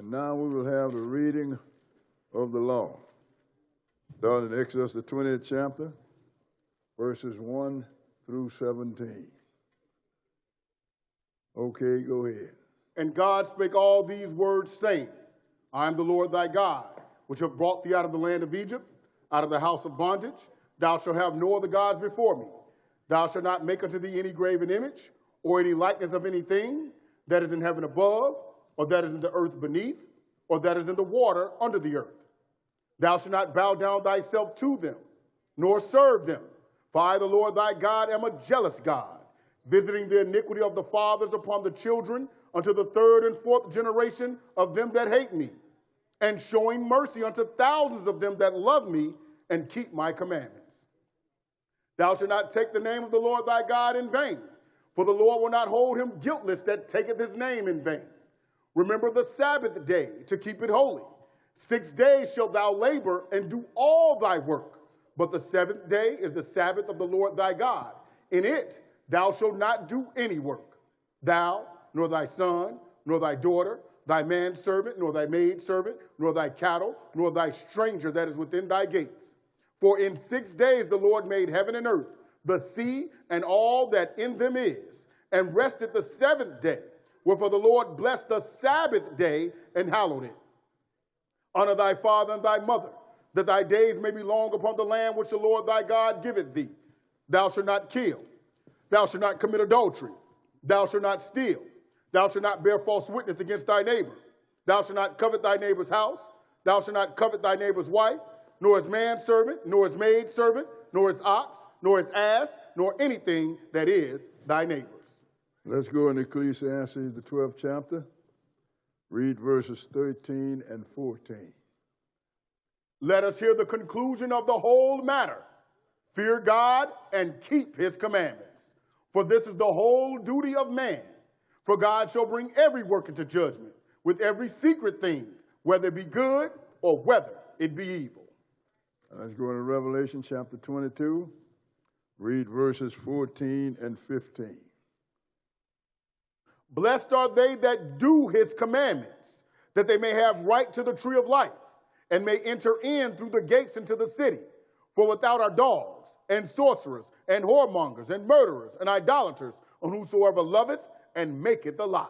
And now we will have the reading of the law. Starting in Exodus, the 20th chapter, verses 1 through 17. Okay, go ahead. And God spake all these words, saying, I am the Lord thy God, which have brought thee out of the land of Egypt, out of the house of bondage. Thou shalt have no other gods before me. Thou shalt not make unto thee any graven image, or any likeness of anything that is in heaven above, or that is in the earth beneath, or that is in the water under the earth. Thou shalt not bow down thyself to them, nor serve them. For I, the Lord thy God, am a jealous God, visiting the iniquity of the fathers upon the children unto the third and fourth generation of them that hate me, and showing mercy unto thousands of them that love me and keep my commandments. Thou shalt not take the name of the Lord thy God in vain, for the Lord will not hold him guiltless that taketh his name in vain. Remember the Sabbath day to keep it holy. 6 days shalt thou labor and do all thy work, but the seventh day is the Sabbath of the Lord thy God. In it thou shalt not do any work, thou, nor thy son, nor thy daughter, thy manservant, nor thy maidservant, nor thy cattle, nor thy stranger that is within thy gates. For in 6 days the Lord made heaven and earth, the sea, and all that in them is, and rested the seventh day. Wherefore the Lord blessed the Sabbath day and hallowed it. Honor thy father and thy mother, that thy days may be long upon the land which the Lord thy God giveth thee. Thou shalt not kill. Thou shalt not commit adultery. Thou shalt not steal. Thou shalt not bear false witness against thy neighbor. Thou shalt not covet thy neighbor's house. Thou shalt not covet thy neighbor's wife, nor his manservant, nor his maidservant, nor his ox, nor his ass, nor anything that is thy neighbor's. Let's go in Ecclesiastes, the 12th chapter. Read verses 13 and 14. Let us hear the conclusion of the whole matter. Fear God and keep his commandments. For this is the whole duty of man. For God shall bring every work into judgment, with every secret thing, whether it be good or whether it be evil. Let's go into Revelation chapter 22. Read verses 14 and 15. Blessed are they that do his commandments, that they may have right to the tree of life, and may enter in through the gates into the city. For without are dogs, and sorcerers, and whoremongers, and murderers, and idolaters, and whosoever loveth and maketh a lie.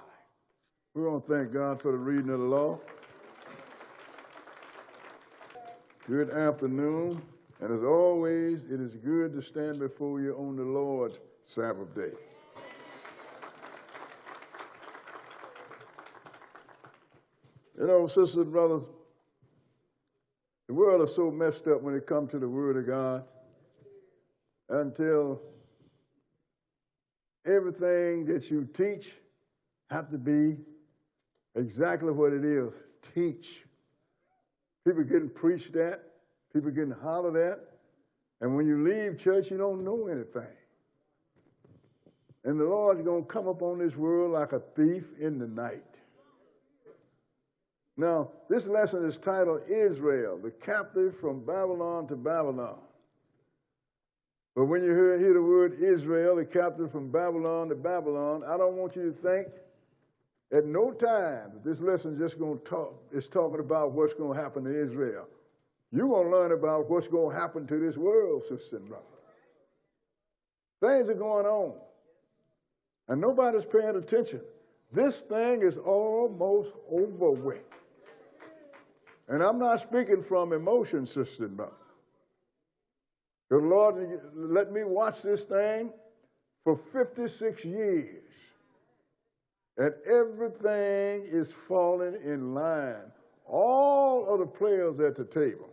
We want to thank God for the reading of the law. Good afternoon. And as always, it is good to stand before you on the Lord's Sabbath day. You know, sisters and brothers, the world is so messed up when it comes to the Word of God until everything that you teach have to be exactly what it is. Teach. People getting preached at, people getting hollered at, and when you leave church, you don't know anything. And the Lord's going to come upon this world like a thief in the night. Now, this lesson is titled Israel, the captive from Babylon to Babylon. But when you hear the word Israel, the captive from Babylon to Babylon, I don't want you to think at no time that this lesson is just going to is talking about what's going to happen to Israel. You're going to learn about what's going to happen to this world, sister and brother. Things are going on, and nobody's paying attention. This thing is almost over with. And I'm not speaking from emotion, sister and brother. The Lord let me watch this thing for 56 years. And everything is falling in line. All of the players at the table.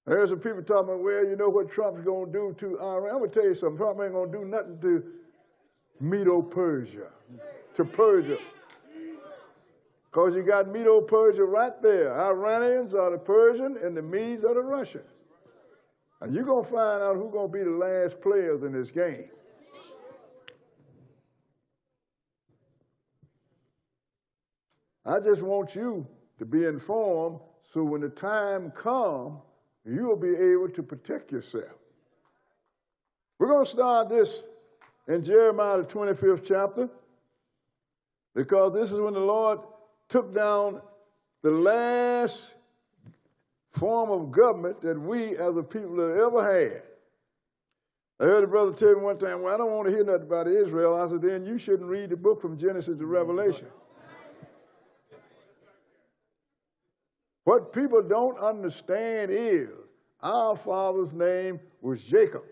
There's some people talking about, well, you know what Trump's going to do to Iran. I'm going to tell you something. Trump ain't going to do nothing to Medo-Persia, to Persia. Because you got Medo-Persia right there. Iranians are the Persian and the Medes are the Russian. And you're going to find out who's going to be the last players in this game. I just want you to be informed so when the time comes, you'll be able to protect yourself. We're going to start this in Jeremiah, the 25th chapter. Because this is when the Lord took down the last form of government that we as a people have ever had. I heard a brother tell me one time, well, I don't want to hear nothing about Israel. I said, then you shouldn't read the book from Genesis to Revelation. What people don't understand is our father's name was Jacob.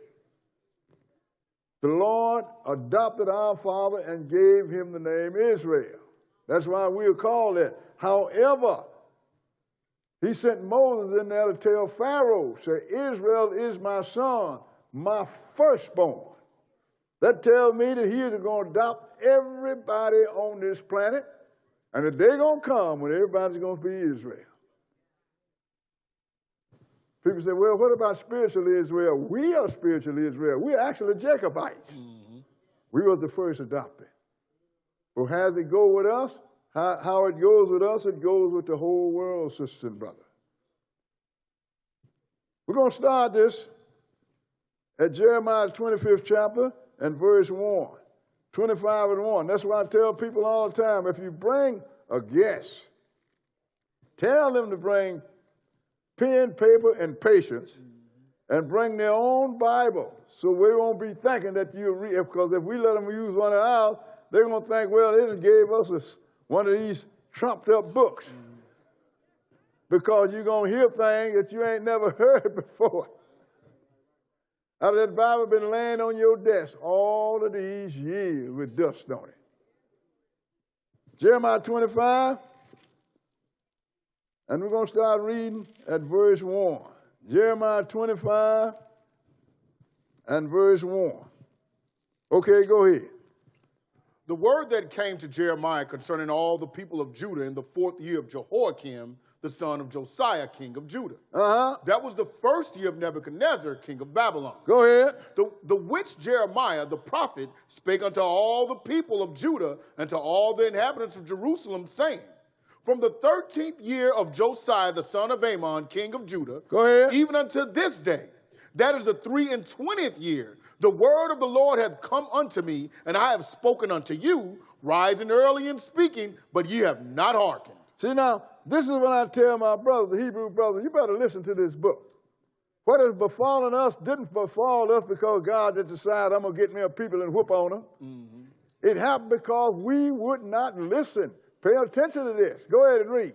The Lord adopted our father and gave him the name Israel. That's why we'll call it. However, he sent Moses in there to tell Pharaoh, say, Israel is my son, my firstborn. That tells me that he is going to adopt everybody on this planet, and the day going to come when everybody's going to be Israel. People say, well, what about spiritual Israel? We are spiritual Israel. We're actually Jacobites. Mm-hmm. We was the first adopted. Well, how does it go with us? How it goes with us, it goes with the whole world, sister and brother. We're going to start this at Jeremiah 25th chapter and verse 1. 25 and 1. That's why I tell people all the time, if you bring a guest, tell them to bring pen, paper, and patience, and bring their own Bible, so we won't be thinking that you read, because if we let them use one of ours, they're going to think, well, they done gave us one of these trumped-up books, because you're going to hear things that you ain't never heard before. Out of that Bible been laying on your desk all of these years with dust on it. Jeremiah 25, and we're going to start reading at verse 1. Jeremiah 25 and verse 1. Okay, go ahead. The word that came to Jeremiah concerning all the people of Judah in the 4th year of Jehoiakim, the son of Josiah, king of Judah. That was the 1st year of Nebuchadnezzar, king of Babylon. Go ahead. The which Jeremiah, the prophet, spake unto all the people of Judah and to all the inhabitants of Jerusalem, saying, from the 13th year of Josiah, the son of Ammon, king of Judah, go ahead, even unto this day, that is the 23rd year, the word of the Lord hath come unto me, and I have spoken unto you, rising early and speaking, but ye have not hearkened. See now, this is what I tell my brothers, the Hebrew brothers, you better listen to this book. What has befallen us didn't befall us because God had decided I'm going to get me a people and whoop on them. Mm-hmm. It happened because we would not listen. Pay attention to this. Go ahead and read.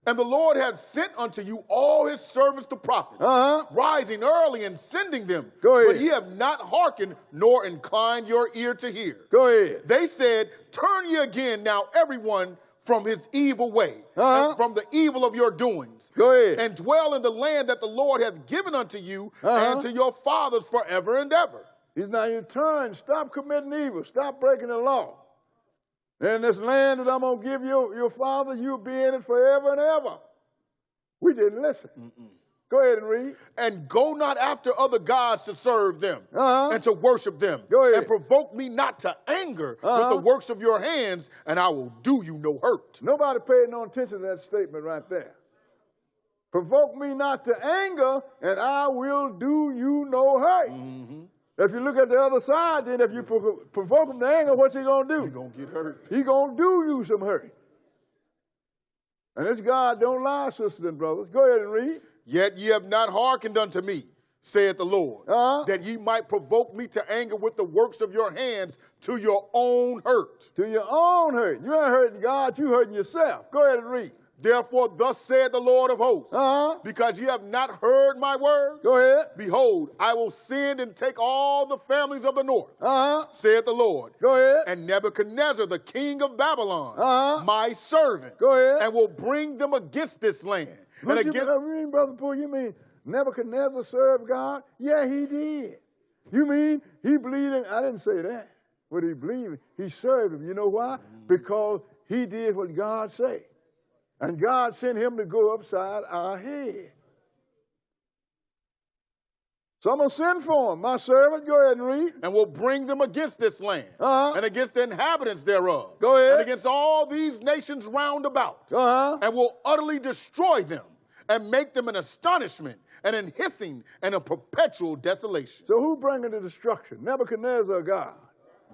And the Lord hath sent unto you all his servants the prophets, rising early and sending them. Go ahead. But ye have not hearkened, nor inclined your ear to hear. Go ahead. They said, turn ye again now everyone from his evil way, and from the evil of your doings. Go ahead. And dwell in the land that the Lord hath given unto you and to your fathers forever and ever. He's now you turn, stop committing evil, stop breaking the law. And this land that I'm going to give your father, you'll be in it forever and ever. We didn't listen. Go ahead and read. And go not after other gods to serve them and to worship them. Go ahead. And provoke me not to anger with the works of your hands, and I will do you no hurt. Nobody paid no attention to that statement right there. Provoke me not to anger, and I will do you no hurt. Mm-hmm. If you look at the other side, then if you provoke him to anger, what's he going to do? He's going to get hurt. He's going to do you some hurt. And this God don't lie, sisters and brothers. Go ahead and read. Yet ye have not hearkened unto me, saith the Lord, that ye might provoke me to anger with the works of your hands to your own hurt. To your own hurt. You ain't hurting God, you hurting yourself. Go ahead and read. Therefore, thus saith the Lord of hosts, because ye have not heard my word, go ahead. Behold, I will send and take all the families of the north, saith the Lord. Go ahead. And Nebuchadnezzar, the king of Babylon, my servant, go ahead. And will bring them against this land. What you mean, Brother Poole, you mean Nebuchadnezzar served God? Yeah, he did. You mean he believed in, I didn't say that, but he believed, he served him. You know why? Because he did what God said. And God sent him to go upside our head. So I'm going to send for him, my servant. Go ahead and read. And will bring them against this land, and against the inhabitants thereof. Go ahead. And against all these nations round about. And will utterly destroy them, and make them an astonishment, and an hissing, and a perpetual desolation. So who bringing the destruction? Nebuchadnezzar or God?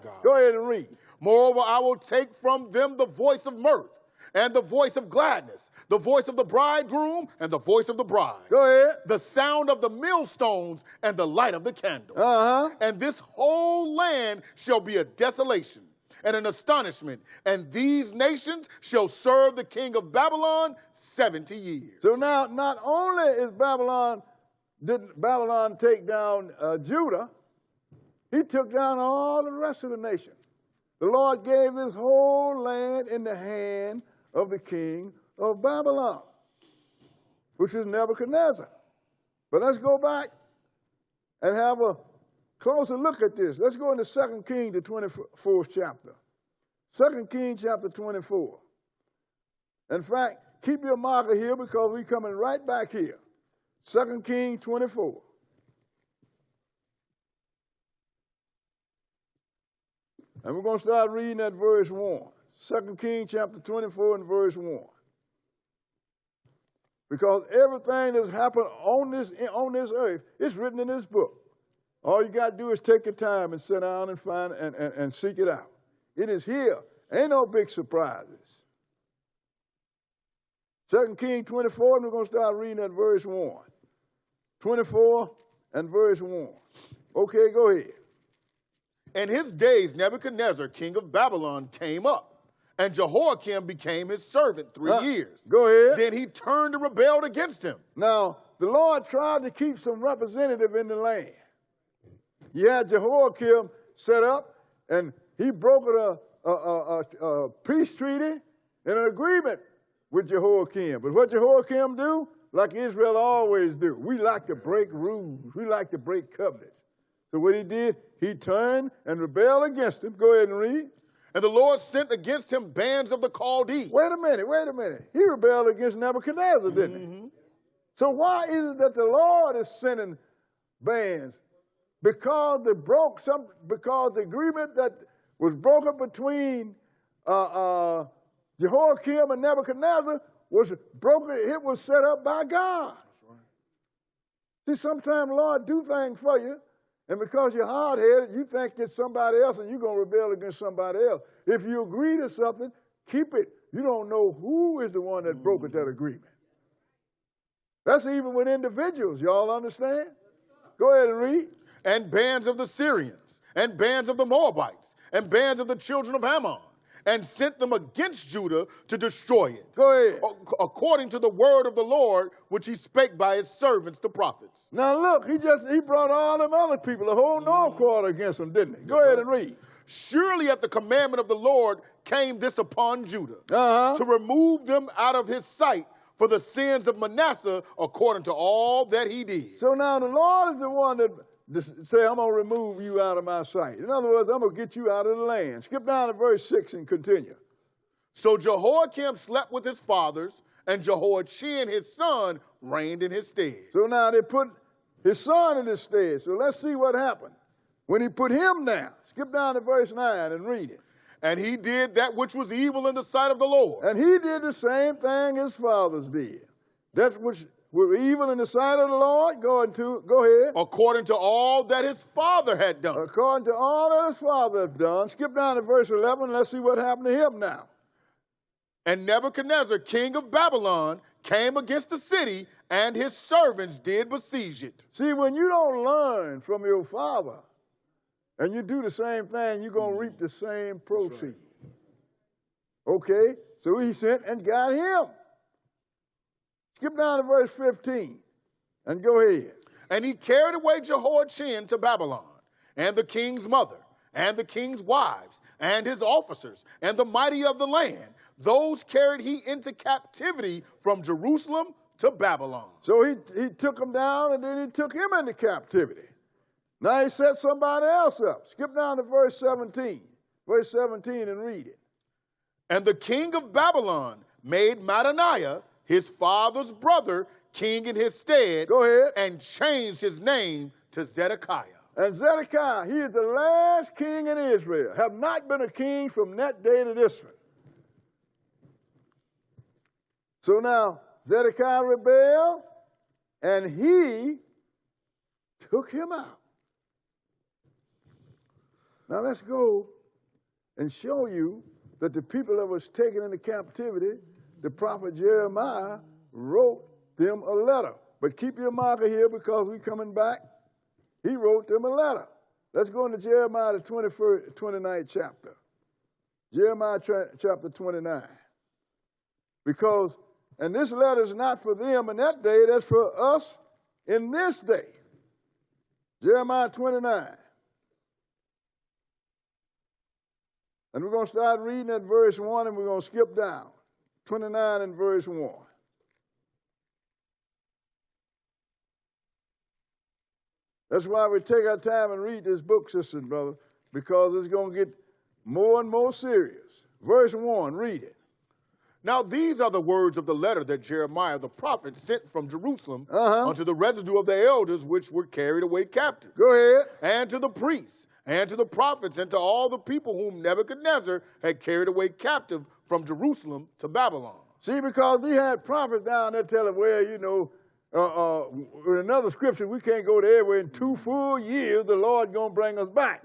God. Go ahead and read. Moreover, I will take from them the voice of mirth, and the voice of gladness, the voice of the bridegroom, and the voice of the bride. Go ahead. The sound of the millstones, and the light of the candle. And this whole land shall be a desolation and an astonishment, and these nations shall serve the king of Babylon 70 years. So now, not only didn't Babylon take down Judah, he took down all the rest of the nation. The Lord gave this whole land in the hand of the king of Babylon, which is Nebuchadnezzar. But let's go back and have a closer look at this. Let's go into 2 Kings, the 24th chapter. 2 Kings chapter 24. In fact, keep your marker here because we're coming right back here. 2 Kings 24. And we're going to start reading at verse 1. 2 Kings chapter 24 and verse 1. Because everything that's happened on this earth is written in this book. All you got to do is take your time and sit down and find and seek it out. It is here. Ain't no big surprises. 2 Kings 24, and we're going to start reading at verse 1. 24 and verse 1. Okay, go ahead. In his days, Nebuchadnezzar, king of Babylon, came up, and Jehoiakim became his servant 3 years. Go ahead. Then he turned and rebelled against him. Now, the Lord tried to keep some representative in the land. You had Jehoiakim set up, and he brokered a peace treaty and an agreement with Jehoiakim. But what Jehoiakim do? Like Israel always do. We like to break rules. We like to break covenants. So what he did, he turned and rebelled against him. Go ahead and read. And the Lord sent against him bands of the Chaldees. Wait a minute. He rebelled against Nebuchadnezzar, didn't he? So why is it that the Lord is sending bands? Because the agreement that was broken between Jehoiakim and Nebuchadnezzar was broken. It was set up by God. That's right. See, sometimes the Lord do things for you, and because you're hard-headed, you think it's somebody else, and you're going to rebel against somebody else. If you agree to something, keep it. You don't know who is the one that broke that agreement. That's even with individuals. Y'all understand? Go ahead and read. And bands of the Syrians, and bands of the Moabites, and bands of the children of Ammon, and sent them against Judah to destroy it. Go ahead. According to the word of the Lord, which he spake by his servants, the prophets. Now look, he brought all them other people, the whole north quarter against them, didn't he? Go ahead and read. Surely at the commandment of the Lord came this upon Judah, to remove them out of his sight for the sins of Manasseh, according to all that he did. So now the Lord is the one that say, I'm going to remove you out of my sight. In other words, I'm going to get you out of the land. Skip down to verse 6 and continue. So Jehoiakim slept with his fathers, and Jehoiachin, his son, reigned in his stead. So now they put his son in his stead. So let's see what happened when he put him down. Skip down to verse 9 and read it. And he did that which was evil in the sight of the Lord. And he did the same thing his fathers did. That which were evil in the sight of the Lord. Go ahead. According to all that his father had done. According to all that his father had done. Skip down to verse 11. Let's see what happened to him now. And Nebuchadnezzar, king of Babylon, came against the city, and his servants did besiege it. See, when you don't learn from your father, and you do the same thing, you're going to reap the same proceeds. Right. Okay? So he sent and got him. Skip down to verse 15 and go ahead. And he carried away Jehoiachin to Babylon, and the king's mother, and the king's wives, and his officers, and the mighty of the land. Those carried he into captivity from Jerusalem to Babylon. So he took them down, and then he took him into captivity. Now he set somebody else up. Skip down to verse 17. Verse 17 and read it. And the king of Babylon made Mattaniah, his father's brother, king in his stead. Go ahead. And changed his name to Zedekiah. And Zedekiah, he is the last king in Israel. Have not been a king from that day to this one. So now Zedekiah rebelled, and he took him out. Now let's go and show you that the people that was taken into captivity, the prophet Jeremiah wrote them a letter. But keep your marker here because we're coming back. He wrote them a letter. Let's go into Jeremiah, the 29th chapter. Jeremiah chapter 29. Because, and this letter is not for them in that day, that's for us in this day. Jeremiah 29. And we're going to start reading at verse 1 and we're going to skip down. 29 and verse 1. That's why we take our time and read this book, sister and brother, because it's going to get more and more serious. Verse 1, read it. Now these are the words of the letter that Jeremiah the prophet sent from Jerusalem unto the residue of the elders which were carried away captive. Go ahead. And to the priests, and to the prophets, and to all the people whom Nebuchadnezzar had carried away captive from Jerusalem to Babylon. See, because he had prophets down there telling, well, you know, in another scripture, we can't go there where in 2 full years the Lord going to bring us back.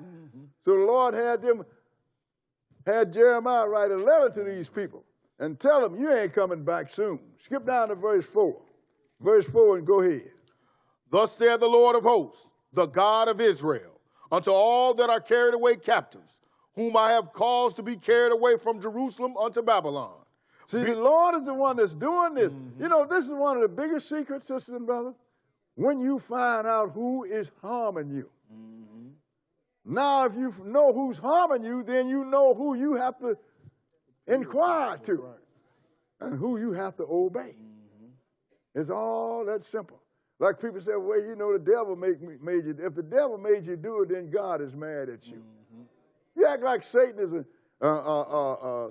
So the Lord had Jeremiah write a letter to these people and tell them, you ain't coming back soon. Skip down to verse 4. Verse 4 and go ahead. Thus saith the Lord of hosts, the God of Israel, unto all that are carried away captives, whom I have caused to be carried away from Jerusalem unto Babylon. See, the Lord is the one that's doing this. You know, this is one of the biggest secrets, sisters and brothers, when you find out who is harming you. Now, if you know who's harming you, then you know who you have to inquire to and who you have to obey. It's all that simple. Like people say, well, you know, the devil made you. If the devil made you do it, then God is mad at you. You act like Satan is a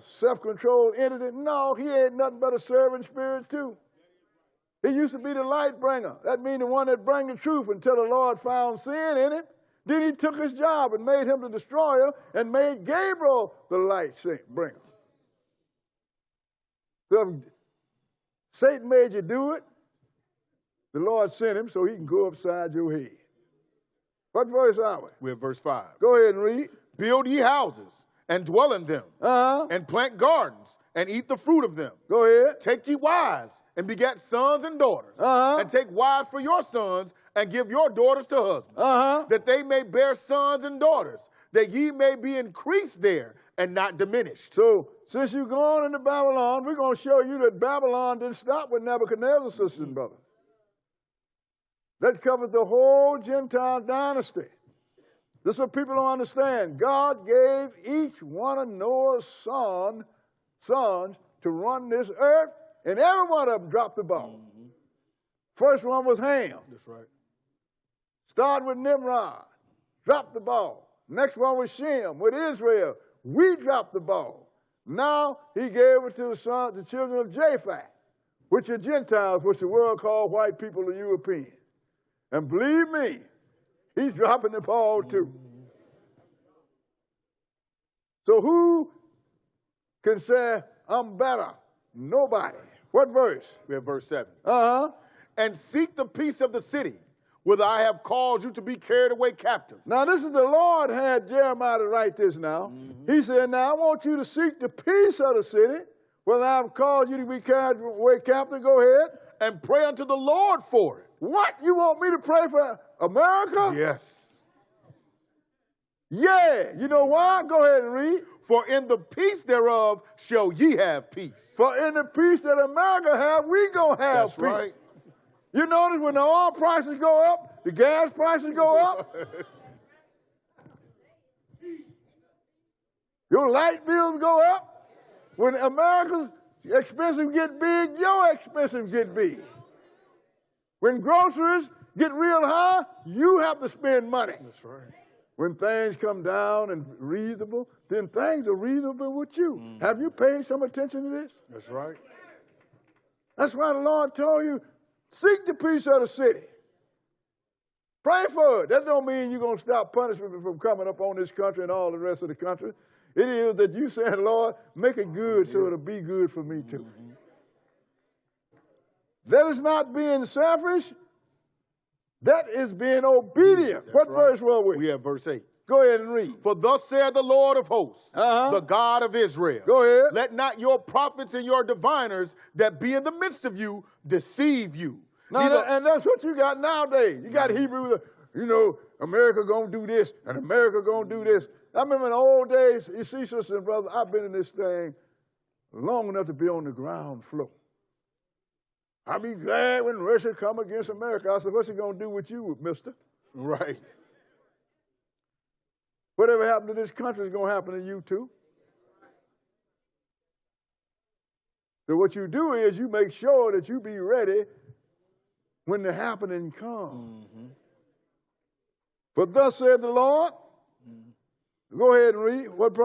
self-controlled entity. No, he ain't nothing but a servant spirit too. He used to be the light bringer. That means the one that bring the truth until the Lord found sin in it. Then he took his job and made him the destroyer and made Gabriel the light bringer. So if Satan made you do it, the Lord sent him so he can go upside your head. What verse are we? We're at verse 5. Go ahead and read. Build ye houses and dwell in them, and plant gardens and eat the fruit of them. Go ahead. Take ye wives and beget sons and daughters, and take wives for your sons and give your daughters to husbands, that they may bear sons and daughters, that ye may be increased there and not diminished. So, since you're going into Babylon, we're going to show you that Babylon didn't stop with Nebuchadnezzar, sisters and brothers. That covers the whole Gentile dynasty. This is what people don't understand. God gave each one of Noah's sons to run this earth, and every one of them dropped the ball. First one was Ham. That's right. Started with Nimrod, dropped the ball. Next one was Shem with Israel. We dropped the ball. Now he gave it to the children of Japheth, which are Gentiles, which the world called white people or Europeans. And believe me, he's dropping the ball too. So who can say, I'm better? Nobody. What verse? We have verse 7. And seek the peace of the city, whither I have caused you to be carried away captive. Now this is the Lord had Jeremiah to write this now. He said, now I want you to seek the peace of the city, whether I have caused you to be carried away captive. Go ahead. And pray unto the Lord for it. What? You want me to pray for America? Yes. Yeah. You know why? Go ahead and read. For in the peace thereof shall ye have peace. For in the peace that America have, we gonna have That's peace. Right. You notice when the oil prices go up, the gas prices go up, your light bills go up. When America's expenses get big, your expenses get big. When groceries get real high, you have to spend money. That's right. When things come down and reasonable, then things are reasonable with you. Have you paid some attention to this? That's right. That's why the Lord told you, seek the peace of the city. Pray for it. That don't mean you're going to stop punishment from coming up on this country and all the rest of the country. It is that you saying, Lord, make it good so it'll be good for me too. That is not being selfish. That is being obedient. That's what right. verse were we? We have verse 8. Go ahead and read. For thus saith the Lord of hosts, the God of Israel. Go ahead. Let not your prophets and your diviners that be in the midst of you deceive you. Now, and that's what you got nowadays. You got Hebrew, you know, America going to do this and America going to do this. I remember in the old days, you see, sisters and brothers, I've been in this thing long enough to be on the ground floor. I'll be glad when Russia come against America. I said, what's he going to do with you, mister? Right. Whatever happened to this country is going to happen to you too. So what you do is you make sure that you be ready when the happening comes. For thus said the Lord. Go ahead and read. What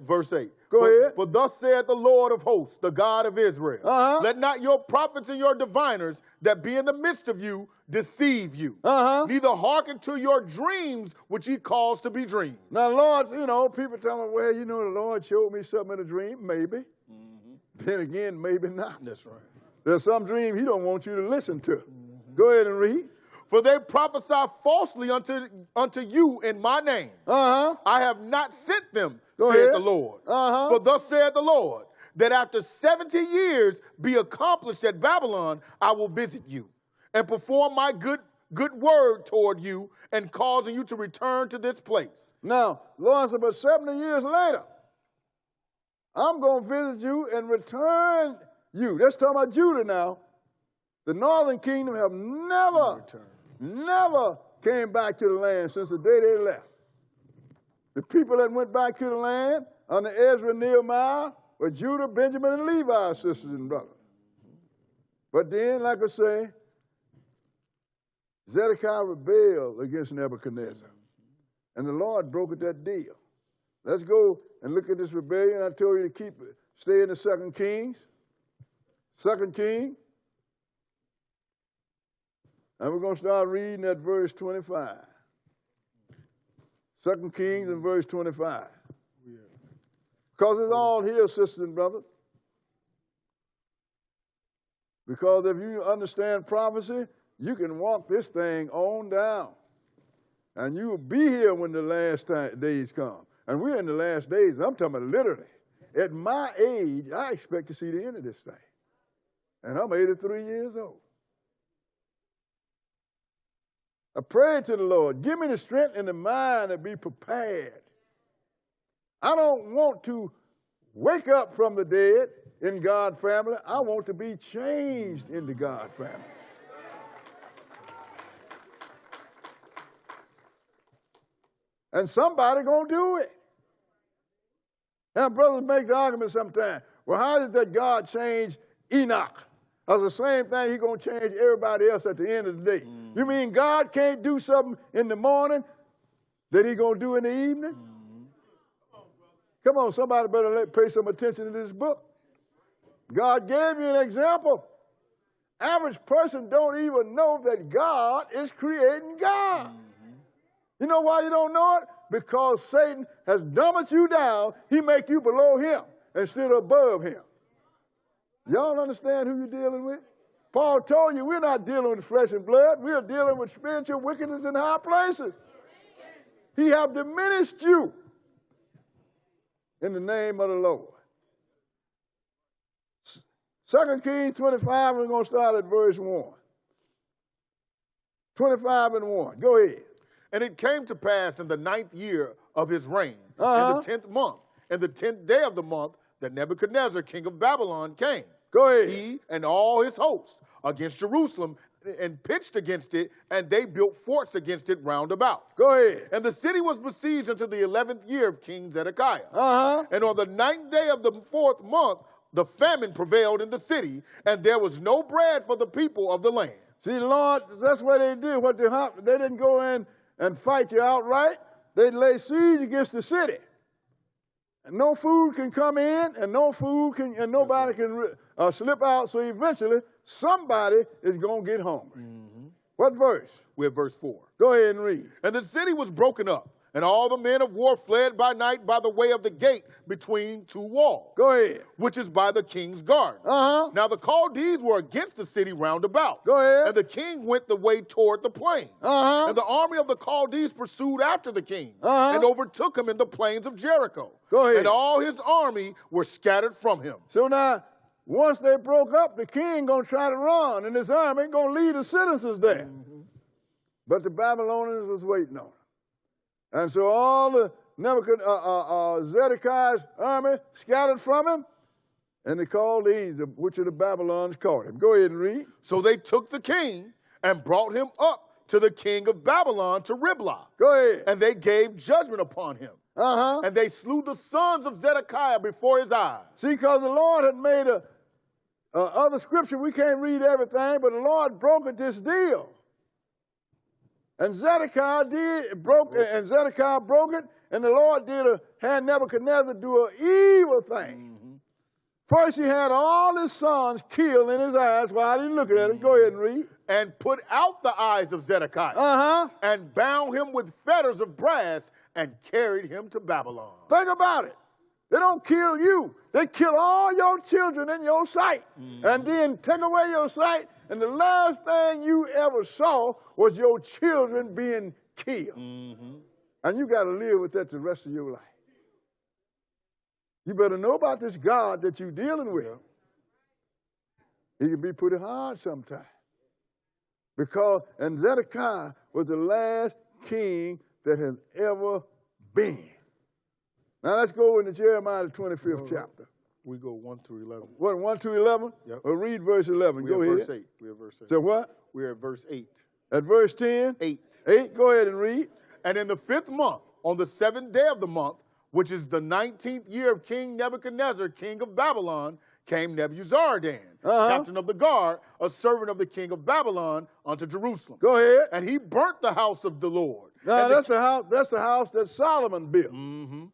verse 8. Go ahead. For thus saith the Lord of hosts, the God of Israel. Let not your prophets and your diviners that be in the midst of you deceive you. Neither hearken to your dreams, which he calls to be dreams. Now, Lord, you know, people tell me, well, you know, the Lord showed me something in a dream. Maybe. Then again, maybe not. That's right. There's some dream he don't want you to listen to. Go ahead and read. For they prophesy falsely unto you in my name. I have not sent them, saith the Lord. For thus saith the Lord, that after 70 years be accomplished at Babylon, I will visit you, and perform my good word toward you, and causing you to return to this place. Now, Lord said, but 70 years later, I'm going to visit you and return you. That's talking about Judah now. The northern kingdom have never came back to the land since the day they left. The people that went back to the land under Ezra and Nehemiah were Judah, Benjamin, and Levi, sisters and brothers. But then, like I say, Zedekiah rebelled against Nebuchadnezzar. And the Lord brokered that deal. Let's go and look at this rebellion. I told you to stay in the 2 Kings. 2 Kings. And we're going to start reading at verse 25. 2 Kings and verse 25. Because it's all here, sisters and brothers. Because if you understand prophecy, you can walk this thing on down. And you will be here when the last days come. And we're in the last days. I'm talking about literally. At my age, I expect to see the end of this thing. And I'm 83 years old. I pray to the Lord, give me the strength and the mind to be prepared. I don't want to wake up from the dead in God's family. I want to be changed into God's family. And somebody going to do it. Now, brothers make the argument sometimes. Well, how does that God change Enoch? That's the same thing he's going to change everybody else at the end of the day. You mean God can't do something in the morning that he's going to do in the evening? Come on, somebody better pay some attention to this book. God gave you an example. Average person don't even know that God is creating God. You know why you don't know it? Because Satan has dumbed you down. He make you below him instead of above him. Y'all understand who you're dealing with? Paul told you we're not dealing with flesh and blood. We're dealing with spiritual wickedness in high places. He have diminished you in the name of the Lord. 2 Kings 25, we're going to start at verse 1. 25 and 1. Go ahead. And it came to pass in the 9th year of his reign, in the 10th month, in the 10th day of the month, that Nebuchadnezzar, king of Babylon, came. Go ahead. He and all his hosts against Jerusalem, and pitched against it, and they built forts against it round about. Go ahead. And the city was besieged until the 11th year of King Zedekiah. And on the 9th day of the 4th month, the famine prevailed in the city, and there was no bread for the people of the land. See, Lord, that's what they did. They didn't go in and fight you outright. They lay siege against the city. And no food can come in, and nobody can slip out. So eventually, somebody is going to get hungry. What verse? We're at verse 4. Go ahead and read. And the city was broken up, And all the men of war fled by night by the way of the gate between two walls. Go ahead. Which is by the king's garden. Now the Chaldees were against the city round about. Go ahead. And the king went the way toward the plains. And the army of the Chaldees pursued after the king and overtook him in the plains of Jericho. Go ahead. And all his army were scattered from him. So now, once they broke up, the king going to try to run, and his army going to lead the citizens there. But the Babylonians was waiting on him. And so all the Zedekiah's army scattered from him, and the Chaldees, which are the Babylons, caught him. Go ahead and read. So they took the king and brought him up to the king of Babylon to Riblah. Go ahead. And they gave judgment upon him. And they slew the sons of Zedekiah before his eyes. See, because the Lord had made other scripture, we can't read everything, but the Lord brokered this deal. And Zedekiah broke it, and the Lord had Nebuchadnezzar do an evil thing. First, he had all his sons killed in his eyes while he looked at him. Go ahead and read. And put out the eyes of Zedekiah. And bound him with fetters of brass and carried him to Babylon. Think about it. They don't kill you. They kill all your children in your sight. And then take away your sight. And the last thing you ever saw was your children being killed. And you got to live with that the rest of your life. You better know about this God that you're dealing with. He can be pretty hard sometimes. And Zedekiah was the last king that has ever been. Now let's go into Jeremiah, the 25th chapter. We go 1 through 11. What, 1 through 11? Yep. Well, read verse 11. Go ahead. Verse 8. We're at verse 8. So what? We're at verse 8. At verse 10? 8. 8, go ahead and read. And in the 5th month, on the 7th day of the month, which is the 19th year of King Nebuchadnezzar, king of Babylon, came Nebuzaradan, captain of the guard, a servant of the king of Babylon, unto Jerusalem. Go ahead. And he burnt the house of the Lord. Now, that's the house that Solomon built,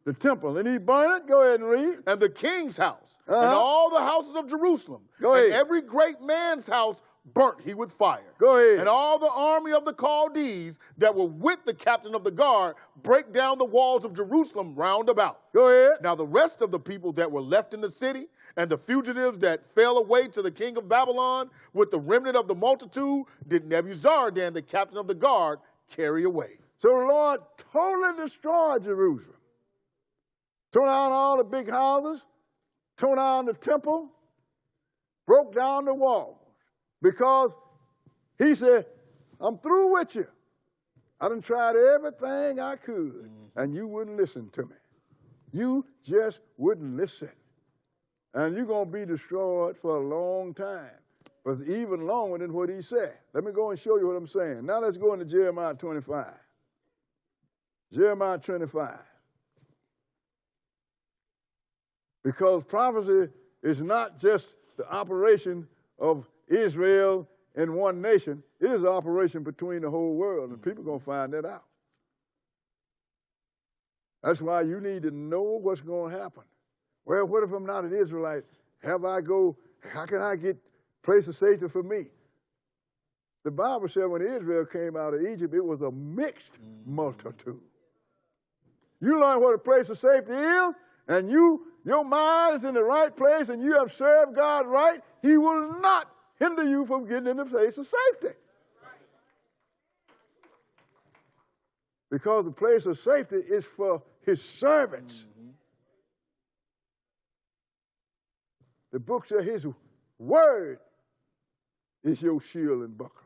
the temple. And he burned it. Go ahead and read. And the king's house, and all the houses of Jerusalem, Go ahead. and every great man's house burnt he with fire. Go ahead. And all the army of the Chaldees that were with the captain of the guard break down the walls of Jerusalem round about. Go ahead. Now the rest of the people that were left in the city, and the fugitives that fell away to the king of Babylon, with the remnant of the multitude, did Nebuzaradan, the captain of the guard, carry away. So the Lord totally destroyed Jerusalem. Tore down all the big houses, tore down the temple, broke down the walls. Because he said, I'm through with you. I done tried everything I could, and you wouldn't listen to me. You just wouldn't listen. And you're going to be destroyed for a long time. But even longer than what he said. Let me go and show you what I'm saying. Now let's go into Jeremiah 25. Jeremiah 25. Because prophecy is not just the operation of Israel in one nation. It is an operation between the whole world, and people are going to find that out. That's why you need to know what's going to happen. Well, what if I'm not an Israelite? How can I get place of safety for me? The Bible said when Israel came out of Egypt, it was a mixed multitude. You learn what a place of safety is, and your mind is in the right place, and you have served God right, he will not hinder you from getting in the place of safety. Because the place of safety is for his servants. The book says his word is your shield and buckler.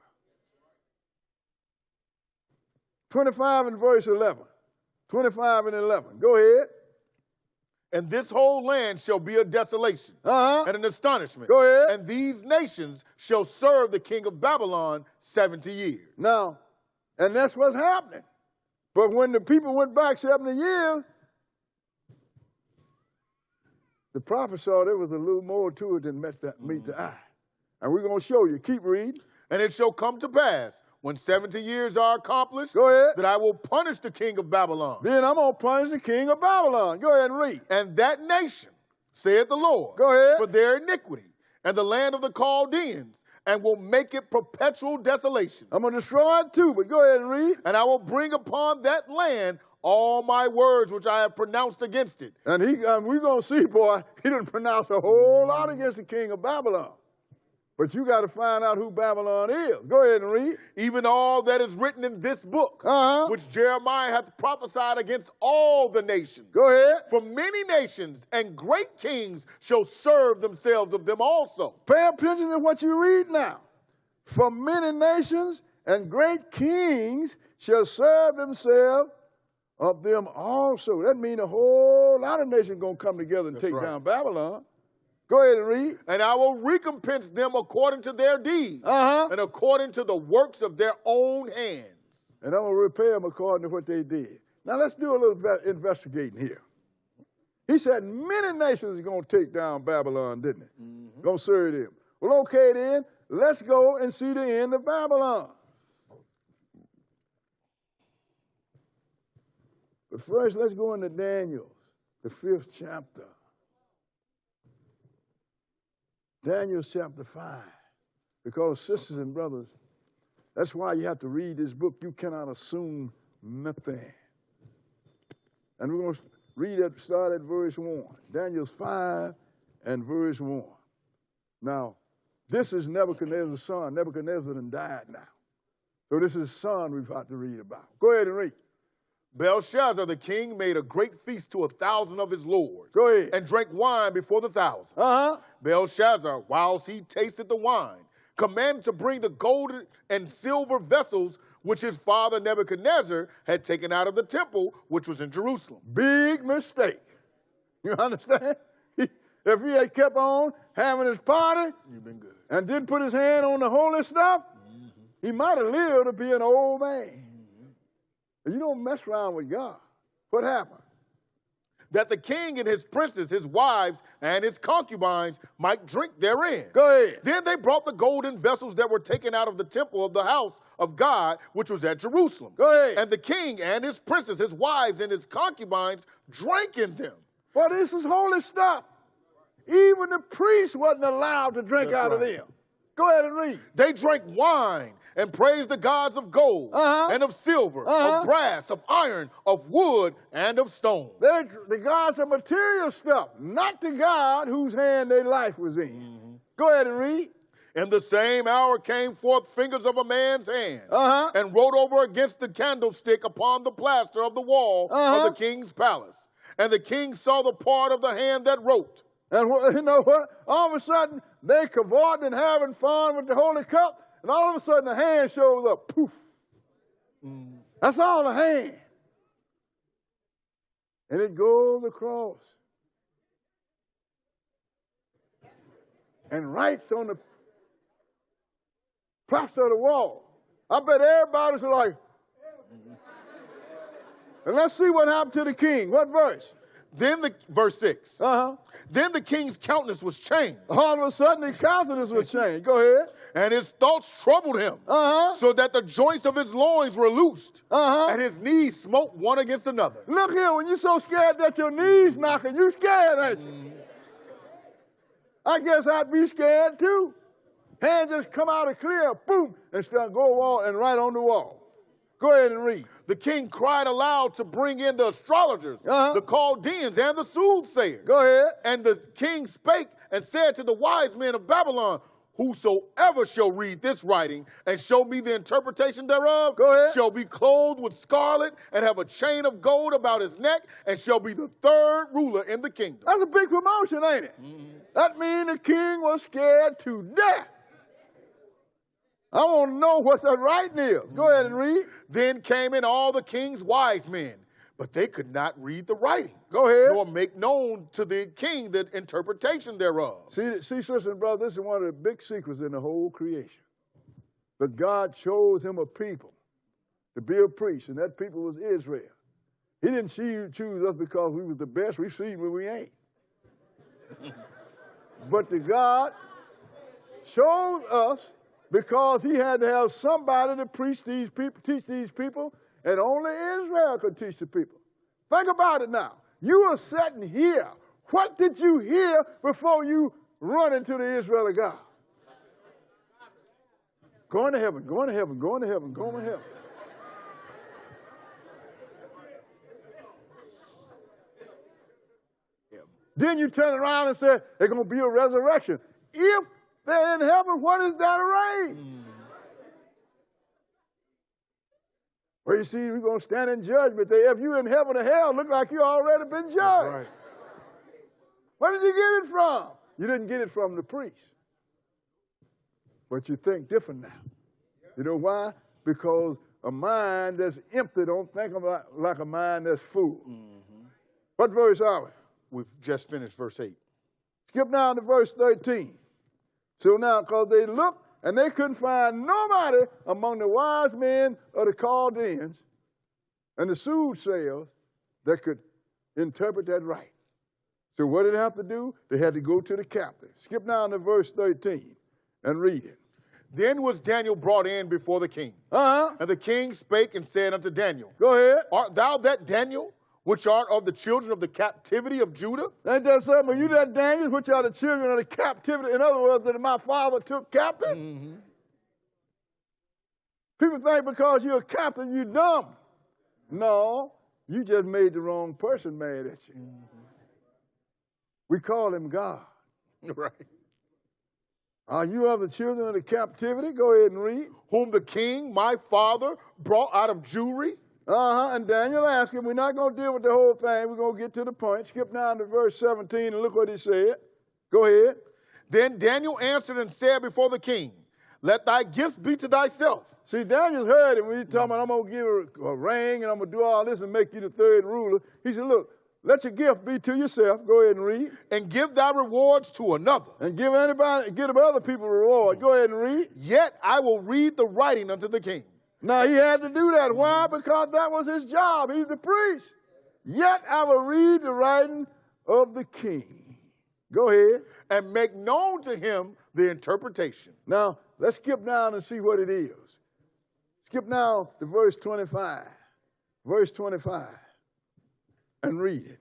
25 and verse 11. 25 and 11. Go ahead. And this whole land shall be a desolation and an astonishment. Go ahead. And these nations shall serve the king of Babylon 70 years. Now, and that's what's happening. But when the people went back 70 years, the prophet saw there was a little more to it than meet the eye. And we're going to show you. Keep reading. And it shall come to pass, when 70 years are accomplished, go ahead, that I will punish the king of Babylon. Then I'm going to punish the king of Babylon. Go ahead and read. And that nation, saith the Lord, go ahead, for their iniquity, and the land of the Chaldeans, and will make it perpetual desolation. I'm going to destroy it too, but go ahead and read. And I will bring upon that land all my words which I have pronounced against it. And we're going to see, boy, he didn't pronounce a whole lot against the king of Babylon. But you got to find out who Babylon is. Go ahead and read. Even all that is written in this book, which Jeremiah hath prophesied against all the nations. Go ahead. For many nations and great kings shall serve themselves of them also. Pay attention to what you read now. For many nations and great kings shall serve themselves of them also. That means a whole lot of nations going to come together and take down Babylon. Go ahead and read. And I will recompense them according to their deeds and according to the works of their own hands. And I'm going to repay them according to what they did. Now let's do a little investigating here. He said many nations are going to take down Babylon, didn't it? Going to serve them. Well, okay then, let's go and see the end of Babylon. But first, let's go into Daniel, the 5th chapter. Daniel chapter 5. Because, sisters and brothers, that's why you have to read this book. You cannot assume nothing. And we're going to read it, start at verse 1. Daniel 5 and verse 1. Now, this is Nebuchadnezzar's son. Nebuchadnezzar done died now. So this is his son we've got to read about. Go ahead and read. Belshazzar the king made a great feast to 1,000 of his lords. Go ahead. And drank wine before the 1,000. Belshazzar, whilst he tasted the wine, commanded to bring the gold and silver vessels which his father Nebuchadnezzar had taken out of the temple, which was in Jerusalem. Big mistake. You understand? If he had kept on having his party You've been good. and didn't put his hand on the holy stuff, he might have lived to be an old man. You don't mess around with God. What happened? That the king and his princes, his wives, and his concubines might drink therein. Go ahead. Then they brought the golden vessels that were taken out of the temple of the house of God, which was at Jerusalem. Go ahead. And the king and his princes, his wives, and his concubines drank in them. Well, this is holy stuff. Even the priest wasn't allowed to drink out of them. Go ahead and read. They drank wine and praised the gods of gold and of silver, of brass, of iron, of wood, and of stone. They're the gods of material stuff, not the God whose hand their life was in. Go ahead and read. In the same hour came forth fingers of a man's hand and wrote over against the candlestick upon the plaster of the wall of the king's palace. And the king saw the part of the hand that wrote. And you know what? All of a sudden, they cavorting and having fun with the holy cup, and all of a sudden the hand shows up. Poof. That's all the hand. And it goes across and writes on the plaster of the wall. I bet everybody's like, and let's see what happened to the king. What verse? Then verse 6. Then the king's countenance was changed. All of a sudden, his countenance was changed. Go ahead. And his thoughts troubled him, so that the joints of his loins were loosed, and his knees smote one against another. Look here, when you're so scared that your knees knocking, you scared, ain't you? I guess I'd be scared too. Hand just come out of clear, boom, and start go wall and right on the wall. Go ahead and read. The king cried aloud to bring in the astrologers, the Chaldeans, and the soothsayers. Go ahead. And the king spake and said to the wise men of Babylon, whosoever shall read this writing and show me the interpretation thereof, go ahead, shall be clothed with scarlet and have a chain of gold about his neck and shall be the third ruler in the kingdom. That's a big promotion, ain't it? That means the king was scared to death. I want to know what that writing is. Go ahead and read. Then came in all the king's wise men, but they could not read the writing. Go ahead. Nor make known to the king the interpretation thereof. See, sisters and brothers, this is one of the big secrets in the whole creation. That God chose him a people to be a priest, and that people was Israel. He didn't choose us because we was the best. We see when we ain't. But the God chose us because he had to have somebody to preach these people, teach these people, and only Israel could teach the people. Think about it now. You are sitting here. What did you hear before you run into the Israel of God? Going to heaven, going to heaven, going to heaven, going to heaven. Then you turn around and say there's going to be a resurrection. If they're in heaven, what is that array? Well, you see, we're going to stand in judgment day. If you're in heaven or hell, look like you already been judged. Right. Where did you get it from? You didn't get it from the priest. But you think different now. You know why? Because a mind that's empty don't think about like a mind that's full. What verse are we? We've just finished verse 8. Skip down to verse 13. So now, because they looked and they couldn't find nobody among the wise men of the Chaldeans and the soothsayers that could interpret that right. So what did they have to do? They had to go to the captive. Skip down to verse 13 and read it. Then was Daniel brought in before the king. And the king spake and said unto Daniel, Go ahead. Art thou that Daniel, which art of the children of the captivity of Judah? Ain't that something? Are you that Daniel, which are the children of the captivity? In other words, that my father took captive? People think because you're a captive, you're dumb. No, you just made the wrong person mad at you. We call him God. Right. Are you of the children of the captivity? Go ahead and read. Whom the king, my father, brought out of Jewry. And Daniel asked him, we're not going to deal with the whole thing. We're going to get to the point. Skip down to verse 17 and look what he said. Go ahead. Then Daniel answered and said before the king, Let thy gifts be to thyself. See, Daniel's heard him when he's talking about, I'm going to give her a ring and I'm going to do all this and make you the third ruler. He said, look, let your gift be to yourself. Go ahead and read. And give thy rewards to another. And give other people reward. Go ahead and read. Yet I will read the writing unto the king. Now, he had to do that. Why? Because that was his job. He's the priest. Yet I will read the writing of the king. Go ahead. And make known to him the interpretation. Now, let's skip down and see what it is. Skip now to verse 25. Verse 25. And read it.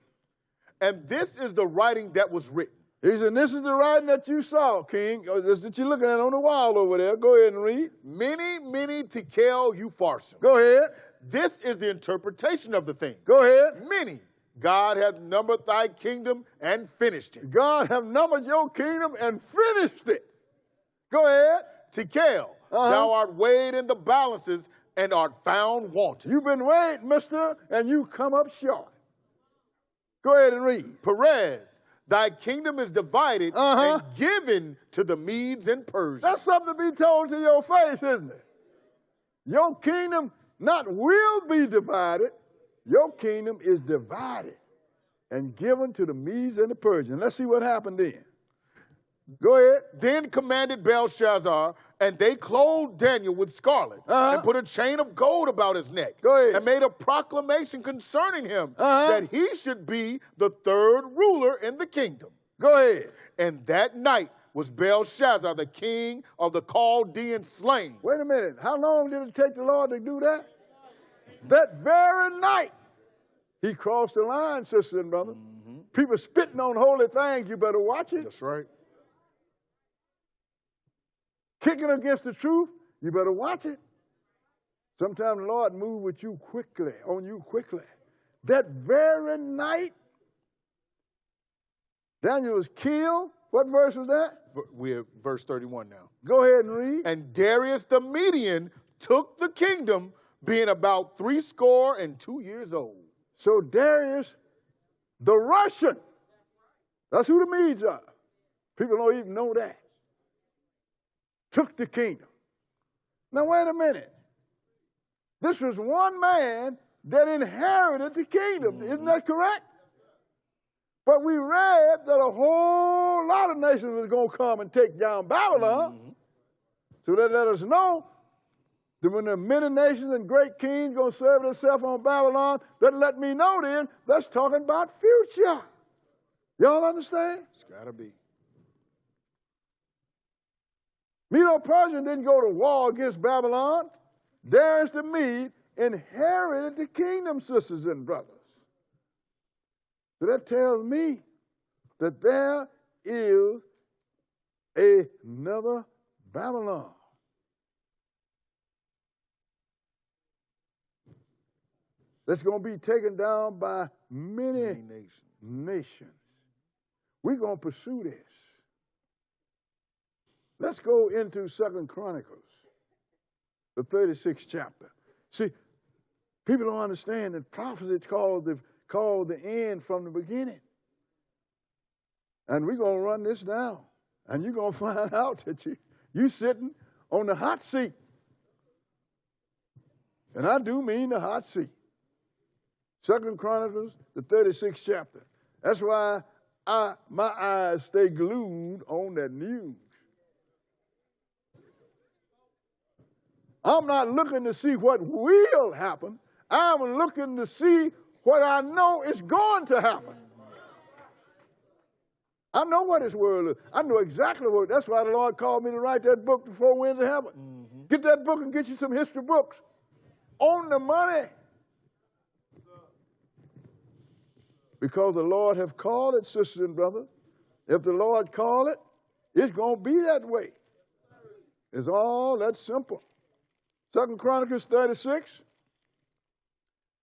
And this is the writing that was written. He said, this is the writing that you saw, king, that you're looking at on the wall over there. Go ahead and read. Many, many tekel upharsin. Go ahead. This is the interpretation of the thing. Go ahead. Many. God hath numbered thy kingdom and finished it. God have numbered your kingdom and finished it. Go ahead. Tekel, thou art weighed in the balances and art found wanting. You've been weighed, mister, and you come up short. Go ahead and read. Perez, thy kingdom is divided and given to the Medes and Persians. That's something to be told to your face, isn't it? Your kingdom not will be divided. Your kingdom is divided and given to the Medes and the Persians. Let's see what happened then. Go ahead. Then commanded Belshazzar, and they clothed Daniel with scarlet and put a chain of gold about his neck. Go ahead. And made a proclamation concerning him that he should be the third ruler in the kingdom. Go ahead. And that night was Belshazzar, the king of the Chaldeans, slain. Wait a minute. How long did it take the Lord to do that? That very night. He crossed the line, sisters and brothers. People spitting on holy things, you better watch it. That's right. Kicking against the truth, you better watch it. Sometimes the Lord moves with you quickly, on you quickly. That very night, Daniel was killed. What verse was that? We're verse 31 now. Go ahead and read. And Darius the Median took the kingdom, being about 62 years old. So Darius, the Russian, that's who the Medes are. People don't even know that. Took the kingdom. Now, wait a minute. This was one man that inherited the kingdom. Isn't that correct? But we read that a whole lot of nations was going to come and take down Babylon. So that let us know that when the many nations and great kings going to serve themselves on Babylon, that let me know then that's talking about future. Y'all understand? It's got to be. Medo-Persian didn't go to war against Babylon. Darius the Mede inherited the kingdom, sisters and brothers. So that tells me that there is another Babylon. That's going to be taken down by many nations. We're going to pursue this. Let's go into 2 Chronicles, the 36th chapter. See, people don't understand that prophecy called the end from the beginning. And we're going to run this down. And you're going to find out that you're sitting on the hot seat. And I do mean the hot seat. 2 Chronicles, the 36th chapter. That's why my eyes stay glued on that news. I'm not looking to see what will happen. I'm looking to see what I know is going to happen. I know what this world is. I know exactly what. That's why the Lord called me to write that book, The Four Winds of Heaven. Mm-hmm. Get that book and get you some history books on the money. Because the Lord have called it, sisters and brothers. If the Lord called it, it's going to be that way. It's all that simple. 2 Chronicles 36.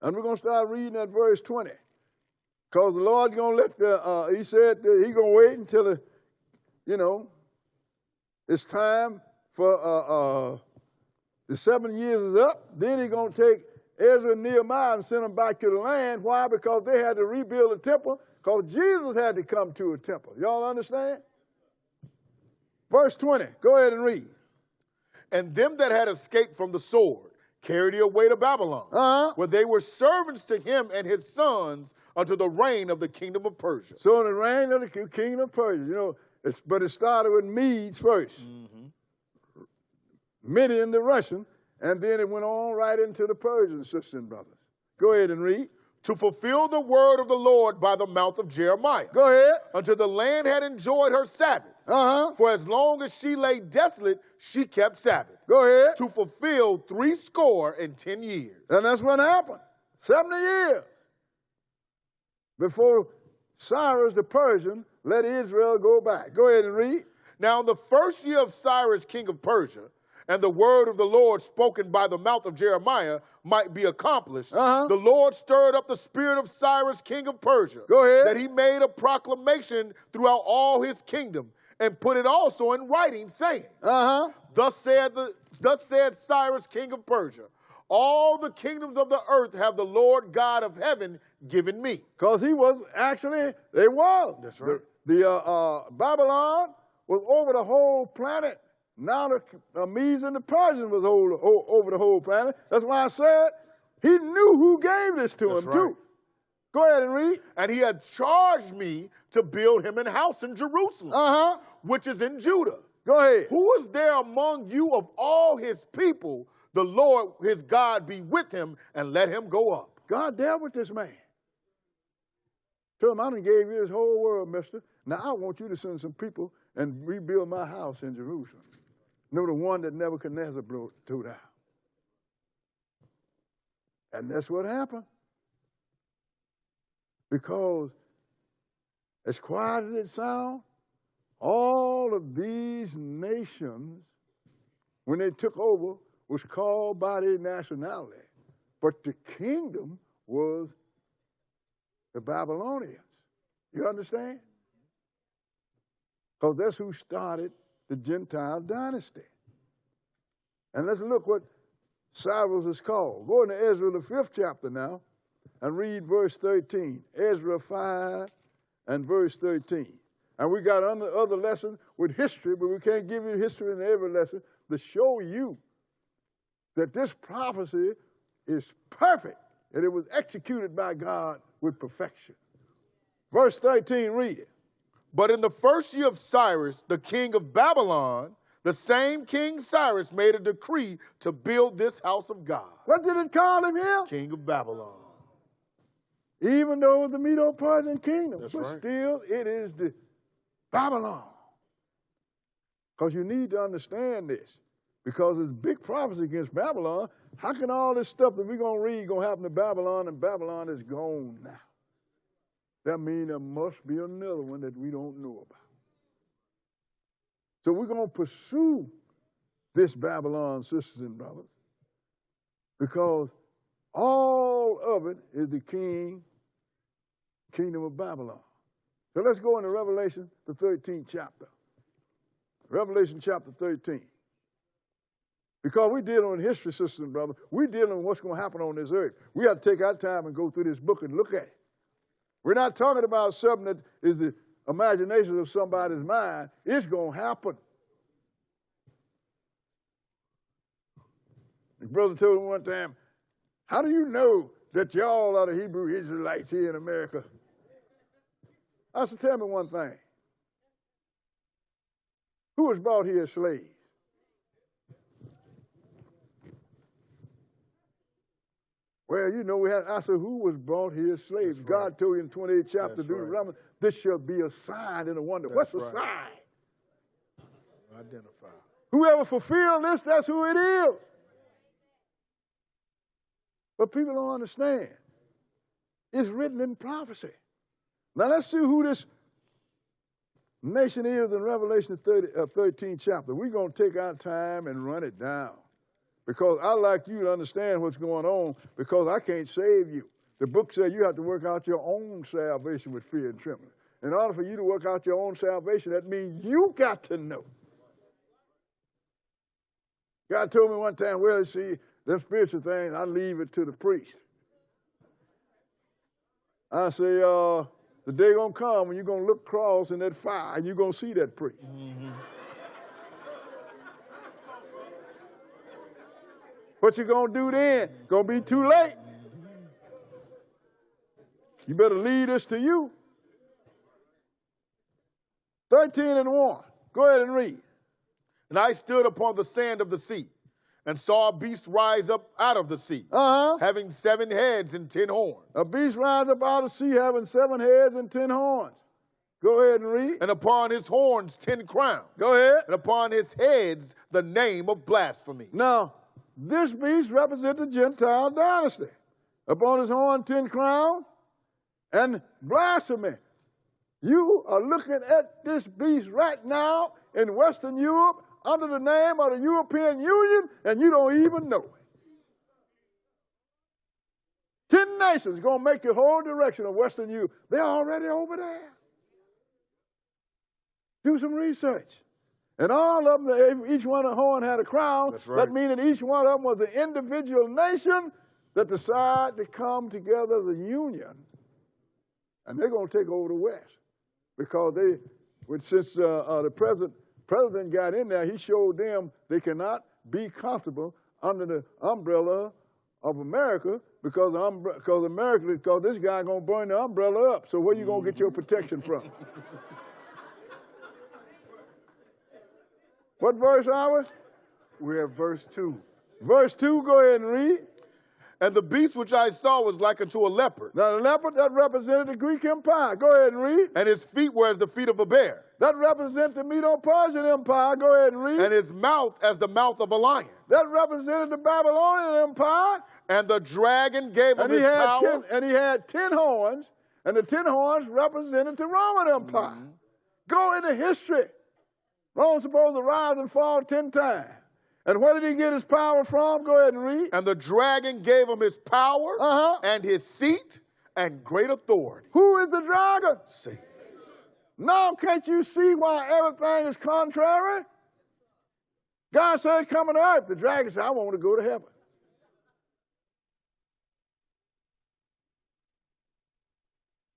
And we're going to start reading at verse 20. Because the Lord going to let he said he's going to wait until, it's time for the 7 years is up. Then he's going to take Ezra and Nehemiah and send them back to the land. Why? Because they had to rebuild a temple. Because Jesus had to come to a temple. Y'all understand? Verse 20. Go ahead and read. And them that had escaped from the sword carried it away to Babylon, where they were servants to him and his sons unto the reign of the kingdom of Persia. So the reign of the kingdom of Persia, but it started with Medes first. Mm-hmm. Median, the Russian, and then it went on right into the Persians, sisters and brothers. Go ahead and read. To fulfill the word of the Lord by the mouth of Jeremiah. Go ahead. Until the land had enjoyed her Sabbath. For as long as she lay desolate, she kept Sabbath. Go ahead. To fulfill 70 years. And that's what happened. 70 years. Before Cyrus the Persian let Israel go back. Go ahead and read. Now in the first year of Cyrus, king of Persia, and the word of the Lord spoken by the mouth of Jeremiah might be accomplished, the Lord stirred up the spirit of Cyrus, king of Persia, Go ahead. that he made a proclamation throughout all his kingdom, and put it also in writing, saying, Thus said Cyrus, king of Persia, all the kingdoms of the earth have the Lord God of heaven given me. Because he was actually, they was. That's right. The Babylon was over the whole planet. Now the Medes and the Persians was over the whole planet. That's why I said he knew who gave this to him, too. Go ahead and read. And he had charged me to build him an house in Jerusalem, which is in Judah. Go ahead. Who is there among you of all his people? The Lord his God be with him and let him go up. God dealt with this man. Told him, I done gave you this whole world, mister. Now I want you to send some people and rebuild my house in Jerusalem. The one that Nebuchadnezzar tore down. And that's what happened. Because as quiet as it sounds, all of these nations, when they took over, was called by their nationality. But the kingdom was the Babylonians. You understand? Because that's who started the Gentile dynasty. And let's look what Cyrus is called. Go into Ezra, the 5th chapter now, and read verse 13. Ezra 5 and verse 13. And we got other lessons with history, but we can't give you history in every lesson to show you that this prophecy is perfect and it was executed by God with perfection. Verse 13, read it. But in the first year of Cyrus, the king of Babylon, the same King Cyrus made a decree to build this house of God. What did it call him here? King of Babylon. Even though it was the Medo-Persian kingdom, That's but right. still it is the Babylon. Because you need to understand this. Because it's big prophecy against Babylon. How can all this stuff that we're going to read going to happen to Babylon, and Babylon is gone now? That means there must be another one that we don't know about. So we're going to pursue this Babylon, sisters and brothers, because all of it is the kingdom of Babylon. So let's go into Revelation, the 13th chapter. Revelation chapter 13. Because we're dealing with history system, brother. We're dealing with what's going to happen on this earth. We have to take our time and go through this book and look at it. We're not talking about something that is the imagination of somebody's mind. It's going to happen. The brother told me one time, how do you know that y'all are the Hebrew Israelites here in America? I said, tell me one thing. Who was brought here as slaves? Well, you know, I said, who was brought here as slaves? That's God right. Told you in the 28th chapter of Deuteronomy, right. This shall be a sign and a wonder. That's What's a sign? Identify. Whoever fulfilled this, that's who it is. But people don't understand. It's written in prophecy. Now let's see who this nation is in Revelation 13 chapter. We're going to take our time and run it down. Because I like you to understand what's going on, because I can't save you. The book says you have to work out your own salvation with fear and trembling. In order for you to work out your own salvation, that means you got to know. God told me one time, well, see, them spiritual things, I leave it to the priest. I say, the day gonna come when you're gonna look across in that fire and you're gonna see that priest. Mm-hmm. What you gonna do then? Gonna be too late. You better lead this to you. 13:1. Go ahead and read. And I stood upon the sand of the sea, and saw a beast rise up out of the sea, having 7 heads and 10 horns. A beast rise up out of the sea having 7 heads and 10 horns. Go ahead and read. And upon his horns 10 crowns. Go ahead. And upon his heads the name of blasphemy. Now, this beast represents the Gentile dynasty. Upon his horn 10 crowns and blasphemy. You are looking at this beast right now in Western Europe under the name of the European Union, and you don't even know it. 10 nations going to make the whole direction of Western Europe. They're already over there. Do some research. And all of them, each one of the horn had a crown. That's right. That means that each one of them was an individual nation that decided to come together as a union. And they're going to take over the West. Because since the president got in there, he showed them they cannot be comfortable under the umbrella of America because this guy gonna burn the umbrella up. So where you gonna get your protection from? What verse are we? We're at verse 2. Verse 2, go ahead and read. And the beast which I saw was like unto a leopard. Now the leopard, that represented the Greek Empire. Go ahead and read. And his feet were as the feet of a bear. That represents the Medo-Persian Empire. Go ahead and read. And his mouth as the mouth of a lion. That represented the Babylonian Empire. And the dragon gave him his power. And he had 10 horns, and the 10 horns represented the Roman Empire. Mm-hmm. Go into history. Rome's supposed to rise and fall 10 times. And where did he get his power from? Go ahead and read. And the dragon gave him his power and his seat and great authority. Who is the dragon? Satan. Now can't you see why everything is contrary? God said, come on earth. The dragon said, I want to go to heaven.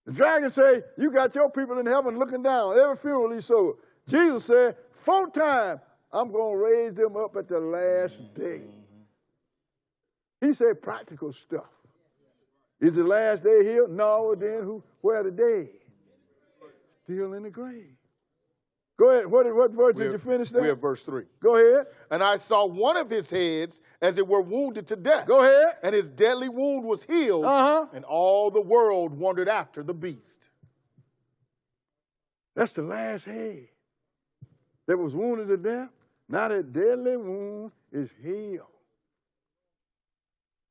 The dragon said, you got your people in heaven looking down. Every funeral he saw. Jesus said, 4 times, I'm going to raise them up at the last day. He said practical stuff. Is the last day here? No, then where are the dead? Still in the grave. Go ahead. What verse did you finish there? We have verse 3. Go ahead. And I saw one of his heads as it were wounded to death. Go ahead. And his deadly wound was healed. And all the world wondered after the beast. That's the last head that was wounded to death. Now that deadly wound is healed.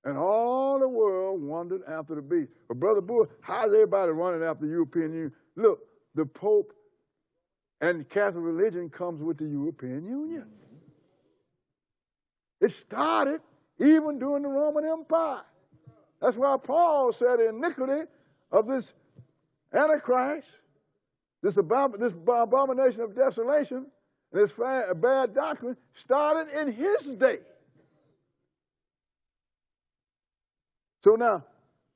And all the world wondered after the beast. But Brother Bull, how's everybody running after the European Union? Look, the Pope and Catholic religion comes with the European Union. It started even during the Roman Empire. That's why Paul said the iniquity of this Antichrist This abomination of desolation and this bad doctrine started in his day. So now,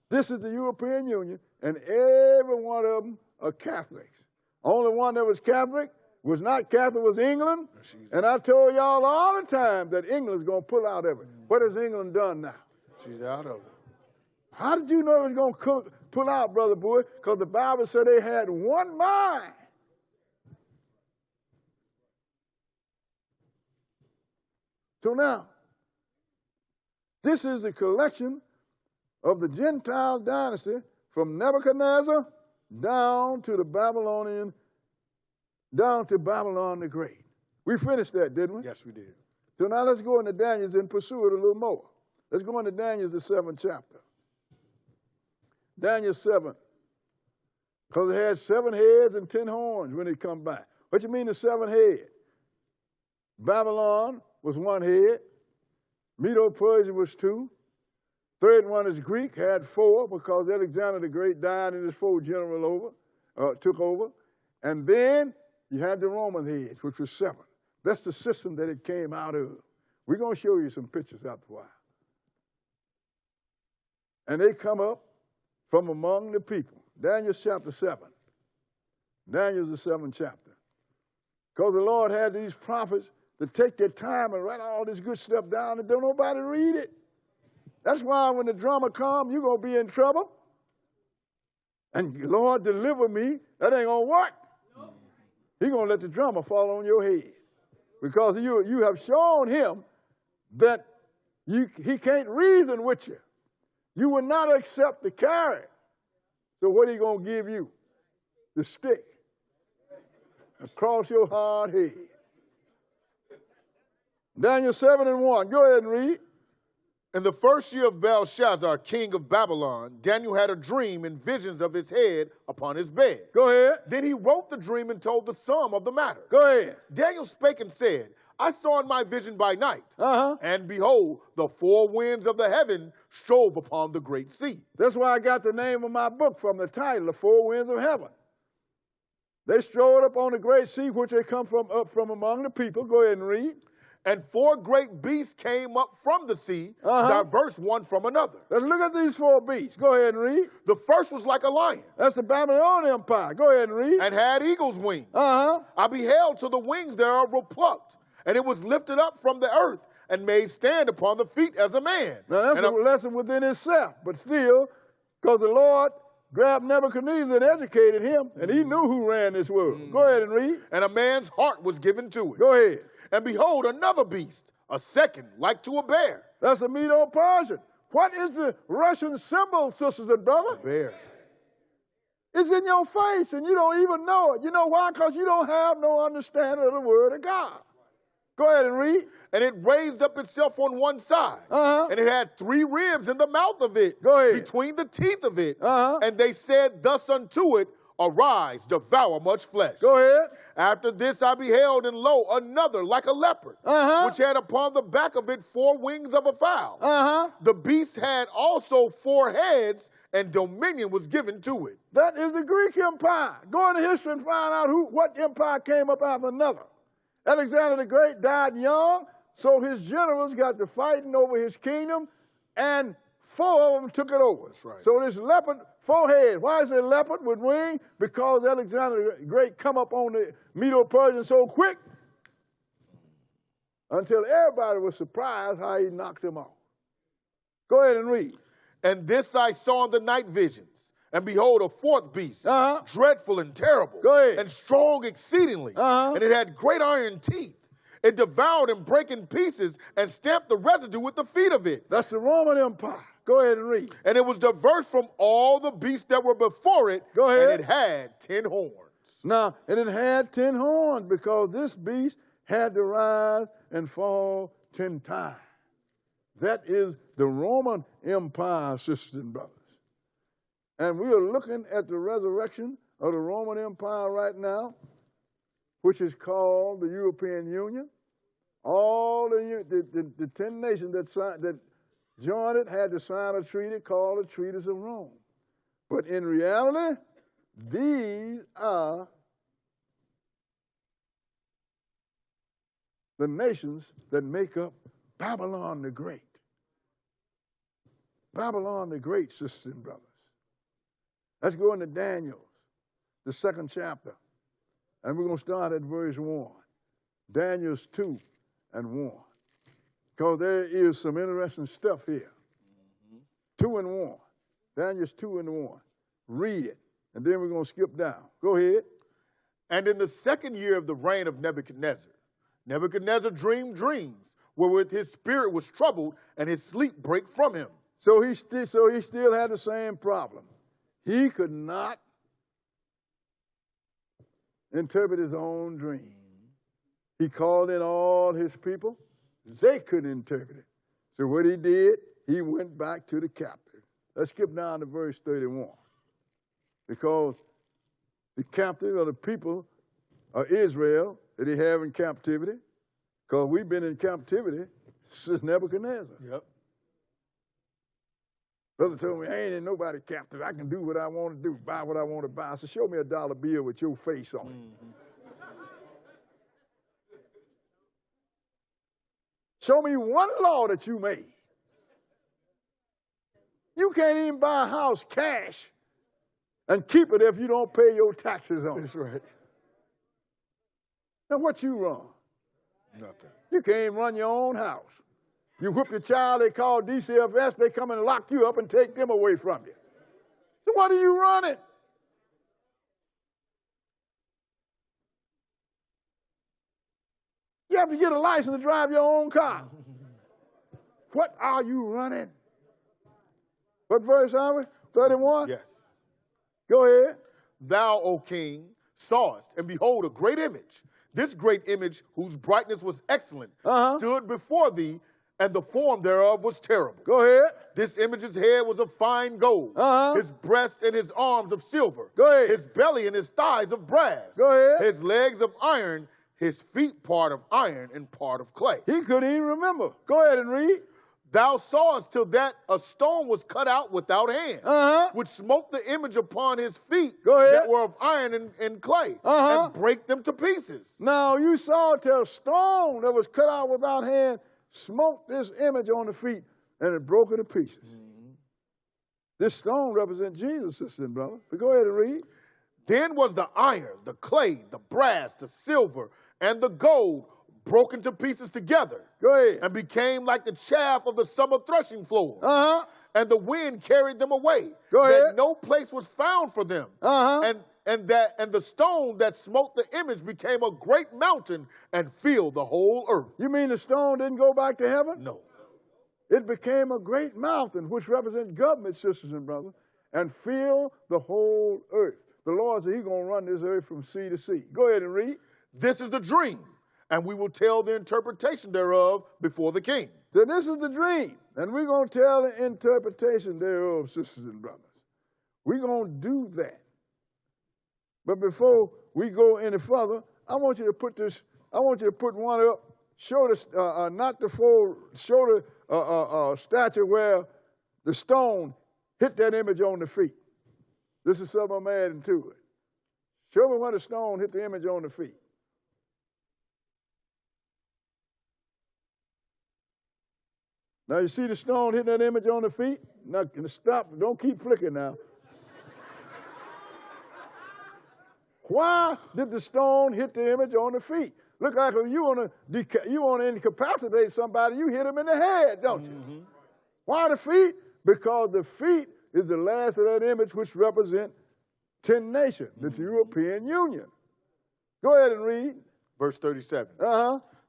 this is the European Union, and every one of them are Catholics. Only one that was Catholic was not Catholic was England. And I told y'all all the time that England's going to pull out of it. What has England done now? She's out of it. How did you know it was going to pull out, Brother Boyd? Because the Bible said they had one mind. So now, this is a collection of the Gentile dynasty from Nebuchadnezzar down to the Babylonian, down to Babylon the Great. We finished that, didn't we? Yes, we did. So now let's go into Daniel and pursue it a little more. Let's go into Daniel, the 7th chapter. Daniel 7. Because it had 7 heads and 10 horns when it come back. What you mean the 7 head? Babylon was 1 head. Medo-Persia was 2. Third one is Greek, had 4 because Alexander the Great died and his 4 generals took over. And then you had the Roman heads, which was 7. That's the system that it came out of. We're going to show you some pictures after a while. And they come up from among the people. Daniel chapter 7. Daniel's the 7th chapter. Because the Lord had these prophets to take their time and write all this good stuff down and don't nobody read it. That's why when the drama comes, you're going to be in trouble. And Lord, deliver me. That ain't going to work. Nope. He's going to let the drama fall on your head. Because you have shown him that he can't reason with you. You will not accept the carrot. So what are he going to give you? The stick. Across your hard head. Daniel 7:1. Go ahead and read. In the first year of Belshazzar, king of Babylon, Daniel had a dream and visions of his head upon his bed. Go ahead. Then he wrote the dream and told the sum of the matter. Go ahead. Daniel spake and said, I saw in my vision by night, and behold, the 4 winds of the heaven strove upon the great sea. That's why I got the name of my book from the title, The 4 Winds of Heaven. They strode up on the great sea, which they come from up from among the people. Go ahead and read. And 4 great beasts came up from the sea, diverse one from another. Let's look at these 4 beasts. Go ahead and read. The first was like a lion. That's the Babylonian Empire. Go ahead and read. And had eagle's wings. I beheld till the wings thereof were plucked, and it was lifted up from the earth and made stand upon the feet as a man. Now that's a lesson within itself, but still, because the Lord grabbed Nebuchadnezzar and educated him, and he knew who ran this world. Go ahead and read. And a man's heart was given to it. Go ahead. And behold, another beast, a second, like to a bear. That's a Medo-Persian. What is the Russian symbol, sisters and brothers? A bear. It's in your face, and you don't even know it. You know why? Because you don't have no understanding of the Word of God. Go ahead and read. And it raised up itself on one side. And it had 3 ribs in the mouth of it. Go ahead. Between the teeth of it. And they said thus unto it, Arise, devour much flesh. Go ahead. After this I beheld, and lo, another like a leopard, which had upon the back of it 4 wings of a fowl. The beast had also 4 heads, and dominion was given to it. That is the Greek Empire. Go into history and find out what empire came up after another. Alexander the Great died young, so his generals got to fighting over his kingdom, and 4 of them took it over. That's right. So this leopard, 4 heads. Why is it leopard with wings? Because Alexander the Great come up on the Medo-Persians so quick until everybody was surprised how he knocked them off. Go ahead and read. And this I saw in the night visions. And behold, a 4th beast, dreadful and terrible, and strong exceedingly, and it had great iron teeth. It devoured and brake in pieces and stamped the residue with the feet of it. That's the Roman Empire. Go ahead and read. And it was diverse from all the beasts that were before it. Go ahead. And it had 10 horns. Now, and it had 10 horns because this beast had to rise and fall 10 times. That is the Roman Empire, sisters and brothers. And we are looking at the resurrection of the Roman Empire right now, which is called the European Union. All the 10 nations that joined it had to sign a treaty called the Treaties of Rome. But in reality, these are the nations that make up Babylon the Great. Babylon the Great, sisters and brothers. Let's go into Daniel, the 2nd chapter. And we're going to start at verse 1. Daniel's 2 and 1. Because there is some interesting stuff here. 2 and 1. Daniel's 2 and 1. Read it. And then we're going to skip down. Go ahead. And in the 2nd year of the reign of Nebuchadnezzar, Nebuchadnezzar dreamed dreams, wherewith his spirit was troubled, and his sleep brake from him. So he still had the same problem. He could not interpret his own dream. He called in all his people. They couldn't interpret it. So what he did, he went back to the captive. Let's skip down to verse 31. Because the captive are the people of Israel that he have in captivity. Because we've been in captivity since Nebuchadnezzar. Yep. Brother told me, I ain't in nobody captive. I can do what I want to do, buy what I want to buy. So show me a dollar bill with your face on it. Show me one law that you made. You can't even buy a house cash and keep it if you don't pay your taxes on it. That's right. Now what you run? Nothing. You can't even run your own house. You whip your child, they call DCFS, they come and lock you up and take them away from you. So what are you running? You have to get a license to drive your own car. What are you running? What verse are we? 31? Yes. Go ahead. Thou, O king, sawest, and behold, a great image. This great image, whose brightness was excellent, stood before thee, and the form thereof was terrible. Go ahead. This image's head was of fine gold, his breast and his arms of silver, Go ahead. his belly and his thighs of brass, Go ahead. his legs of iron, his feet part of iron and part of clay. He couldn't even remember. Go ahead and read. Thou sawest till that a stone was cut out without hand, which smote the image upon his feet Go ahead. that were of iron and clay, and break them to pieces. Now you saw till a stone that was cut out without hand smote this image on the feet, and it broke it to pieces. This stone represents Jesus, sister and brother. But go ahead and read. Then was the iron, the clay, the brass, the silver, and the gold broken to pieces together. Go ahead. And became like the chaff of the summer threshing floor. And the wind carried them away. Go ahead. That no place was found for them. And the stone that smote the image became a great mountain and filled the whole earth. You mean the stone didn't go back to heaven? No. It became a great mountain, which represents government, sisters and brothers, and filled the whole earth. The Lord said he's going to run this earth from sea to sea. Go ahead and read. This is the dream, and we will tell the interpretation thereof before the king. So this is the dream, and we're going to tell the interpretation thereof, sisters and brothers. We're going to do that. But before we go any further, I want you to put this, I want you to put one up, show the, not the full, show the statue where the stone hit that image on the feet. This is something I'm adding to it. Show me where the stone hit the image on the feet. Now you see the stone hitting that image on the feet? Now stop, don't keep flicking now. Why did the stone hit the image on the feet? Look like if you want to incapacitate somebody, you hit them in the head, don't you? Why the feet? Because the feet is the last of that image which represent 10 nations, the European Union. Go ahead and read. Verse 37.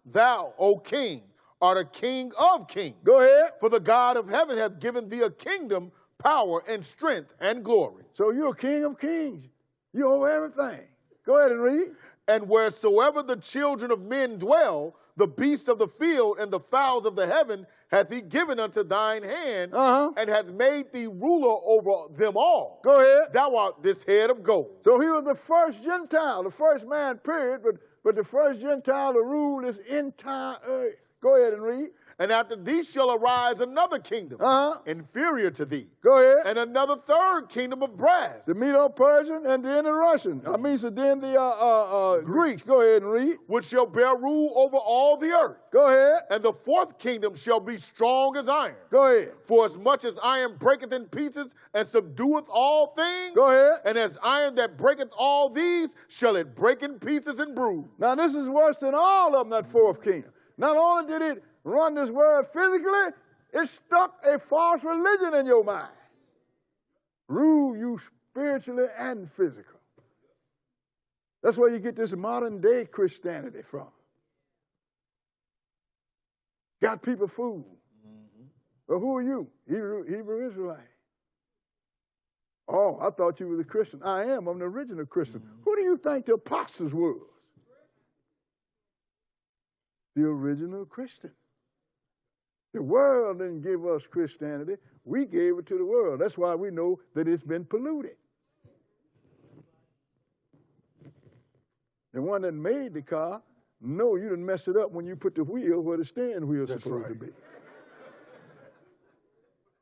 Thou, O king, art a king of kings. Go ahead. For the God of heaven hath given thee a kingdom, power, and strength, and glory. So you're a king of kings. You owe everything. Go ahead and read. And wheresoever the children of men dwell, the beasts of the field and the fowls of the heaven hath he given unto thine hand, and hath made thee ruler over them all. Go ahead. Thou art this head of gold. So he was the first Gentile, the first man, period, but the first Gentile to rule this entire earth. Go ahead and read. And after thee shall arise another kingdom, inferior to thee. Go ahead. And another third kingdom of brass. The Medo-Persian and then the Russian. I mean, so then the Greeks. Go ahead and read. Which shall bear rule over all the earth. Go ahead. And the fourth kingdom shall be strong as iron. Go ahead. For as much as iron breaketh in pieces and subdueth all things. Go ahead. And as iron that breaketh all these, shall it break in pieces and bruise. Now this is worse than all of them, that fourth kingdom. Not only did it run this world physically, it stuck a false religion in your mind. Rule you spiritually and physical. That's where you get this modern day Christianity from. Got people fooled. But who are you? Hebrew Israelite. Oh, I thought you were a Christian. I am. I'm the original Christian. Who do you think the apostles was? The original Christian. The world didn't give us Christianity. We gave it to the world. That's why we know that it's been polluted. The one that made the car, no, you didn't mess it up when you put the wheel where the steering wheel is supposed to be.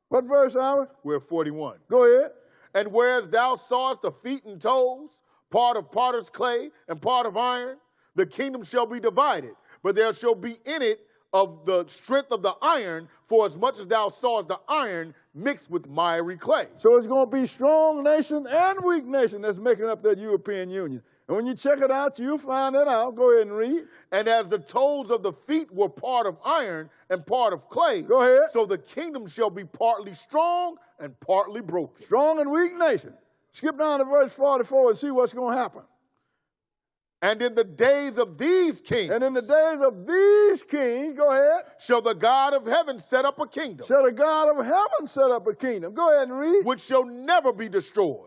What verse are we? We're at 41. Go ahead. And whereas thou sawest the feet and toes, part of potter's clay and part of iron, the kingdom shall be divided, but there shall be in it of the strength of the iron, for as much as thou sawest the iron mixed with miry clay. So it's going to be strong nation and weak nation that's making up that European Union. And when you check it out, you'll find it out. Go ahead and read. And as the toes of the feet were part of iron and part of clay, go ahead. So the kingdom shall be partly strong and partly broken. Strong and weak nation. Skip down to verse 44 and see what's going to happen. And in the days of these kings. And in the days of these kings, go ahead. Shall the God of heaven set up a kingdom. Shall the God of heaven set up a kingdom. Go ahead and read. Which shall never be destroyed.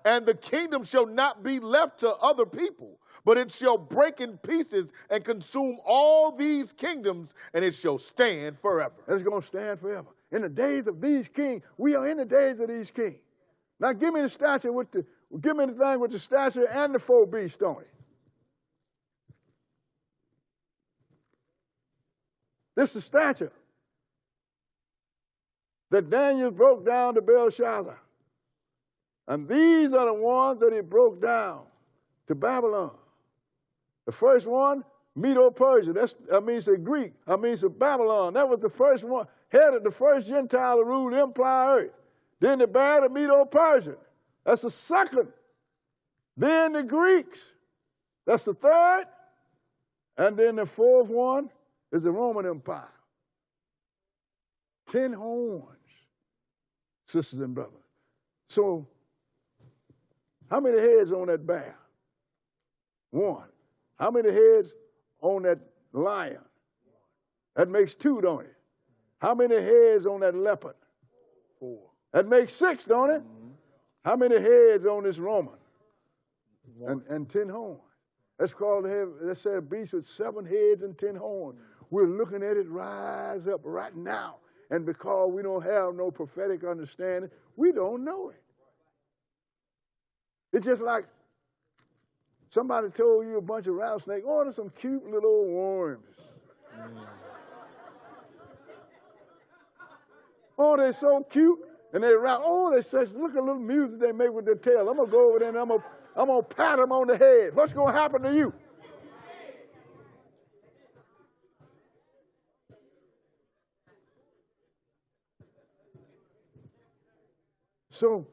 And the kingdom shall not be left to other people, but it shall break in pieces and consume all these kingdoms, and it shall stand forever. It's going to stand forever. In the days of these kings, we are in the days of these kings. Now give me the statue give me the thing with the statue and the four beasts on it. This is the statue that Daniel broke down to Belshazzar. And these are the ones that he broke down to Babylon. The first one, Medo-Persia. That means a Greek. That means a Babylon. That was the first one, headed the first Gentile to rule the empire earth. Then the bad of Medo-Persia. That's the second. Then the Greeks. That's the third. And then the fourth one is the Roman Empire. 10 horns, sisters and brothers. So, how many heads on that bear? 1. How many heads on that lion? That makes 2, don't it? How many heads on that leopard? 4. That makes 6, don't it? How many heads on this Roman? And 10 horns. That's called, let's say, a beast with 7 heads and 10 horns. We're looking at it rise up right now. And because we don't have no prophetic understanding, we don't know it. It's just like somebody told you a bunch of rattlesnakes, oh, there's some cute little old worms. Oh, they're so cute. And they rattle, oh, they say, look at the little music they make with their tail. I'm going to go over there and I'm going to pat them on the head. What's going to happen to you? So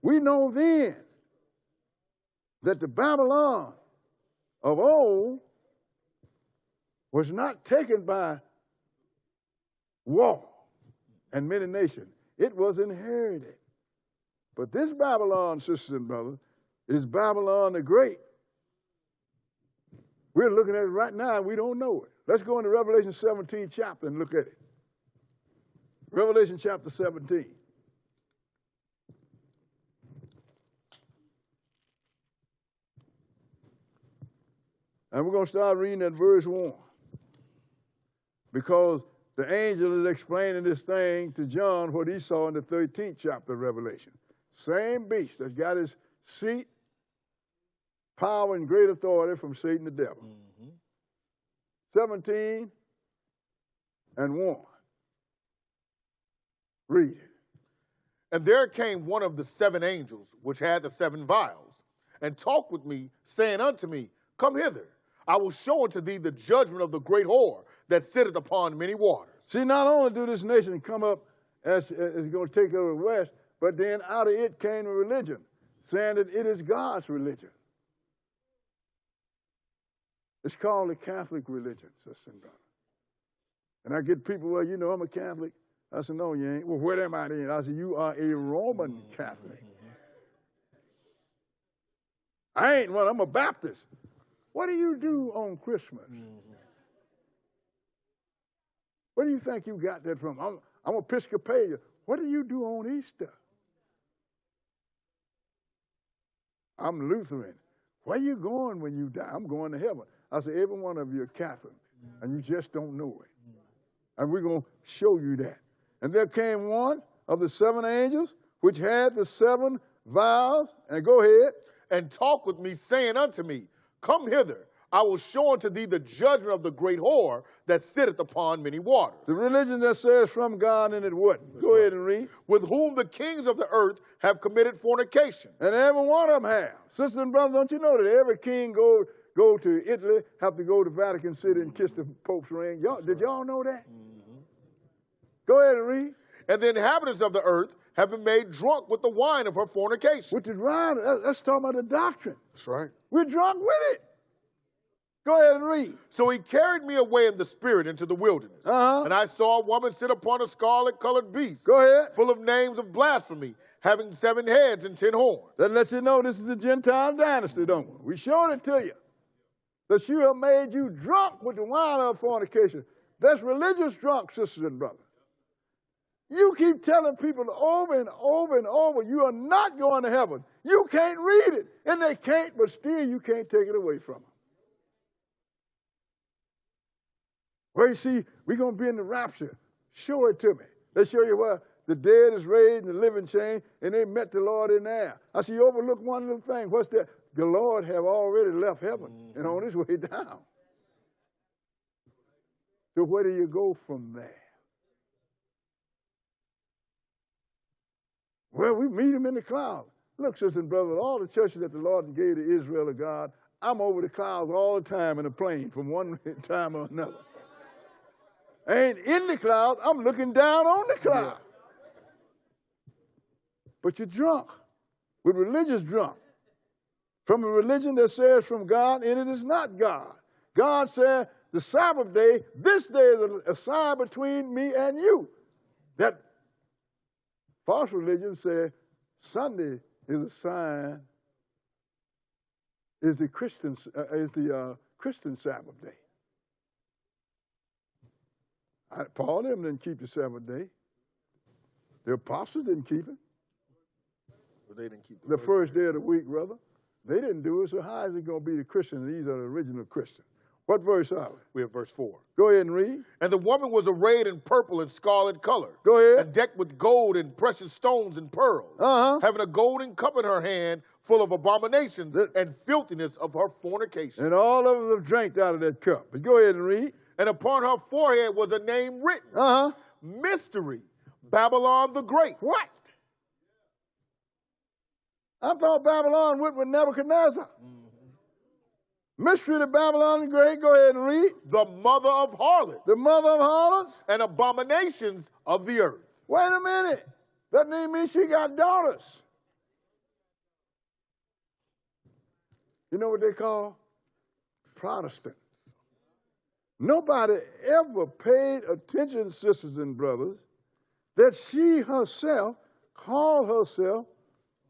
we know then that the Babylon of old was not taken by war and many nations. It was inherited. But this Babylon, sisters and brothers, is Babylon the Great. We're looking at it right now and we don't know it. Let's go into Revelation 17 chapter and look at it. Revelation chapter 17. And we're going to start reading at verse 1. Because the angel is explaining this thing to John, what he saw in the 13th chapter of Revelation. Same beast that's got his seat, power, and great authority from Satan the devil. 17, and warn. Read it. And there came one of the 7 angels, which had the 7 vials, and talked with me, saying unto me, Come hither, I will show unto thee the judgment of the great whore that sitteth upon many waters. See, not only do this nation come up as going to take over the West, but then out of it came a religion, saying that it is God's religion. It's called the Catholic religion, sister and brother. And I get people, well, you know, I'm a Catholic. I said, no, you ain't. Well, what am I then? I said, you are a Roman Catholic. I ain't one, I'm a Baptist. What do you do on Christmas? Where do you think you got that from? I'm Episcopalian. What do you do on Easter? I'm Lutheran. Where you going when you die? I'm going to heaven. I said, every one of you are Catholic, and you just don't know it. And we're going to show you that. And there came one of the 7 angels, which had the 7 vials, and go ahead, and talked with me, saying unto me, Come hither, I will show unto thee the judgment of the great whore that sitteth upon many waters. The religion that says from God and it wouldn't. Go ahead and read. With whom the kings of the earth have committed fornication. And every one of them have. Sisters and brothers, don't you know that every king go to Italy, have to go to Vatican City and kiss the Pope's ring? Did y'all know that? Go ahead and read. And the inhabitants of the earth have been made drunk with the wine of her fornication. With the wine, that's talking about the doctrine. That's right. We're drunk with it. Go ahead and read. So he carried me away in the spirit into the wilderness. And I saw a woman sit upon a scarlet-colored beast. Go ahead. Full of names of blasphemy, having 7 heads and 10 horns. That lets you know this is the Gentile dynasty, don't we? We showed it to you. That she have made you drunk with the wine of fornication. That's religious drunk, sisters and brothers. You keep telling people over and over and over, you are not going to heaven. You can't read it. And they can't, but still you can't take it away from them. Well, you see, we're going to be in the rapture. Show it to me. They show you where the dead is raised and the living changed, and they met the Lord in there. I see you overlook one little thing. What's that? The Lord have already left heaven and on his way down. So where do you go from there? Well, we meet him in the clouds. Look, sisters and brothers, all the churches that the Lord gave to Israel of God, I'm over the clouds all the time in a plane from one time or another. I ain't in the clouds, I'm looking down on the clouds. But you're drunk with religious drunk. From a religion that says from God, and it is not God. God said, the Sabbath day, this day is a sign between me and you. That false religion said Sunday is a sign, is the Christian Sabbath day. Paul and them didn't keep the Sabbath day. The apostles didn't keep it. But they didn't keep the first day of the week, brother. They didn't do it, so how is it going to be the Christians? These are the original Christians. What verse are we? We have verse 4. Go ahead and read. And the woman was arrayed in purple and scarlet color. Go ahead. And decked with gold and precious stones and pearls. Having a golden cup in her hand full of abominations and filthiness of her fornication. And all of them drank out of that cup. But go ahead and read. And upon her forehead was a name written. Mystery, Babylon the Great. What? I thought Babylon went with Nebuchadnezzar. Mystery to Babylon the Great. Go ahead and read. The mother of harlots. The mother of harlots. And abominations of the earth. Wait a minute. Doesn't even mean she got daughters. You know what they call Protestants. Nobody ever paid attention, sisters and brothers, that she herself called herself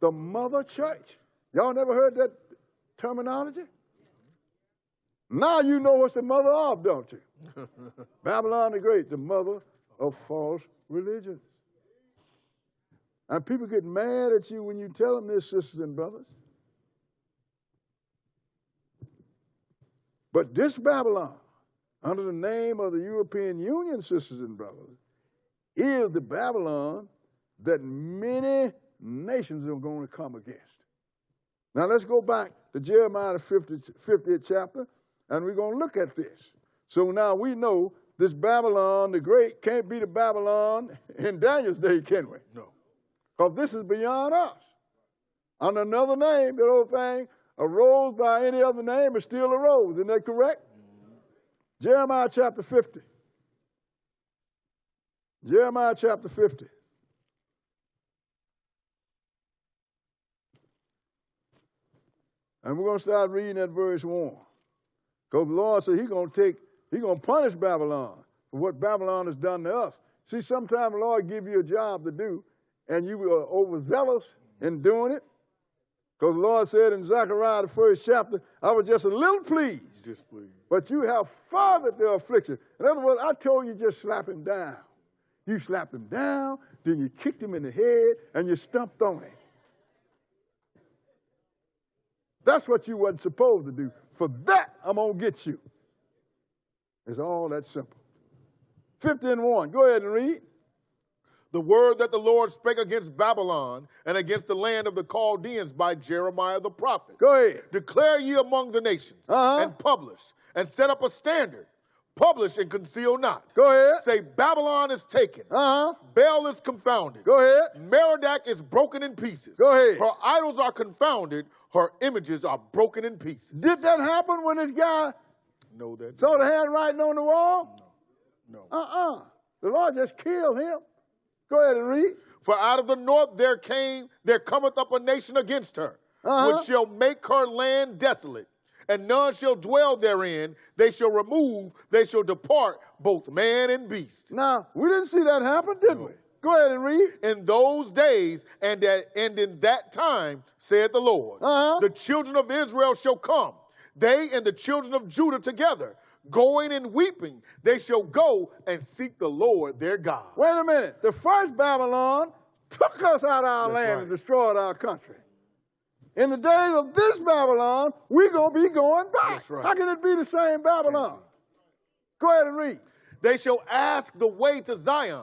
the mother church. Y'all never heard that terminology? Now you know what's the mother of, don't you? Babylon the Great, the mother of false religions. And people get mad at you when you tell them this, sisters and brothers. But this Babylon, under the name of the European Union, sisters and brothers, is the Babylon that many nations are going to come against. Now let's go back to Jeremiah the 50th chapter, and we're going to look at this. So now we know this Babylon the Great can't be the Babylon in Daniel's day, can we? No. Because this is beyond us. Under another name, that old thing arose by any other name and still arose. Isn't that correct? Jeremiah chapter 50. Jeremiah chapter 50. And we're going to start reading at verse 1. Because the Lord said he's going to punish Babylon for what Babylon has done to us. See, sometimes the Lord give you a job to do, and you are overzealous in doing it. Because the Lord said in Zechariah, the 1st chapter, I was just a little pleased. Displeased. But you have fathered their affliction. In other words, I told you just slap him down. You slapped him down, then you kicked him in the head, and you stumped on him. That's what you wasn't supposed to do. For that, I'm going to get you. It's all that simple. 50:1. Go ahead and read. The word that the Lord spake against Babylon and against the land of the Chaldeans by Jeremiah the prophet. Go ahead. Declare ye among the nations, and publish, and set up a standard. Publish and conceal not. Go ahead. Say, Babylon is taken. Baal is confounded. Go ahead. Merodach is broken in pieces. Go ahead. Her idols are confounded. Her images are broken in pieces. Did that happen when this guy No, that saw the handwriting on the wall? No. The Lord just killed him. Go ahead and read. For out of the north there cometh up a nation against her, which shall make her land desolate, and none shall dwell therein. They shall remove, they shall depart, both man and beast. Now, we didn't see that happen, did we? Go ahead and read. In those days and in that time, saith the Lord, the children of Israel shall come, they and the children of Judah together, going and weeping. They shall go and seek the Lord their God. Wait a minute. The first Babylon took us out of our land and destroyed our country. In the days of this Babylon, we're going to be going back. That's right. How can it be the same Babylon? Go ahead and read. They shall ask the way to Zion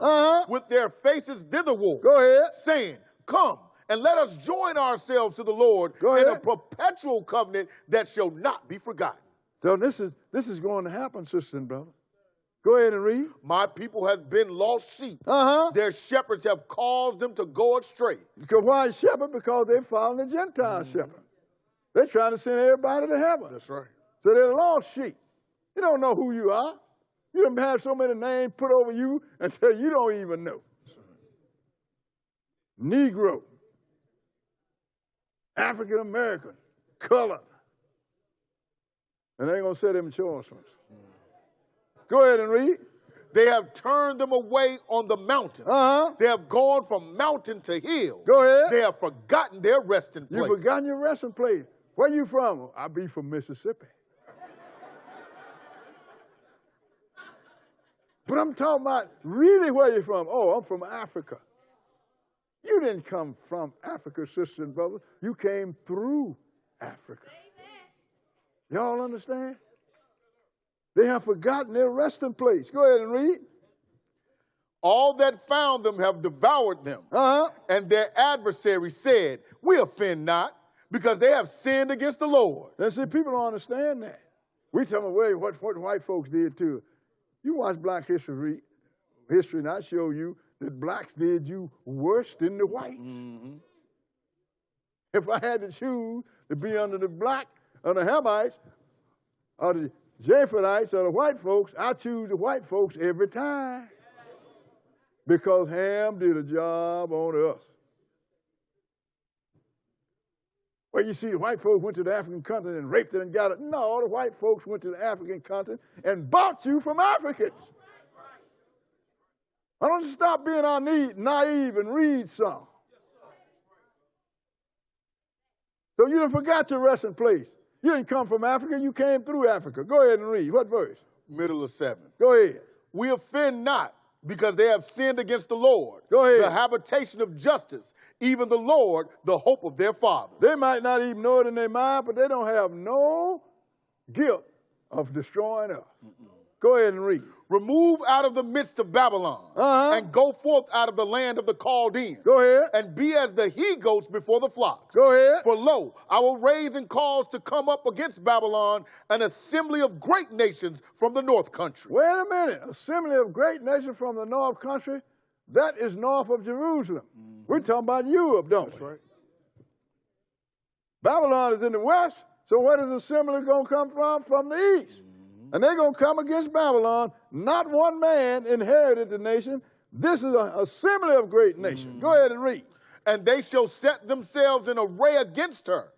with their faces thitherward. Go ahead. Saying, come and let us join ourselves to the Lord in a perpetual covenant that shall not be forgotten. So this is going to happen, sister and brother. Go ahead and read. My people have been lost sheep. Their shepherds have caused them to go astray. Because why shepherd? Because they're following the Gentile shepherd. They're trying to send everybody to heaven. That's right. So they're lost sheep. You don't know who you are. You don't have so many names put over you until you don't even know. Negro, African American, colored. And they ain't going to set them in choice ones. Go ahead and read. They have turned them away on the mountain. They have gone from mountain to hill. Go ahead. They have forgotten their resting place. You've forgotten your resting place. Where you from? I be from Mississippi. But I'm talking about really where you're from. Oh, I'm from Africa. You didn't come from Africa, sister and brother. You came through Africa. Y'all understand? They have forgotten their resting place. Go ahead and read. All that found them have devoured them. And their adversaries said, we offend not, because they have sinned against the Lord. And see, people don't understand that. We tell them, well, what white folks did too. You watch black history, and I show you that blacks did you worse than the whites. If I had to choose to be under the black, or the Hamites, or the Japhetites, or the white folks, I choose the white folks every time. Because Ham did a job on us. Well, you see, the white folks went to the African continent and raped it and got it. No, the white folks went to the African continent and bought you from Africans. Why don't you stop being naive and read some? So you done forgot your resting place. You didn't come from Africa, you came through Africa. Go ahead and read. What verse? Middle of 7. Go ahead. We offend not, because they have sinned against the Lord. Go ahead. The habitation of justice, even the Lord, the hope of their father. They might not even know it in their mind, but they don't have no guilt of destroying us. Go ahead and read. Remove out of the midst of Babylon, and go forth out of the land of the Chaldeans. Go ahead. And be as the he-goats before the flocks. Go ahead. For lo, I will raise and cause to come up against Babylon an assembly of great nations from the north country. Wait a minute. Assembly of great nations from the north country? That is north of Jerusalem. We're talking about Europe, don't we? That's right. Babylon is in the west, so where does the assembly going to come from? From the east. And they're going to come against Babylon. Not one man inherited the nation. This is an assembly of great nations. Go ahead and read. And they shall set themselves in array against her.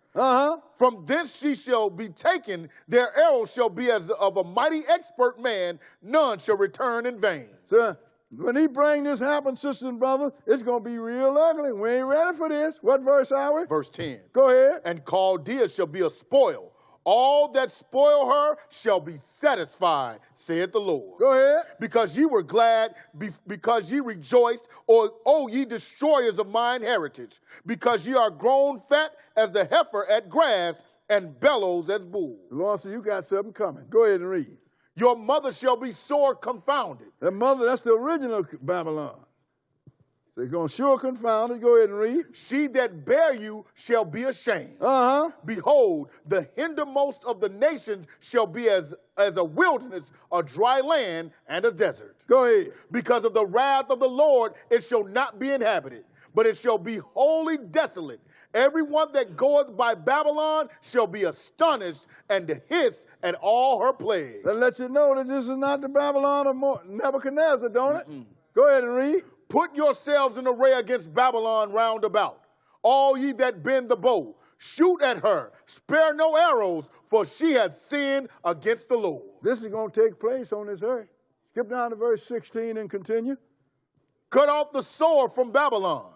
From thence she shall be taken. Their arrows shall be as of a mighty expert man. None shall return in vain. So when he bring this happen, sisters and brothers, it's going to be real ugly. We ain't ready for this. What verse are we? Verse 10. Go ahead. And Chaldea shall be a spoil. All that spoil her shall be satisfied, saith the Lord. Go ahead. Because ye were glad, because ye rejoiced, O ye destroyers of mine heritage, because ye are grown fat as the heifer at grass, and bellows as bulls. The Lord said, you got something coming. Go ahead and read. Your mother shall be sore confounded. That mother, that's the original Babylon. They're going to sure confound it. Go ahead and read. She that bare you shall be ashamed. Behold, the hindermost of the nations shall be as a wilderness, a dry land, and a desert. Go ahead. Because of the wrath of the Lord, it shall not be inhabited, but it shall be wholly desolate. Everyone that goeth by Babylon shall be astonished and hiss at all her plagues. That lets you know that this is not the Babylon of Nebuchadnezzar, don't it? Go ahead and read. Put yourselves in array against Babylon round about, all ye that bend the bow. Shoot at her, spare no arrows, for she hath sinned against the Lord. This is going to take place on this earth. Skip down to verse 16 and continue. Cut off the sword from Babylon,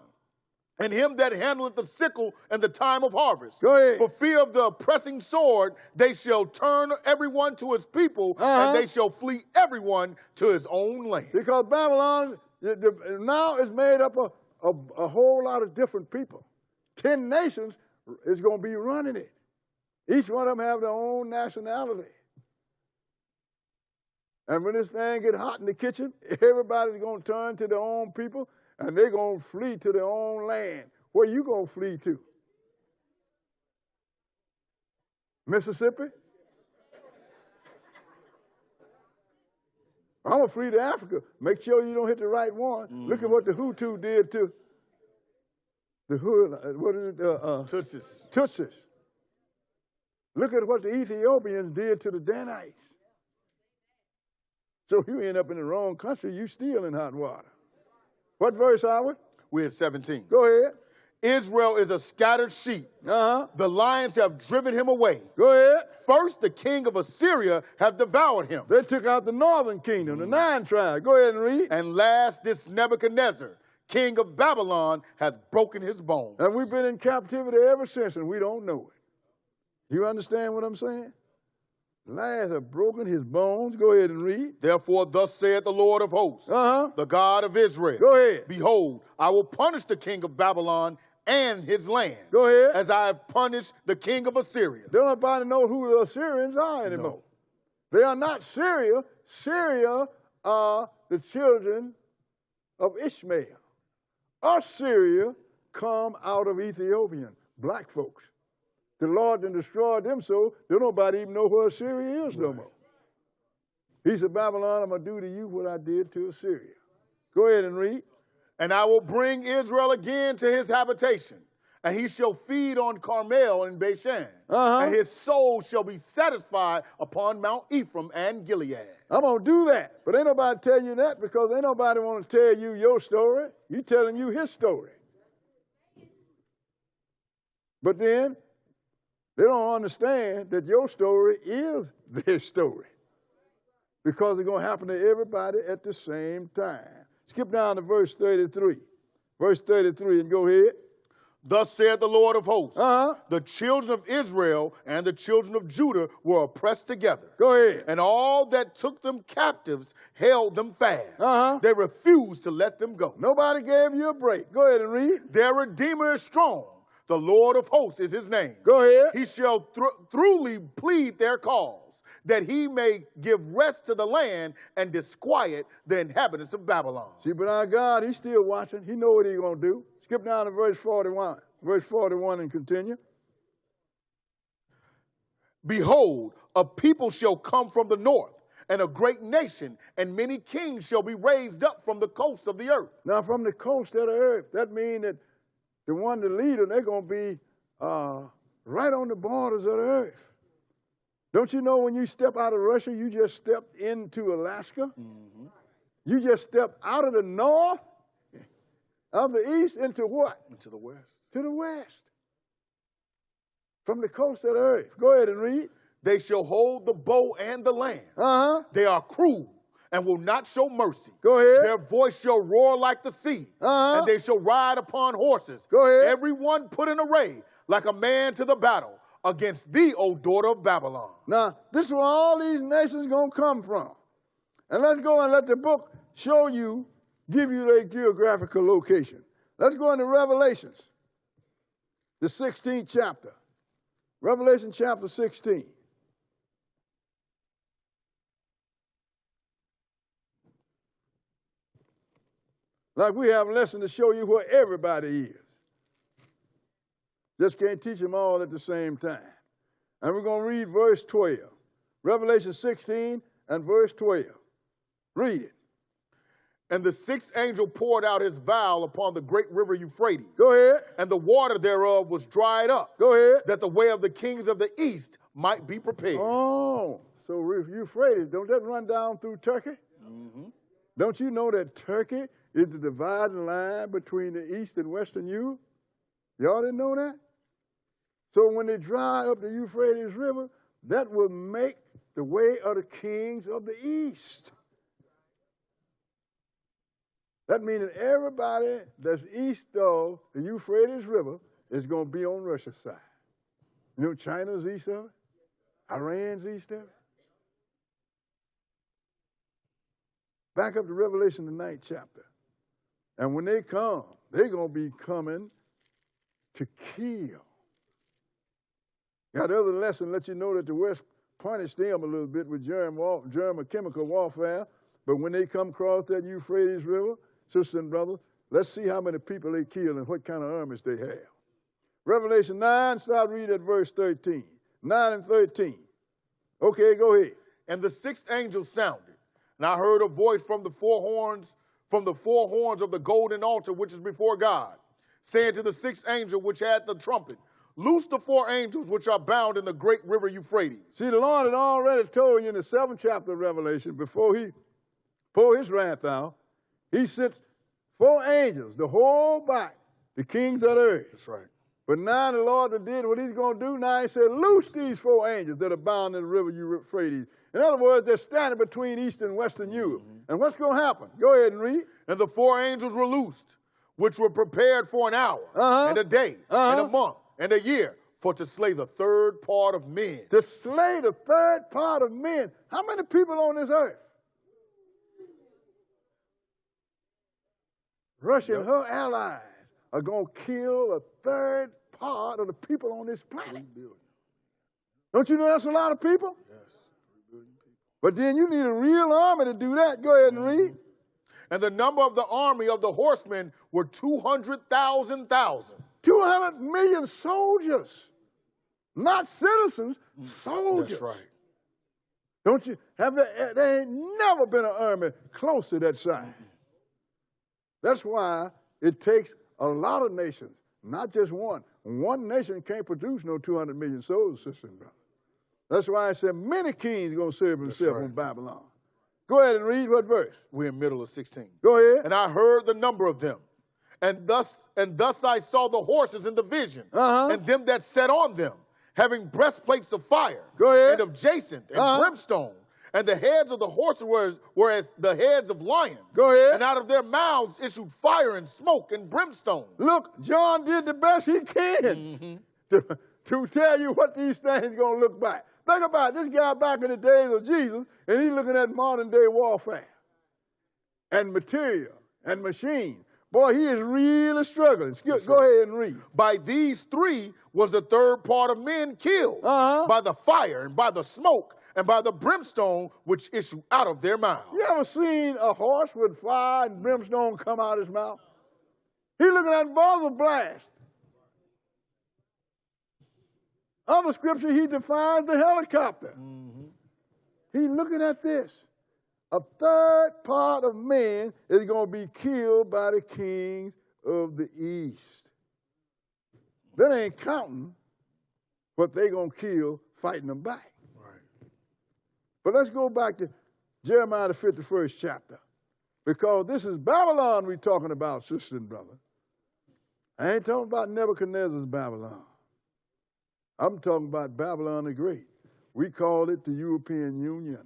and him that handleth the sickle in the time of harvest. Go ahead. For fear of the oppressing sword, they shall turn everyone to his people, and they shall flee everyone to his own land. Because Babylon now is made up of a whole lot of different people. 10 nations is going to be running it. Each one of them have their own nationality. And when this thing get hot in the kitchen, everybody's going to turn to their own people, and they're going to flee to their own land. Where you going to flee to? Mississippi? I'm going to flee to Africa. Make sure you don't hit the right one. Look at what the Hutu did to the Tutsis. Tutsis. Look at what the Ethiopians did to the Danites. So you end up in the wrong country, you still in hot water. What verse are we? We're at 17. Go ahead. Israel is a scattered sheep. The lions have driven him away. Go ahead. First, the king of Assyria have devoured him. They took out the northern kingdom, the 9 tribes. Go ahead and read. And last, this Nebuchadnezzar, king of Babylon, hath broken his bones. And we've been in captivity ever since, and we don't know it. You understand what I'm saying? Last have broken his bones. Go ahead and read. Therefore, thus saith the Lord of hosts, the God of Israel. Go ahead. Behold, I will punish the king of Babylon and his land. Go ahead. As I have punished the king of Assyria. Don't nobody know who the Assyrians are anymore. No. They are not Syria. Syria are the children of Ishmael. Assyria come out of Ethiopian, black folks. The Lord done destroyed them, so don't nobody even know where Assyria is no more. He said, Babylon, I'm going to do to you what I did to Assyria. Go ahead and read. And I will bring Israel again to his habitation, and he shall feed on Carmel and Bashan, and his soul shall be satisfied upon Mount Ephraim and Gilead. I'm going to do that, but ain't nobody tell you that because ain't nobody want to tell you your story. You telling you his story. But then, they don't understand that your story is their story because it's going to happen to everybody at the same time. Skip down to verse 33. Verse 33 and go ahead. Thus saith the Lord of hosts, the children of Israel and the children of Judah were oppressed together. Go ahead. And all that took them captives held them fast. They refused to let them go. Nobody gave you a break. Go ahead and read. Their Redeemer is strong. The Lord of hosts is his name. Go ahead. He shall truly plead their cause. that he may give rest to the land and disquiet the inhabitants of Babylon. See, but our God, he's still watching. He know what he's going to do. Skip down to verse 41. Verse 41 and continue. Behold, a people shall come from the north, and a great nation, and many kings shall be raised up from the coast of the earth. Now, from the coast of the earth, that means that the leader, they're going to be right on the borders of the earth. Don't you know when you step out of Russia, you just stepped into Alaska? Mm-hmm. You just stepped out of the north, of the east, into what? Into the west. To the west. From the coast of the earth. Go ahead and read. They shall hold the bow and the land. Uh-huh. They are cruel and will not show mercy. Go ahead. Their voice shall roar like the sea, uh-huh. and they shall ride upon horses. Go ahead. Everyone put in array like a man to the battle against thee, O daughter of Babylon. Now, this is where all these nations going to come from. And let's go and let the book show you, give you their geographical location. Let's go into Revelations, the 16th chapter. Revelation chapter 16. Like we have a lesson to show you where everybody is. Just can't teach them all at the same time. And we're going to read verse 12. Revelation 16 and verse 12. Read it. And the sixth angel poured out his vial upon the great river Euphrates. Go ahead. And the water thereof was dried up. Go ahead. That the way of the kings of the east might be prepared. Oh, so Euphrates, don't that run down through Turkey? Mm-hmm. Don't you know that Turkey is the dividing line between the east and western Europe? Y'all didn't know that? So when they dry up the Euphrates River, that will make the way of the kings of the east. That means that everybody that's east of the Euphrates River is going to be on Russia's side. You know China's east of it? Iran's east of it? Back up to Revelation, the 9th chapter. And when they come, they're going to be coming to kill. Got another lesson, let you know that the West punished them a little bit with germ chemical warfare. But when they come across that Euphrates River, sisters and brothers, let's see how many people they kill and what kind of armies they have. Revelation 9, start reading at verse 13. 9 and 13. Okay, go ahead. And the sixth angel sounded, and I heard a voice from the four horns of the golden altar which is before God, saying to the sixth angel which had the trumpet, loose the four angels which are bound in the great river Euphrates. See, the Lord had already told you in the 7th chapter of Revelation, before he poured his wrath out, he sent 4 angels to hold back the kings of the earth. That's right. But now the Lord did what he's going to do. Now he said, loose these 4 angels that are bound in the river Euphrates. In other words, they're standing between Eastern and Western Europe. Mm-hmm. And what's going to happen? Go ahead and read. And the 4 angels were loosed, which were prepared for an hour, and a day, and a month, and a year, for to slay the third part of men. To slay the third part of men. How many people on this earth? Russia and her allies are going to kill a third part of the people on this planet. 3 billion. Don't you know that's a lot of people? Yes, 3 billion people. But then you need a real army to do that. Go ahead and read. And the number of the army of the horsemen were 200,000. 200 million soldiers. Not citizens, soldiers. That's right. Don't you? There ain't never been an army close to that size. That's why it takes a lot of nations, not just one. One nation can't produce no 200 million soldiers, sister and brother. That's why I said many kings are going to serve themselves in Babylon. Go ahead and read what verse? We're in the middle of 16. Go ahead. And I heard the number of them. And thus I saw the horses in the vision, and them that sat on them, having breastplates of fire, Go ahead. and of jacinth, and brimstone. And the heads of the horses were as the heads of lions. Go ahead. And out of their mouths issued fire and smoke and brimstone. Look, John did the best he can to tell you what these things are going to look like. Think about this guy back in the days of Jesus, and he's looking at modern day warfare and material and machine. Boy, he is really struggling. Go ahead and read. By these three was the third part of men killed, by the fire and by the smoke and by the brimstone which issue out of their mouths. You ever seen a horse with fire and brimstone come out of his mouth? He's looking at both of blast. Other scripture, he defines the helicopter. He's looking at this. A third part of men is going to be killed by the kings of the east. That ain't counting what they're going to kill fighting them back. Right. But let's go back to Jeremiah, the 51st chapter. Because this is Babylon we're talking about, sister and brother. I ain't talking about Nebuchadnezzar's Babylon. I'm talking about Babylon the Great. We call it the European Union.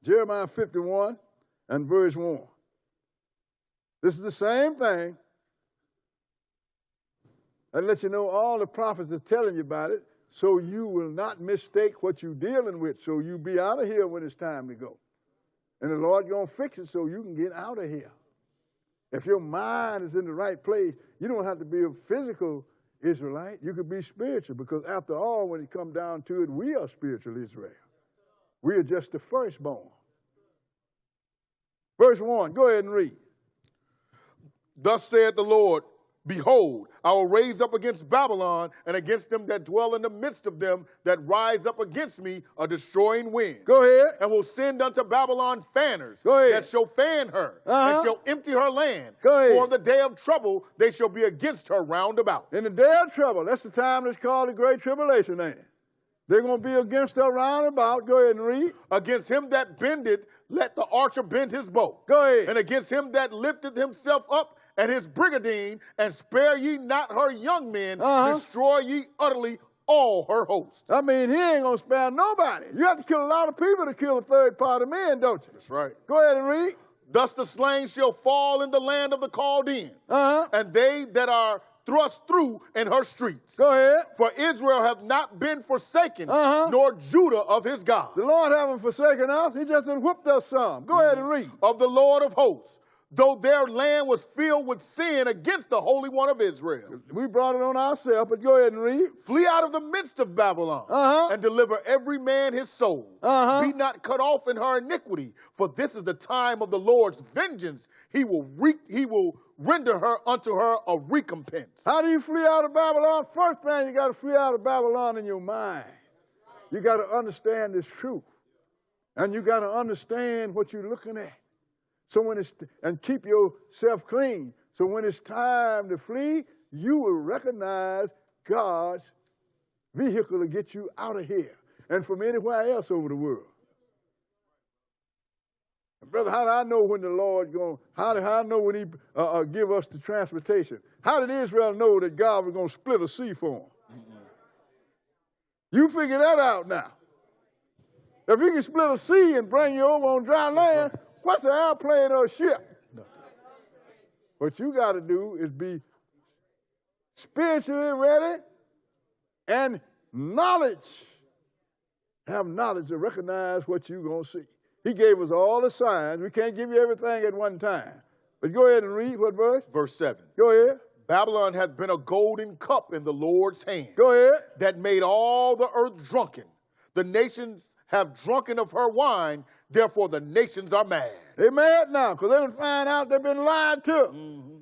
Jeremiah 51 and verse 1. This is the same thing. I'll let you know all the prophets are telling you about it, so you will not mistake what you're dealing with, so you be out of here when it's time to go. And the Lord's going to fix it so you can get out of here. If your mind is in the right place, you don't have to be a physical Israelite. You could be spiritual, because after all, when it comes down to it, we are spiritual Israel. We are just the firstborn. Verse 1, go ahead and read. Thus saith the Lord, behold, I will raise up against Babylon and against them that dwell in the midst of them that rise up against me a destroying wind. Go ahead. And will send unto Babylon fanners that shall fan her and shall empty her land. Go ahead. For in the day of trouble they shall be against her round about. In the day of trouble, that's the time that's called the Great Tribulation, ain't it? They're going to be against her round about. Go ahead and read. Against him that bendeth, let the archer bend his bow. Go ahead. And against him that lifteth himself up and his brigandine, and spare ye not her young men, destroy ye utterly all her host. I mean, he ain't going to spare nobody. You have to kill a lot of people to kill a third part of men, don't you? That's right. Go ahead and read. Thus the slain shall fall in the land of the Chaldeans, and they that are thrust through in her streets. Go ahead. For Israel hath not been forsaken, nor Judah of his God. The Lord haven't forsaken us. He just done whooped us some. Go ahead and read. Of the Lord of hosts, though their land was filled with sin against the Holy One of Israel. We brought it on ourselves, but go ahead and read. Flee out of the midst of Babylon, and deliver every man his soul. Be not cut off in her iniquity, for this is the time of the Lord's vengeance. He will render her unto her a recompense. How do you flee out of Babylon? First thing, you got to flee out of Babylon in your mind. You got to understand this truth. And you got to understand what you're looking at. So when and keep yourself clean. So when it's time to flee, you will recognize God's vehicle to get you out of here and from anywhere else over the world. Brother, how do I know when the Lord how do I know when he give us the transportation? How did Israel know that God was going to split a sea for them? You figure that out now. If he can split a sea and bring you over on dry land, what's an airplane or a ship? Nothing. What you got to do is be spiritually ready and knowledge. Have knowledge to recognize what you're going to see. He gave us all the signs. We can't give you everything at one time. But go ahead and read what verse? Verse 7. Go ahead. Babylon hath been a golden cup in the Lord's hand. Go ahead. That made all the earth drunken. The nations have drunken of her wine, therefore the nations are mad. They're mad now because they done find out they've been lied to.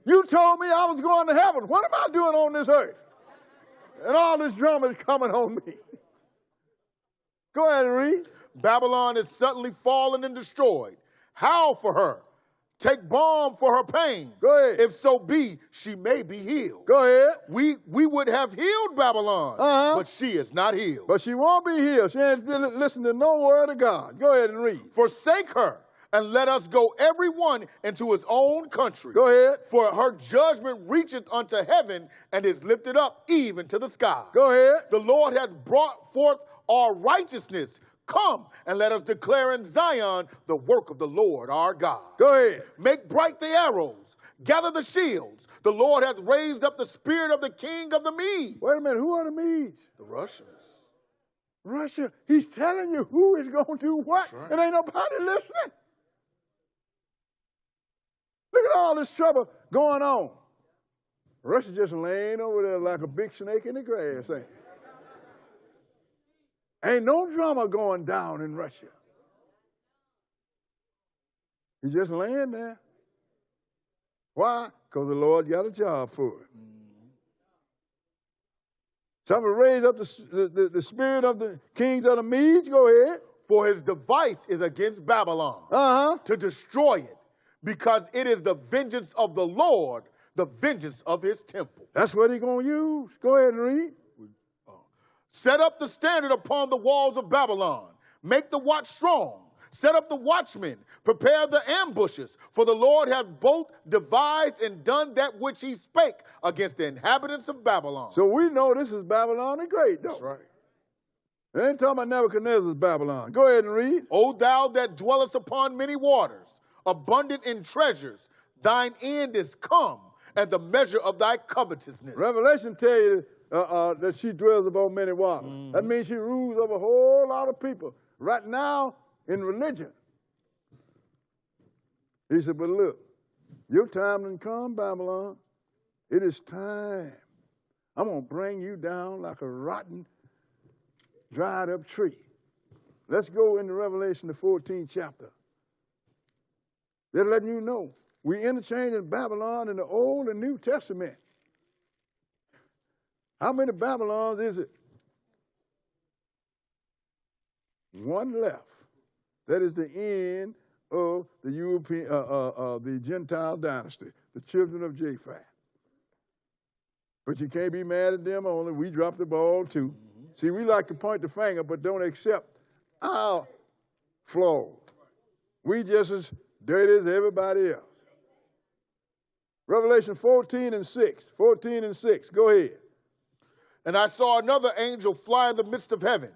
You told me I was going to heaven. What am I doing on this earth? And all this drama is coming on me. Go ahead and read. Babylon is suddenly fallen and destroyed. Howl for her. Take balm for her pain. Go ahead. If so be, she may be healed. Go ahead. We would have healed Babylon, but she is not healed. But she won't be healed. She ain't listening to no word of God. Go ahead and read. Forsake her, and let us go every one into his own country. Go ahead. For her judgment reacheth unto heaven, and is lifted up even to the sky. Go ahead. The Lord hath brought forth our righteousness. Come, and let us declare in Zion the work of the Lord our God. Go ahead. Make bright the arrows. Gather the shields. The Lord hath raised up the spirit of the king of the Medes. Wait a minute. Who are the Medes? The Russians. Russia, he's telling you who is going to do what, right. and ain't nobody listening. Look at all this trouble going on. Russia just laying over there like a big snake in the grass. Ain't no drama going down in Russia. He's just laying there. Why? Because the Lord got a job for it. Somebody raise up the spirit of the kings of the Medes. Go ahead. For his device is against Babylon to destroy it, because it is the vengeance of the Lord, the vengeance of his temple. That's what he's going to use. Go ahead and read. Set up the standard upon the walls of Babylon. Make the watch strong. Set up the watchmen. Prepare the ambushes. For the Lord hath both devised and done that which he spake against the inhabitants of Babylon. So we know this is Babylon the Great, though. That's right. They ain't talking about Nebuchadnezzar's Babylon. Go ahead and read. O thou that dwellest upon many waters, abundant in treasures, thine end is come, and the measure of thy covetousness. Revelation tell you that she dwells upon many waters. That means she rules over a whole lot of people. Right now, in religion. He said, but look, your time done come, Babylon. It is time. I'm going to bring you down like a rotten, dried up tree. Let's go into Revelation, the 14th chapter. They're letting you know. We interchanging Babylon in the Old and New Testament. How many Babylons is it? One left. That is the end of the European, the Gentile dynasty, the children of Japhet. But you can't be mad at them only. We dropped the ball too. See, we like to point the finger, but don't accept our flaws. We just as dirty as everybody else. Revelation 14 and 6. 14 and 6. Go ahead. And I saw another angel fly in the midst of heaven,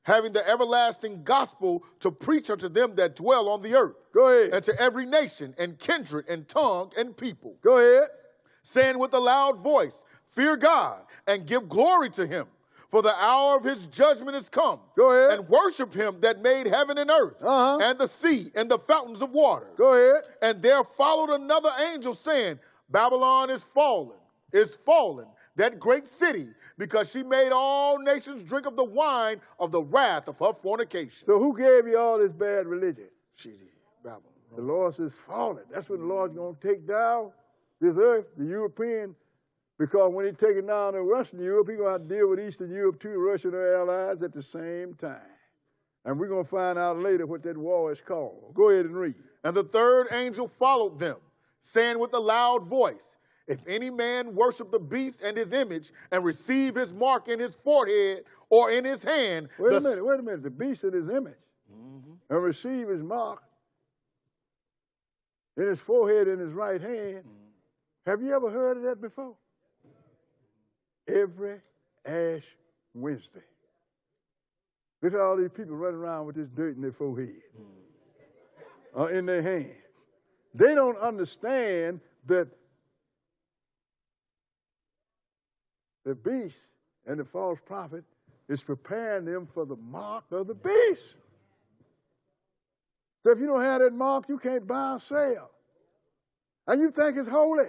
having the everlasting gospel to preach unto them that dwell on the earth. Go ahead. And to every nation and kindred and tongue and people. Go ahead. Saying with a loud voice, fear God and give glory to him, for the hour of his judgment is come. Go ahead. And worship him that made heaven and earth, and the sea and the fountains of water. Go ahead. And there followed another angel saying, Babylon is fallen, that great city, because she made all nations drink of the wine of the wrath of her fornication. So who gave you all this bad religion? She did, Babylon. The Lord says, fallen. That's when the Lord's going to take down this earth, the European, because when he take it down in Western Europe, he's going to have to deal with Eastern Europe too, Russia and their allies at the same time. And we're going to find out later what that war is called. Go ahead and read. And the third angel followed them, saying with a loud voice, if any man worship the beast and his image and receive his mark in his forehead or in his hand. Wait a minute. The beast in his image and receive his mark in his forehead and his right hand. Have you ever heard of that before? Every Ash Wednesday. Look at all these people running around with this dirt in their forehead or in their hand. They don't understand that the beast and the false prophet is preparing them for the mark of the beast. So if you don't have that mark, you can't buy or sell. And you think it's holy.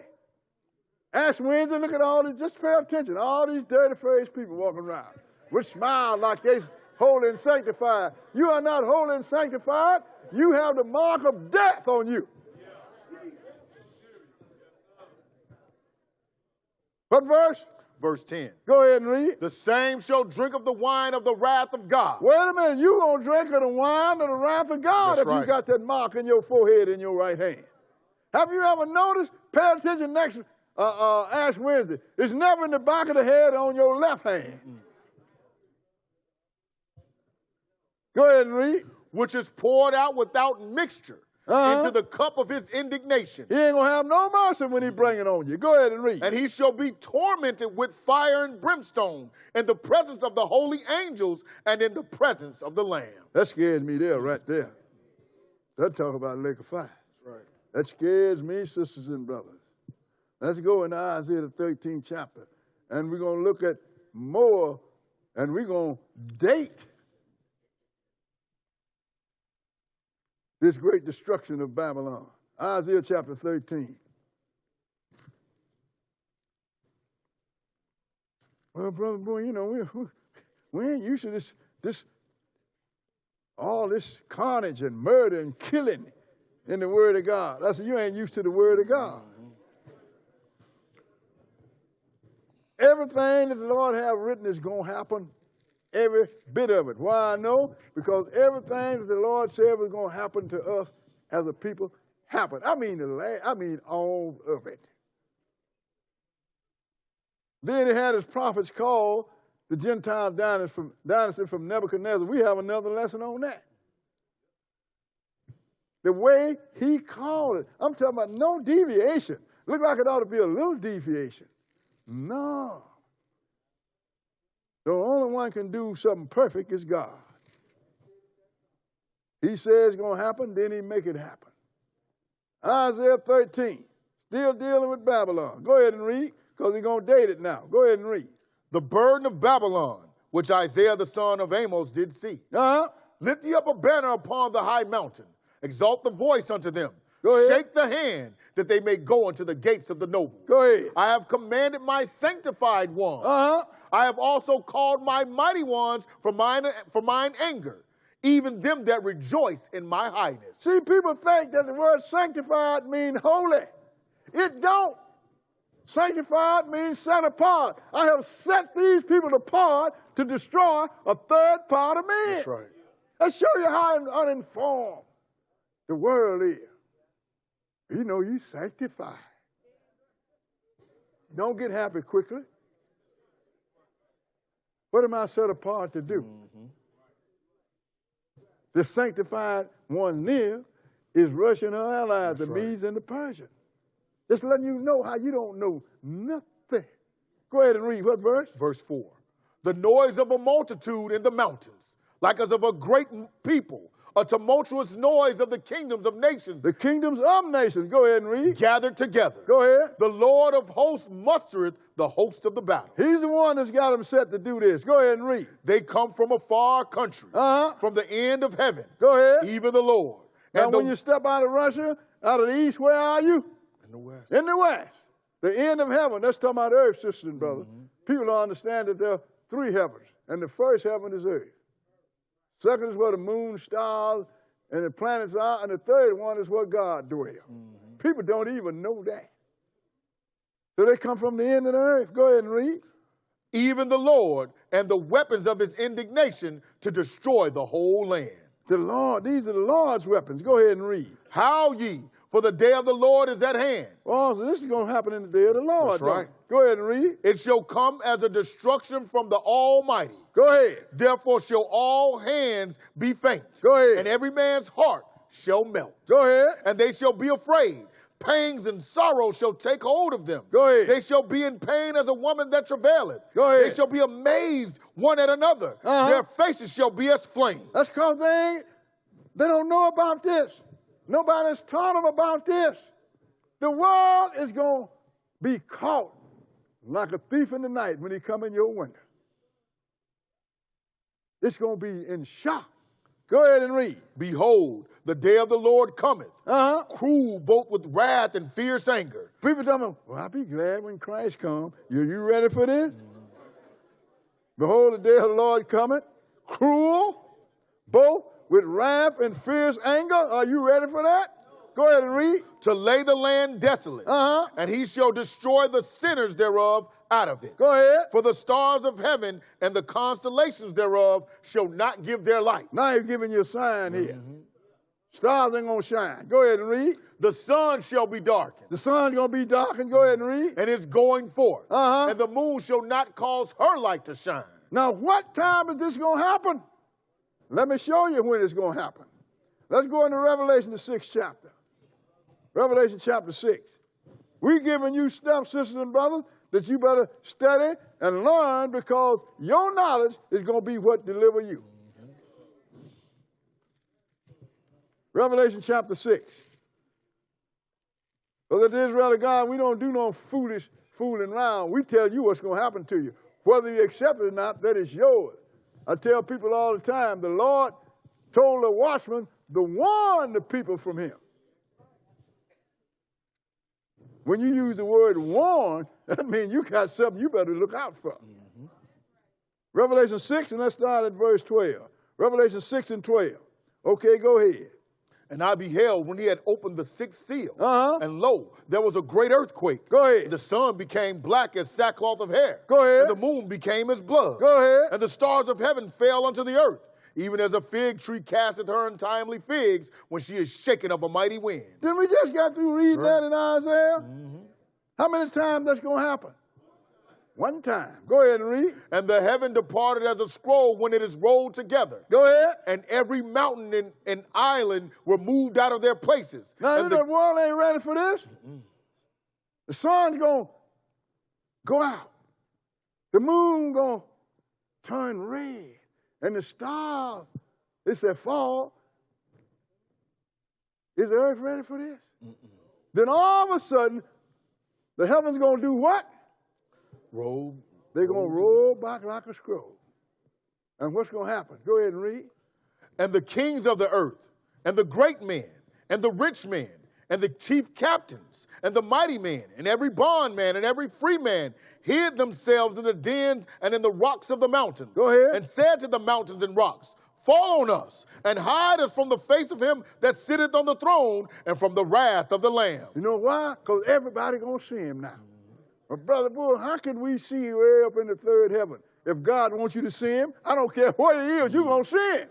Ash Wednesday, look at all these, just pay attention, all these dirty-faced people walking around with smiles like they're holy and sanctified. You are not holy and sanctified. You have the mark of death on you. What verse? Verse 10. Go ahead and read. The same shall drink of the wine of the wrath of God. Wait a minute. You going to drink of the wine of the wrath of God if you got that mark in your forehead in your right hand. Have you ever noticed? Pay attention next Ash Wednesday. It's never in the back of the head on your left hand. Go ahead and read. Which is poured out without mixture into the cup of his indignation. He ain't going to have no mercy when he bring it on you. Go ahead and read. And he shall be tormented with fire and brimstone in the presence of the holy angels and in the presence of the Lamb. That scares me there, right there. That talk about lake of fire. That's right. That scares me, sisters and brothers. Let's go into Isaiah the 13th chapter. And we're going to look at more, and we're going to date this great destruction of Babylon. Isaiah chapter 13. Well, Brother Boy, you know, we ain't used to all this carnage and murder and killing in the Word of God. I said, you ain't used to the Word of God. Everything that the Lord have written is going to happen, every bit of it. Why I know? Because everything that the Lord said was going to happen to us as a people happened. I mean all of it. Then he had his prophets call the Gentile dynasty from Nebuchadnezzar. We have another lesson on that. The way he called it. I'm talking about no deviation. Look like it ought to be a little deviation. No. The only one can do something perfect is God. He says it's going to happen, then he make it happen. Isaiah 13, still dealing with Babylon. Go ahead and read, because he's going to date it now. Go ahead and read. The burden of Babylon, which Isaiah the son of Amos did see. Lift ye up a banner upon the high mountain. Exalt the voice unto them. Go ahead. Shake the hand that they may go into the gates of the noble. Go ahead. I have commanded my sanctified ones. I have also called my mighty ones for mine anger, even them that rejoice in my highness. See, people think that the word sanctified means holy. It don't. Sanctified means set apart. I have set these people apart to destroy a third part of men. That's right. Let's show you how uninformed the world is. You know, you sanctified. Don't get happy quickly. What am I set apart to do? The sanctified one near is Russian and allies, the Medes and the Persians. Just letting you know how you don't know nothing. Go ahead and read. What verse? Verse 4. The noise of a multitude in the mountains, like as of a great people, a tumultuous noise of the kingdoms of nations. The kingdoms of nations. Go ahead and read. Gathered together. Go ahead. The Lord of hosts mustereth the host of the battle. He's the one that's got them set to do this. Go ahead and read. They come from a far country, from the end of heaven. Go ahead. Even the Lord. Now, when you step out of Russia, out of the east, where are you? In the west. In the west. The end of heaven. That's talking about earth, sisters and brothers. People don't understand that there are three heavens, and the first heaven is earth. Second is where the moon, stars, and the planets are, and the third one is where God dwells. People don't even know that. So they come from the end of the earth. Go ahead and read. Even the Lord and the weapons of his indignation to destroy the whole land. The Lord, these are the Lord's weapons. Go ahead and read. Howl ye, for the day of the Lord is at hand. Oh, so this is going to happen in the day of the Lord. That's right. Go ahead and read. It shall come as a destruction from the Almighty. Go ahead. Therefore shall all hands be faint. Go ahead. And every man's heart shall melt. Go ahead. And they shall be afraid. Pangs and sorrow shall take hold of them. Go ahead. They shall be in pain as a woman that travaileth. Go ahead. They shall be amazed one at another. Their faces shall be as flame. That's because they don't know about this. Nobody's taught them about this. The world is going to be caught like a thief in the night when he come in your window. It's going to be in shock. Go ahead and read. Behold, the day of the Lord cometh, cruel both with wrath and fierce anger. People tell me, well, I'll be glad when Christ comes. You ready for this? Behold, the day of the Lord cometh, cruel, both with wrath and fierce anger. Are you ready for that? Go ahead and read. To lay the land desolate, and he shall destroy the sinners thereof out of it. Go ahead. For the stars of heaven and the constellations thereof shall not give their light. Now he's giving you a sign here. Stars ain't going to shine. Go ahead and read. The sun shall be darkened. The sun's going to be darkened. Go ahead and read. And it's going forth. And the moon shall not cause her light to shine. Now, what time is this going to happen? Let me show you when it's going to happen. Let's go into Revelation, the 6th chapter. Revelation chapter 6. We're giving you stuff, sisters and brothers, that you better study and learn, because your knowledge is going to be what delivers you. Revelation chapter 6. Because the Israel of God, we don't do no fooling around. We tell you what's going to happen to you. Whether you accept it or not, that is yours. I tell people all the time, the Lord told the watchman warn the people from him. When you use the word warn, that means you got something you better look out for. Mm-hmm. Revelation 6, and let's start at verse 12. Revelation 6 and 12. Okay, go ahead. And I beheld when he had opened the sixth seal, and lo, there was a great earthquake. Go ahead. The sun became black as sackcloth of hair. Go ahead. And the moon became as blood. Go ahead. And the stars of heaven fell unto the earth, even as a fig tree casteth her untimely figs when she is shaken of a mighty wind. Didn't we just got through reading that in Isaiah? Mm-hmm. How many times that's going to happen? One time. Go ahead and read. And the heaven departed as a scroll when it is rolled together. Go ahead. And every mountain and island were moved out of their places. Now, the world ain't ready for this. Mm-mm. The sun's going to go out. The moon going to turn red. And the stars, it said fall. Is the earth ready for this? Mm-mm. Then all of a sudden, the heaven's going to do what? Roll. They're going to roll back like a scroll. And what's going to happen? Go ahead and read. And the kings of the earth, and the great men, and the rich men, and the chief captains, and the mighty men, and every bondman, and every free man, hid themselves in the dens and in the rocks of the mountains. Go ahead. And said to the mountains and rocks, fall on us, and hide us from the face of him that sitteth on the throne, and from the wrath of the Lamb. You know why? Because everybody going to see him now. But Brother Bull, how can we see you way up in the third heaven? If God wants you to see him, I don't care what he is, you're going to see him.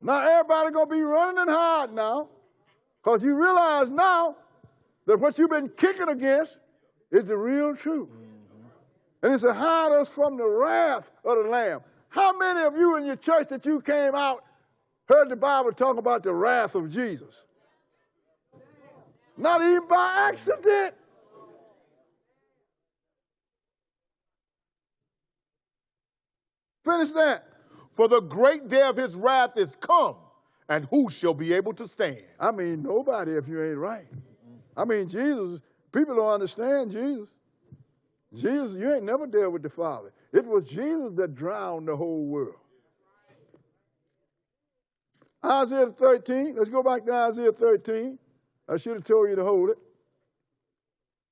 Now everybody going to be running and hiding now, because you realize now that what you've been kicking against is the real truth. Mm-hmm. And it's to hide us from the wrath of the Lamb. How many of you in your church that you came out heard the Bible talk about the wrath of Jesus? Not even by accident. Finish that. For the great day of his wrath is come, and who shall be able to stand? I mean, nobody if you ain't right. I mean, Jesus, people don't understand Jesus. Jesus, you ain't never dealt with the Father. It was Jesus that drowned the whole world. Isaiah 13, let's go back to Isaiah 13. I should have told you to hold it.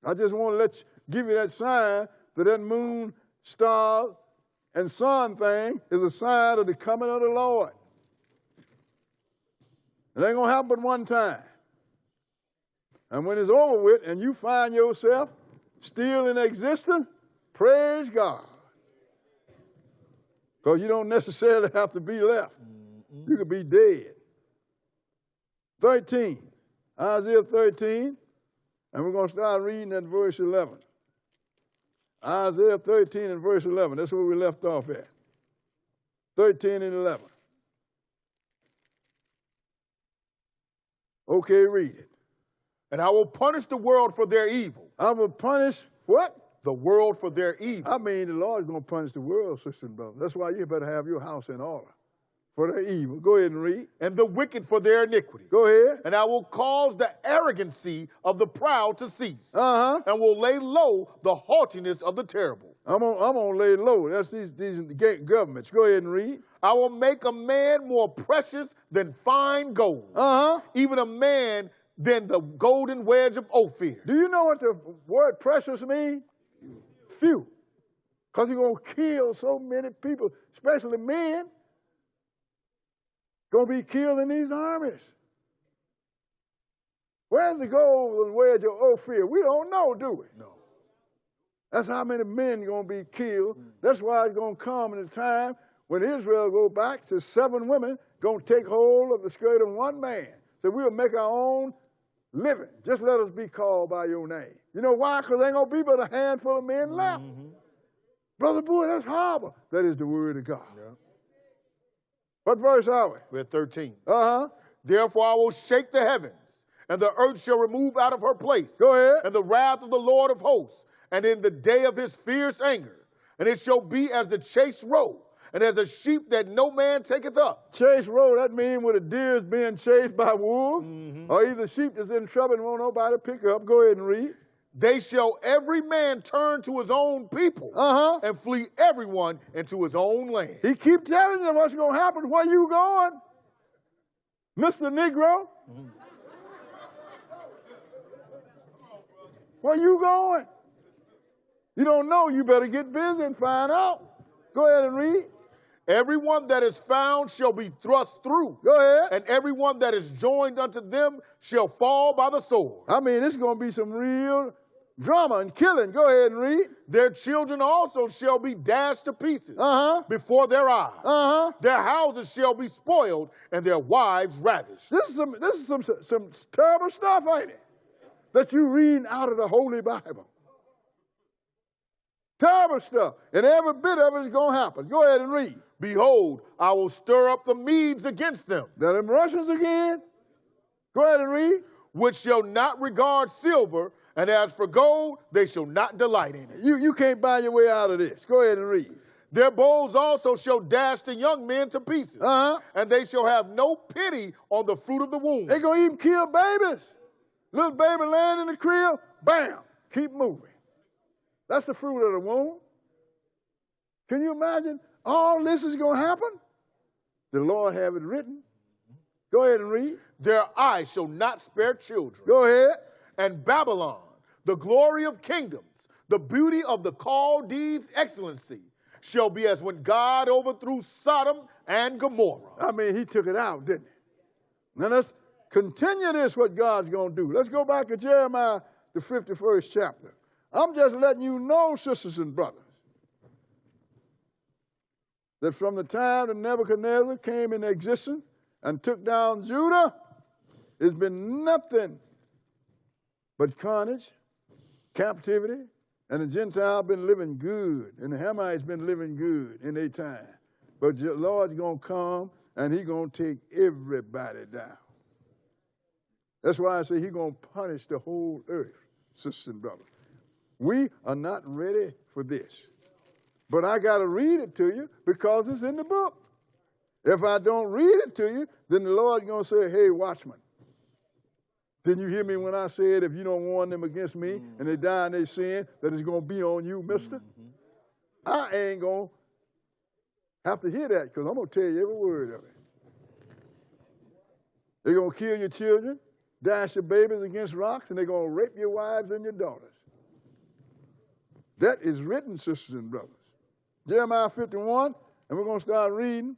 I just want to give you that sign that moon, stars, and sun thing is a sign of the coming of the Lord. It ain't going to happen but one time. And when it's over with and you find yourself still in existence, praise God. Because you don't necessarily have to be left. You could be dead. 13. Isaiah 13, and we're going to start reading at verse 11. Isaiah 13 and verse 11. That's where we left off at. 13 and 11. Okay, read it. And I will punish the world for their evil. I will punish what? The world for their evil. I mean, the Lord is going to punish the world, sister and brother. That's why you better have your house in order. For their evil. Go ahead and read. And the wicked for their iniquity. Go ahead. And I will cause the arrogancy of the proud to cease. And will lay low the haughtiness of the terrible. I'm gonna lay low. That's these governments. Go ahead and read. I will make a man more precious than fine gold. Even a man than the golden wedge of Ophir. Do you know what the word precious means? Few. Because he's going to kill so many people, especially men. Going to be killed in these armies. Where's the golden wedge of Ophir? We don't know, do we? No. That's how many men are going to be killed. That's why it's going to come in a time when Israel go back to 7 women going to take hold of the skirt of one man. So we'll make our own living. Just let us be called by your name. You know why? Because there ain't going to be but a handful of men left. Brother Boy, that's horrible. That is the word of God. Yeah. What verse are we? We're at 13. Therefore I will shake the heavens, and the earth shall remove out of her place. Go ahead. And the wrath of the Lord of hosts, and in the day of his fierce anger. And it shall be as the chased roe, and as a sheep that no man taketh up. Chase roe, that means when a deer is being chased by wolves, or either sheep is in trouble and won't nobody pick up. Go ahead and read. They shall every man turn to his own people and flee everyone into his own land. He keep telling you what's going to happen. Where you going, Mr. Negro? Where you going? You don't know. You better get busy and find out. Go ahead and read. Everyone that is found shall be thrust through. Go ahead. And everyone that is joined unto them shall fall by the sword. I mean, it's going to be some real drama and killing. Go ahead and read. Their children also shall be dashed to pieces before their eyes. Their houses shall be spoiled and their wives ravished. This is some terrible stuff, ain't it? That you read out of the Holy Bible. Terrible stuff. And every bit of it is going to happen. Go ahead and read. Behold, I will stir up the Medes against them. Now them Russians again. Go ahead and read. Which shall not regard silver, and as for gold, they shall not delight in it. You can't buy your way out of this. Go ahead and read. Their bows also shall dash the young men to pieces, and they shall have no pity on the fruit of the womb. They're going to even kill babies. Little baby laying in the crib, bam, keep moving. That's the fruit of the womb. Can you imagine all this is going to happen? The Lord have it written. Go ahead and read. Their eyes shall not spare children. Go ahead. And Babylon, the glory of kingdoms, the beauty of the Chaldees' excellency, shall be as when God overthrew Sodom and Gomorrah. I mean, he took it out, didn't he? Now let's continue this, what God's going to do. Let's go back to Jeremiah, the 51st chapter. I'm just letting you know, sisters and brothers, that from the time that Nebuchadnezzar came into existence and took down Judah, it's been nothing but carnage, captivity, and the Gentile been living good, and the Hamites been living good in their time. But the Lord's going to come, and he's going to take everybody down. That's why I say he's going to punish the whole earth, sisters and brothers. We are not ready for this. But I got to read it to you because it's in the book. If I don't read it to you, then the Lord's going to say, hey, watchman, didn't you hear me when I said if you don't warn them against me and they die in their sin, that it's going to be on you, mister? I ain't going to have to hear that because I'm going to tell you every word of it. They're going to kill your children, dash your babies against rocks, and they're going to rape your wives and your daughters. That is written, sisters and brothers. Jeremiah 51, and we're going to start reading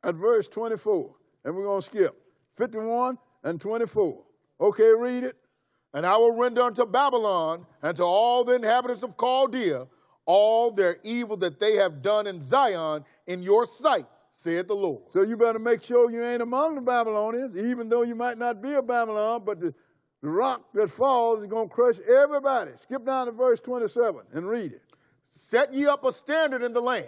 at verse 24. And we're going to skip 51 and 24. Okay, read it. And I will render unto Babylon and to all the inhabitants of Chaldea all their evil that they have done in Zion in your sight, saith the Lord. So you better make sure you ain't among the Babylonians, even though you might not be a Babylon, but the rock that falls is going to crush everybody. Skip down to verse 27 and read it. Set ye up a standard in the land.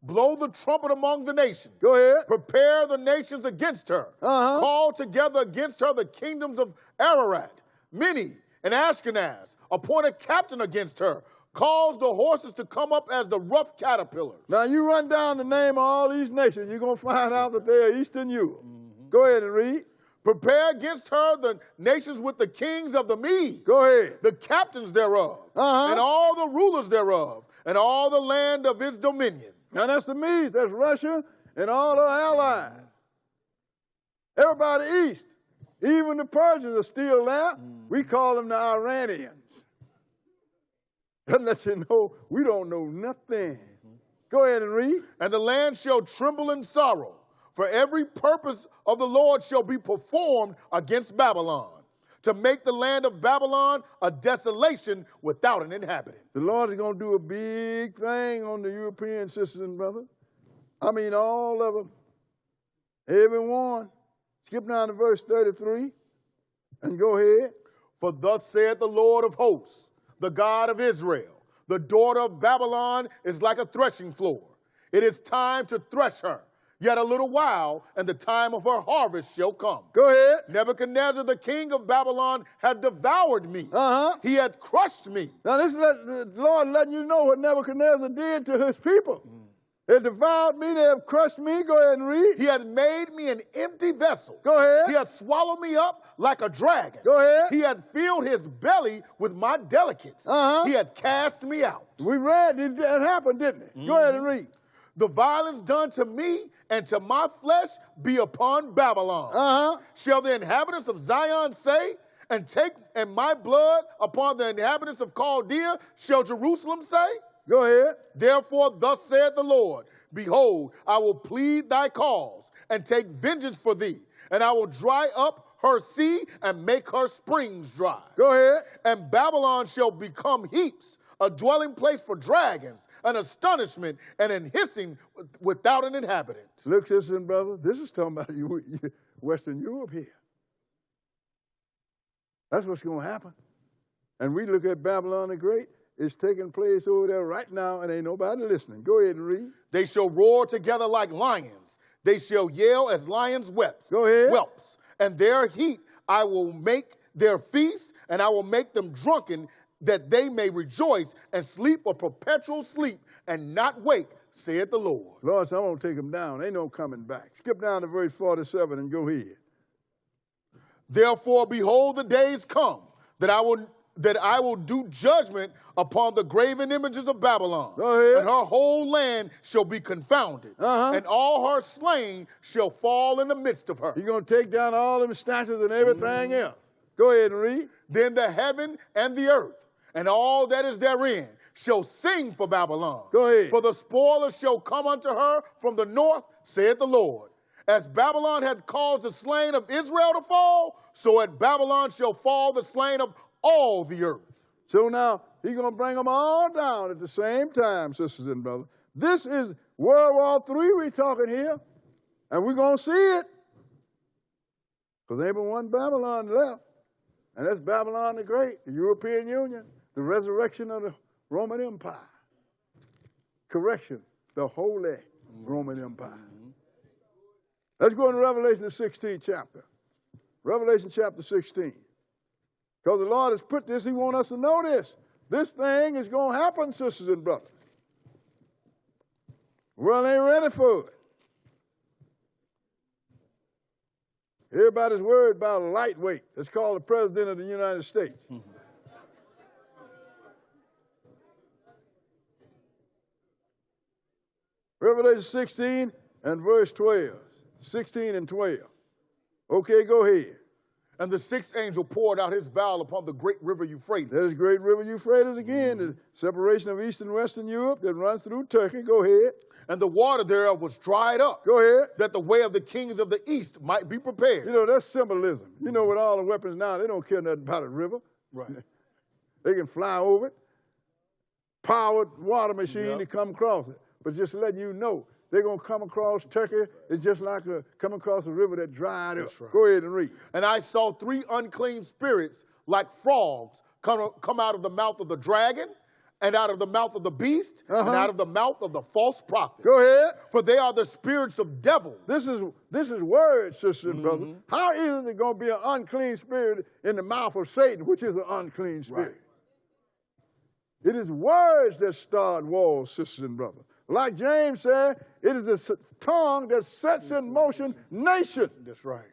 Blow the trumpet among the nations. Go ahead. Prepare the nations against her. Call together against her the kingdoms of Ararat, Mini, and Ashkenaz. Appoint a captain against her. Cause the horses to come up as the rough caterpillars. Now you run down the name of all these nations, you're going to find out that they are Eastern Europe. Go ahead and read. Prepare against her the nations with the kings of the Medes. Go ahead. The captains thereof, and all the rulers thereof, and all the land of its dominion. Now that's the Medes, that's Russia and all their allies. Everybody east, even the Persians are still there. We call them the Iranians. That lets you know we don't know nothing. Go ahead and read. And the land shall tremble in sorrow, for every purpose of the Lord shall be performed against Babylon, to make the land of Babylon a desolation without an inhabitant. The Lord is going to do a big thing on the European sisters and brothers. I mean, all of them. Every one. Skip down to verse 33 and go ahead. For thus saith the Lord of hosts, the God of Israel, the daughter of Babylon is like a threshing floor. It is time to thresh her. Yet a little while, and the time of her harvest shall come. Go ahead. Nebuchadnezzar, the king of Babylon, had devoured me. He had crushed me. Now this is the Lord letting you know what Nebuchadnezzar did to his people. They have devoured me. They have crushed me. Go ahead and read. He had made me an empty vessel. Go ahead. He had swallowed me up like a dragon. Go ahead. He had filled his belly with my delicates. Uh-huh. He had cast me out. We read that happened, didn't it? Go ahead and read. The violence done to me and to my flesh be upon Babylon. Uh-huh. Shall the inhabitants of Zion say, and my blood upon the inhabitants of Chaldea, shall Jerusalem say? Go ahead. Therefore, thus saith the Lord, behold, I will plead thy cause and take vengeance for thee, and I will dry up her sea and make her springs dry. Go ahead. And Babylon shall become heaps, a dwelling place for dragons, an astonishment, and an hissing without an inhabitant. Look, sisters and brothers, this is talking about Western Europe here. That's what's going to happen. And we look at Babylon the Great. It's taking place over there right now, and ain't nobody listening. Go ahead and read. They shall roar together like lions. They shall yell as lions' whelps. Go ahead. Whelps. And their heat I will make their feast, and I will make them drunken, that they may rejoice and sleep a perpetual sleep and not wake, saith the Lord. Lord, so I'm going to take them down. Ain't no coming back. Skip down to verse 47 and go ahead. Therefore, behold, the days come that I will do judgment upon the graven images of Babylon. Go ahead. And her whole land shall be confounded. And all her slain shall fall in the midst of her. You're going to take down all them statues and everything else. Go ahead and read. Then the heaven and the earth and all that is therein shall sing for Babylon. Go ahead. For the spoiler shall come unto her from the north, saith the Lord. As Babylon had caused the slain of Israel to fall, so at Babylon shall fall the slain of all the earth. So now, he's going to bring them all down at the same time, sisters and brothers. This is World War III we're talking here, and we're going to see it. Because there ain't but one Babylon left, and that's Babylon the Great, the European Union, the resurrection of the Roman Empire. Correction, the Holy Roman Empire. Let's go into Revelation, the 16th chapter. Revelation chapter 16. Because the Lord has put this, he wants us to know this. This thing is going to happen, sisters and brothers. The world ain't ready for it. Everybody's worried about a lightweight. That's called the President of the United States. Revelation 16 and verse 12. 16 and 12. Okay, go ahead. And the sixth angel poured out his vial upon the great river Euphrates. There's great river Euphrates again, the separation of Eastern and Western Europe that runs through Turkey. Go ahead. And the water thereof was dried up. Go ahead. That the way of the kings of the east might be prepared. You know, that's symbolism. You know, with all the weapons now, they don't care nothing about a river. Right. They can fly over it, powered water machine to come across it. But just letting you know, they're going to come across Turkey. It's just like coming across a river that dried up. Right. Go ahead and read. And I saw three unclean spirits like frogs come out of the mouth of the dragon, and out of the mouth of the beast, and out of the mouth of the false prophet. Go ahead. For they are the spirits of devils. This is word, sisters and brothers. How is it going to be an unclean spirit in the mouth of Satan, which is an unclean spirit? Right. It is words that start wars, sisters and brothers. Like James said, it is the tongue that sets in motion nations. That's right.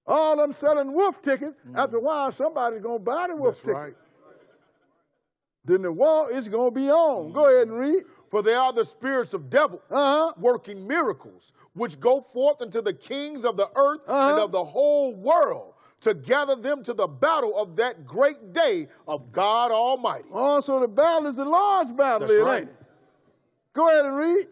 All them selling wolf tickets, after a while somebody's going to buy the wolf ticket. Right. Then the war is going to be on. Go ahead and read. For they are the spirits of devils, working miracles, which go forth unto the kings of the earth and of the whole world, to gather them to the battle of that great day of God Almighty. Oh, so the battle is the Lord's battle, That's right. ain't it? Go ahead and read.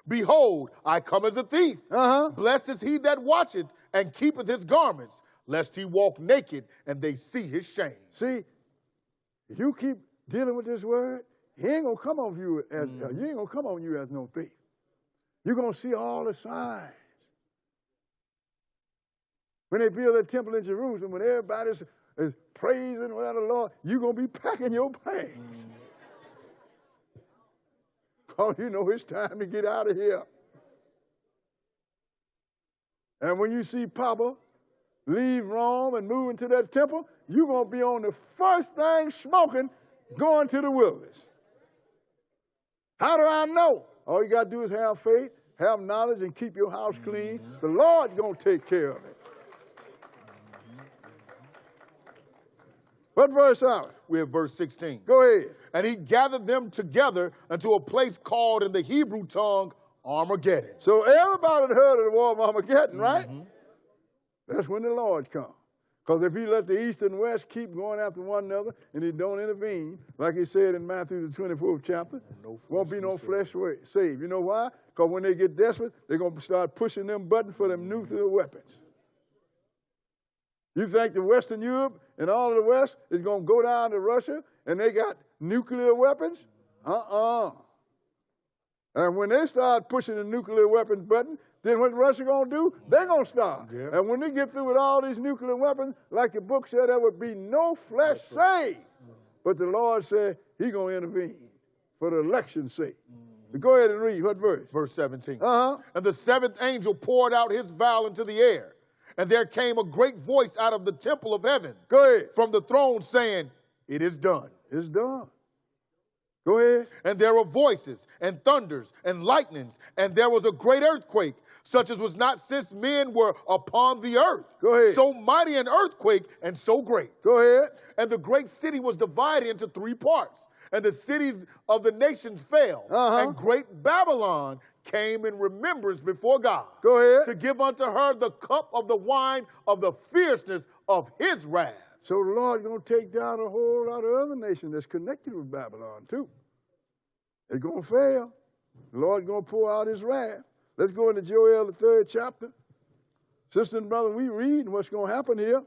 Behold, I come as a thief. Blessed is he that watcheth and keepeth his garments, lest he walk naked and they see his shame. See, if you keep dealing with this word, he ain't gonna come on you as you ain't gonna come on you as no thief. You're gonna see all the signs. When they build a temple in Jerusalem, when everybody is praising the Lord, you're gonna be packing your pants. Oh, you know it's time to get out of here. And when you see Papa leave Rome and move into that temple, you're going to be on the first thing smoking, going to the wilderness. How do I know? All you got to do is have faith, have knowledge, and keep your house clean. The Lord's going to take care of it. What verse are we? We have verse 16. Go ahead. And he gathered them together unto a place called in the Hebrew tongue Armageddon. So everybody had heard of the war of Armageddon, right? That's when the Lord comes. Because if he let the east and west keep going after one another and he don't intervene, like he said in Matthew the 24th chapter, won't be no flesh saved. You know why? Because when they get desperate, they're going to start pushing them buttons for them nuclear weapons. You think the Western Europe and all of the West is going to go down to Russia and they got nuclear weapons? And when they start pushing the nuclear weapons button, then what Russia going to do? They're going to stop. Yep. And when they get through with all these nuclear weapons, like the book said, there would be no flesh saved. But the Lord said he's going to intervene for the election's sake. Go ahead and read. What verse? Verse 17. And the seventh angel poured out his vial into the air. And there came a great voice out of the temple of heaven. Go ahead. From the throne saying, it is done. It's done. Go ahead. And there were voices and thunders and lightnings. And there was a great earthquake, such as was not since men were upon the earth. Go ahead. So mighty an earthquake and so great. Go ahead. And the great city was divided into three parts. And the cities of the nations fell. And great Babylon came in remembrance before God. Go ahead. To give unto her the cup of the wine of the fierceness of his wrath. So the Lord's going to take down a whole lot of other nations that's connected with Babylon too. They're going to fail. The Lord's going to pour out his wrath. Let's go into Joel, the 3rd chapter. Sister and brother, we read what's going to happen here.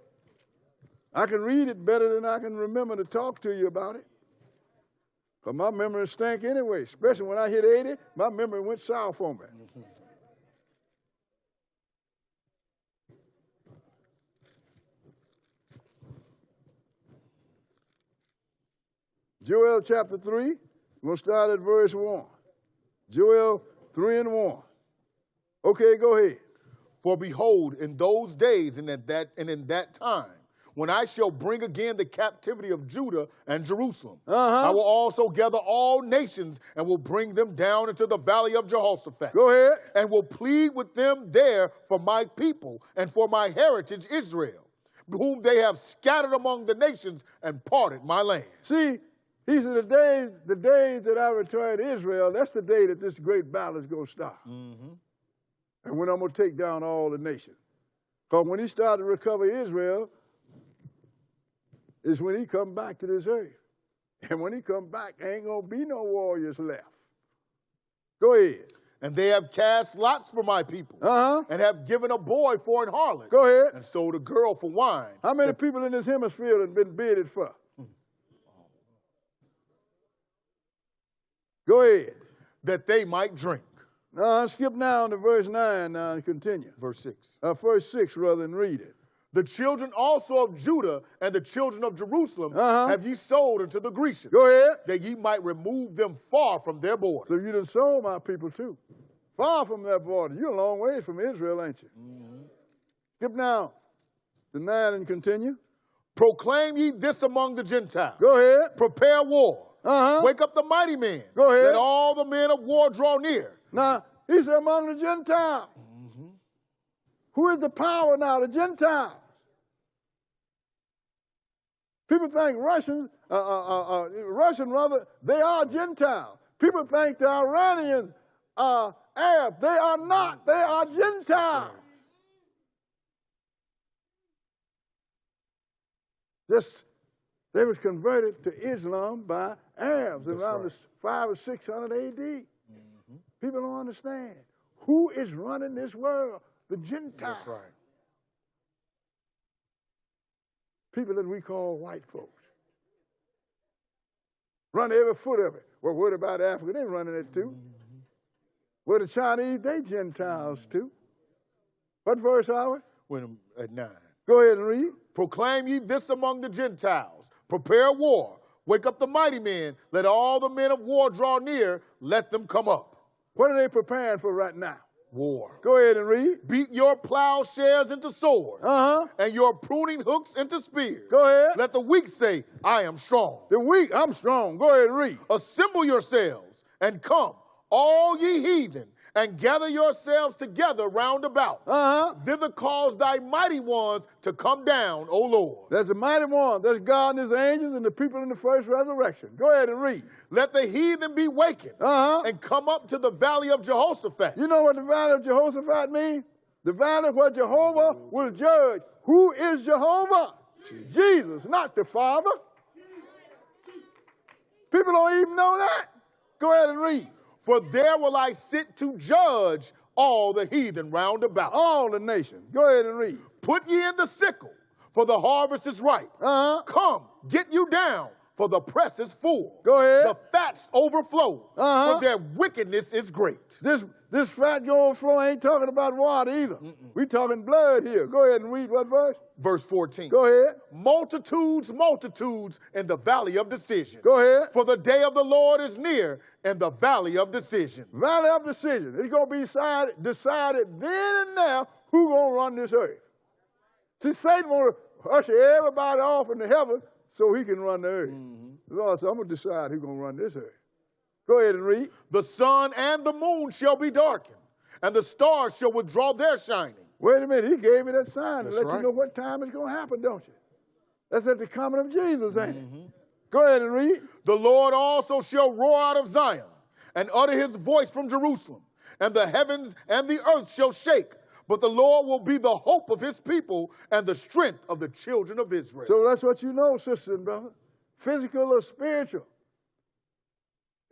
I can read it better than I can remember to talk to you about it. Because my memory stank anyway, especially when I hit 80, my memory went south on me. Joel chapter 3, we're going to start at verse 1. Joel 3 and 1. Okay, go ahead. For behold, in those days and in that time, when I shall bring again the captivity of Judah and Jerusalem, I will also gather all nations and will bring them down into the valley of Jehoshaphat. Go ahead. And will plead with them there for my people and for my heritage Israel, whom they have scattered among the nations and parted my land. See, these are the days that I return to Israel. That's the day that this great battle is going to start. And when I'm going to take down all the nations. Because when he started to recover Israel, is when he come back to this earth. And when he come back, ain't going to be no warriors left. Go ahead. And they have cast lots for my people, and have given a boy for an harlot. Go ahead. And sold a girl for wine. How many people in this hemisphere have been bidded for? Go ahead. That they might drink. Skip now to verse 9 now and continue. Verse 6. Verse 6 rather than read it. The children also of Judah and the children of Jerusalem have ye sold unto the Grecians. Go ahead. That ye might remove them far from their border. So you done sold my people too. Far from their border. You're a long ways from Israel, ain't you? Skip now to 9 and continue. Proclaim ye this among the Gentiles. Go ahead. Prepare war. Wake up the mighty men. Go ahead. Let all the men of war draw near. Now, he said among the Gentiles. Who is the power now? The Gentiles. People think Russian, they are Gentiles. People think the Iranians are Arab. They are not. They are Gentiles. They was converted to Islam by Arabs around 500 or 600 A.D. People don't understand. Who is running this world? The Gentiles. That's right. People that we call white folks. Run every foot of it. Well, what about Africa? They're running it too. Well, the Chinese, they Gentiles too. What verse are we? At 9. Go ahead and read. Proclaim ye this among the Gentiles. Prepare war. Wake up the mighty men. Let all the men of war draw near. Let them come up. What are they preparing for right now? War. Go ahead and read. Beat your plowshares into swords, and your pruning hooks into spears. Go ahead. Let the weak say, I am strong. The weak, I'm strong. Go ahead and read. Assemble yourselves and come, all ye heathen, and gather yourselves together round about. Thither cause thy mighty ones to come down, O Lord. That's the mighty one. That's God and his angels and the people in the first resurrection. Go ahead and read. Let the heathen be wakened and come up to the valley of Jehoshaphat. You know what the valley of Jehoshaphat means? The valley where Jehovah will judge. Who is Jehovah? Jesus, not the Father. People don't even know that. Go ahead and read. For there will I sit to judge all the heathen round about. All the nations. Go ahead and read. Put ye in the sickle, for the harvest is ripe. Come, get you down, for the press is full. Go ahead. The fats overflow, for their wickedness is great. This fat overflow ain't talking about water either. We talking blood here. Go ahead and read what verse? Verse 14. Go ahead. Multitudes, multitudes in the valley of decision. Go ahead. For the day of the Lord is near in the valley of decision. Valley of decision. It's going to be decided then and now who's going to run this earth. See, Satan want to usher everybody off into heaven so he can run the earth. The Lord said, I'm going to decide who's going to run this earth. Go ahead and read. The sun and the moon shall be darkened, and the stars shall withdraw their shining. Wait a minute. He gave me that sign to let right. you know what time it's going to happen, don't you? That's at the coming of Jesus, ain't it? Go ahead and read. The Lord also shall roar out of Zion, and utter his voice from Jerusalem, and the heavens and the earth shall shake. But the Lord will be the hope of his people and the strength of the children of Israel. So that's what you know, sister and brother. Physical or spiritual.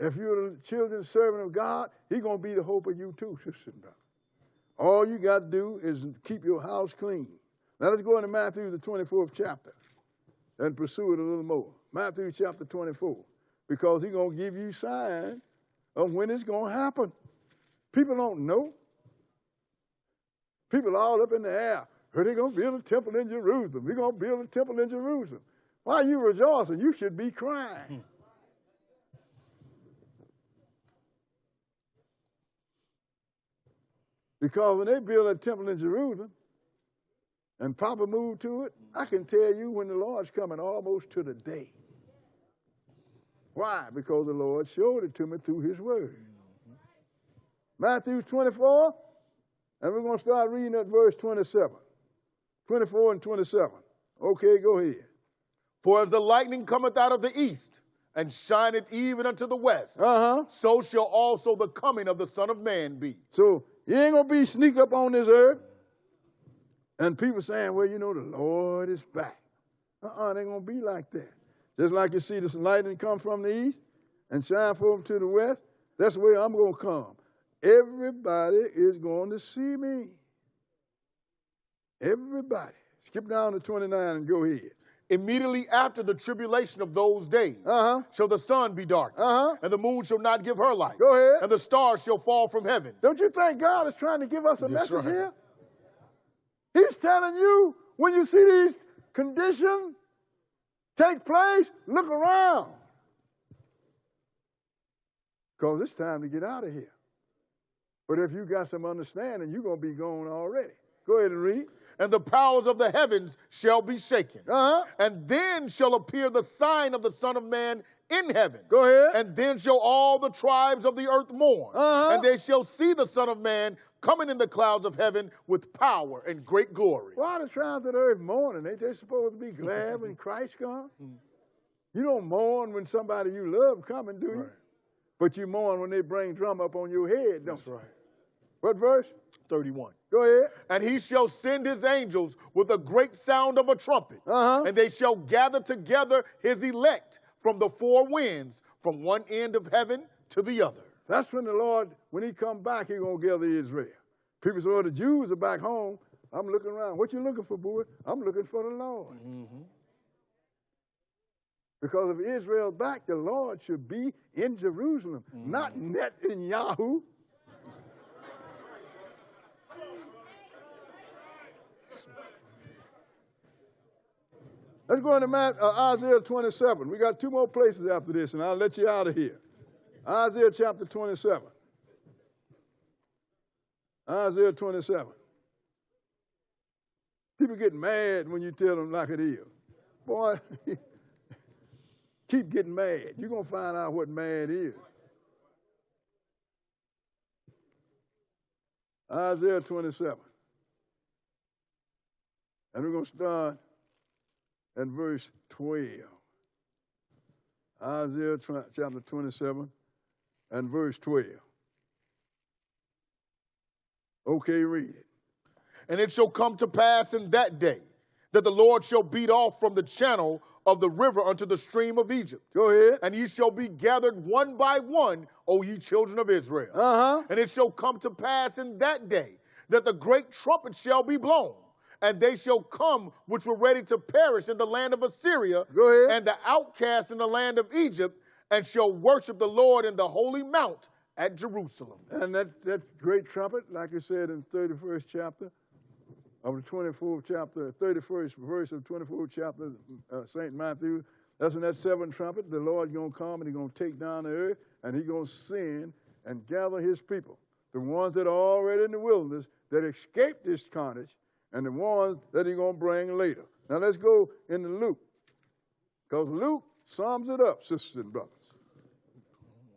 If you're the children servant of God, he's going to be the hope of you too, sister and brother. All you got to do is keep your house clean. Now let's go into Matthew, the 24th chapter, and pursue it a little more. Matthew chapter 24, because he's going to give you signs of when it's going to happen. People don't know. People all up in the air. Are they going to build a temple in Jerusalem? We're going to build a temple in Jerusalem. Why are you rejoicing? You should be crying. Because when they build a temple in Jerusalem and Papa moved to it, I can tell you when the Lord's coming almost to the day. Why? Because the Lord showed it to me through his word. Matthew 24, and we're going to start reading at verse 27. 24 and 27. Okay, go ahead. For as the lightning cometh out of the east, and shineth even unto the west, so shall also the coming of the Son of Man be. So you ain't going to be sneak up on this earth. And people saying, well, you know, the Lord is back. It ain't going to be like that. Just like you see this lightning come from the east and shine forth to the west, that's the way I'm going to come. Everybody is going to see me. Everybody. Skip down to 29 and go ahead. Immediately after the tribulation of those days shall the sun be darkened, and the moon shall not give her light. Go ahead. And the stars shall fall from heaven. Don't you think God is trying to give us a message here? He's telling you, when you see these conditions take place, look around. Because it's time to get out of here. But if you got some understanding, you're going to be gone already. Go ahead and read. And the powers of the heavens shall be shaken. And then shall appear the sign of the Son of Man in heaven. Go ahead. And then shall all the tribes of the earth mourn. And they shall see the Son of Man coming in the clouds of heaven with power and great glory. Why are the tribes of the earth mourning? Ain't they supposed to be glad when Christ comes? You don't mourn when somebody you love coming, do you? Right. But you mourn when they bring drum up on your head, don't you? That's right. What verse? 31. Go ahead. And he shall send his angels with a great sound of a trumpet, and they shall gather together his elect from the four winds, from one end of heaven to the other. That's when the Lord, when he come back, he's going to gather Israel. People say, well, the Jews are back home. I'm looking around. What you looking for, boy? I'm looking for the Lord. Because if Israel's back, the Lord should be in Jerusalem, not Netanyahu. Let's go into Isaiah 27. We got two more places after this, and I'll let you out of here. Isaiah chapter 27. Isaiah 27. People get mad when you tell them like it is. Boy, keep getting mad. You're going to find out what mad is. Isaiah 27. And we're going to start at verse 12. Isaiah chapter 27 and verse 12. Okay, read it. And it shall come to pass in that day that the Lord shall beat off from the channel of the river unto the stream of Egypt. Go ahead. And ye shall be gathered one by one, O ye children of Israel. Uh-huh. And it shall come to pass in that day that the great trumpet shall be blown, and they shall come which were ready to perish in the land of Assyria, Go ahead. and the outcasts in the land of Egypt, and shall worship the Lord in the holy mount at Jerusalem. And that great trumpet, like I said in the 31st chapter of the 24th chapter, 31st verse of 24th chapter, St. Matthew, that's when that seventh trumpet, the Lord going to come and he's going to take down the earth, and he's going to send and gather his people, the ones that are already in the wilderness that escaped this carnage, and the ones that he's going to bring later. Now let's go into Luke, because Luke sums it up, sisters and brothers.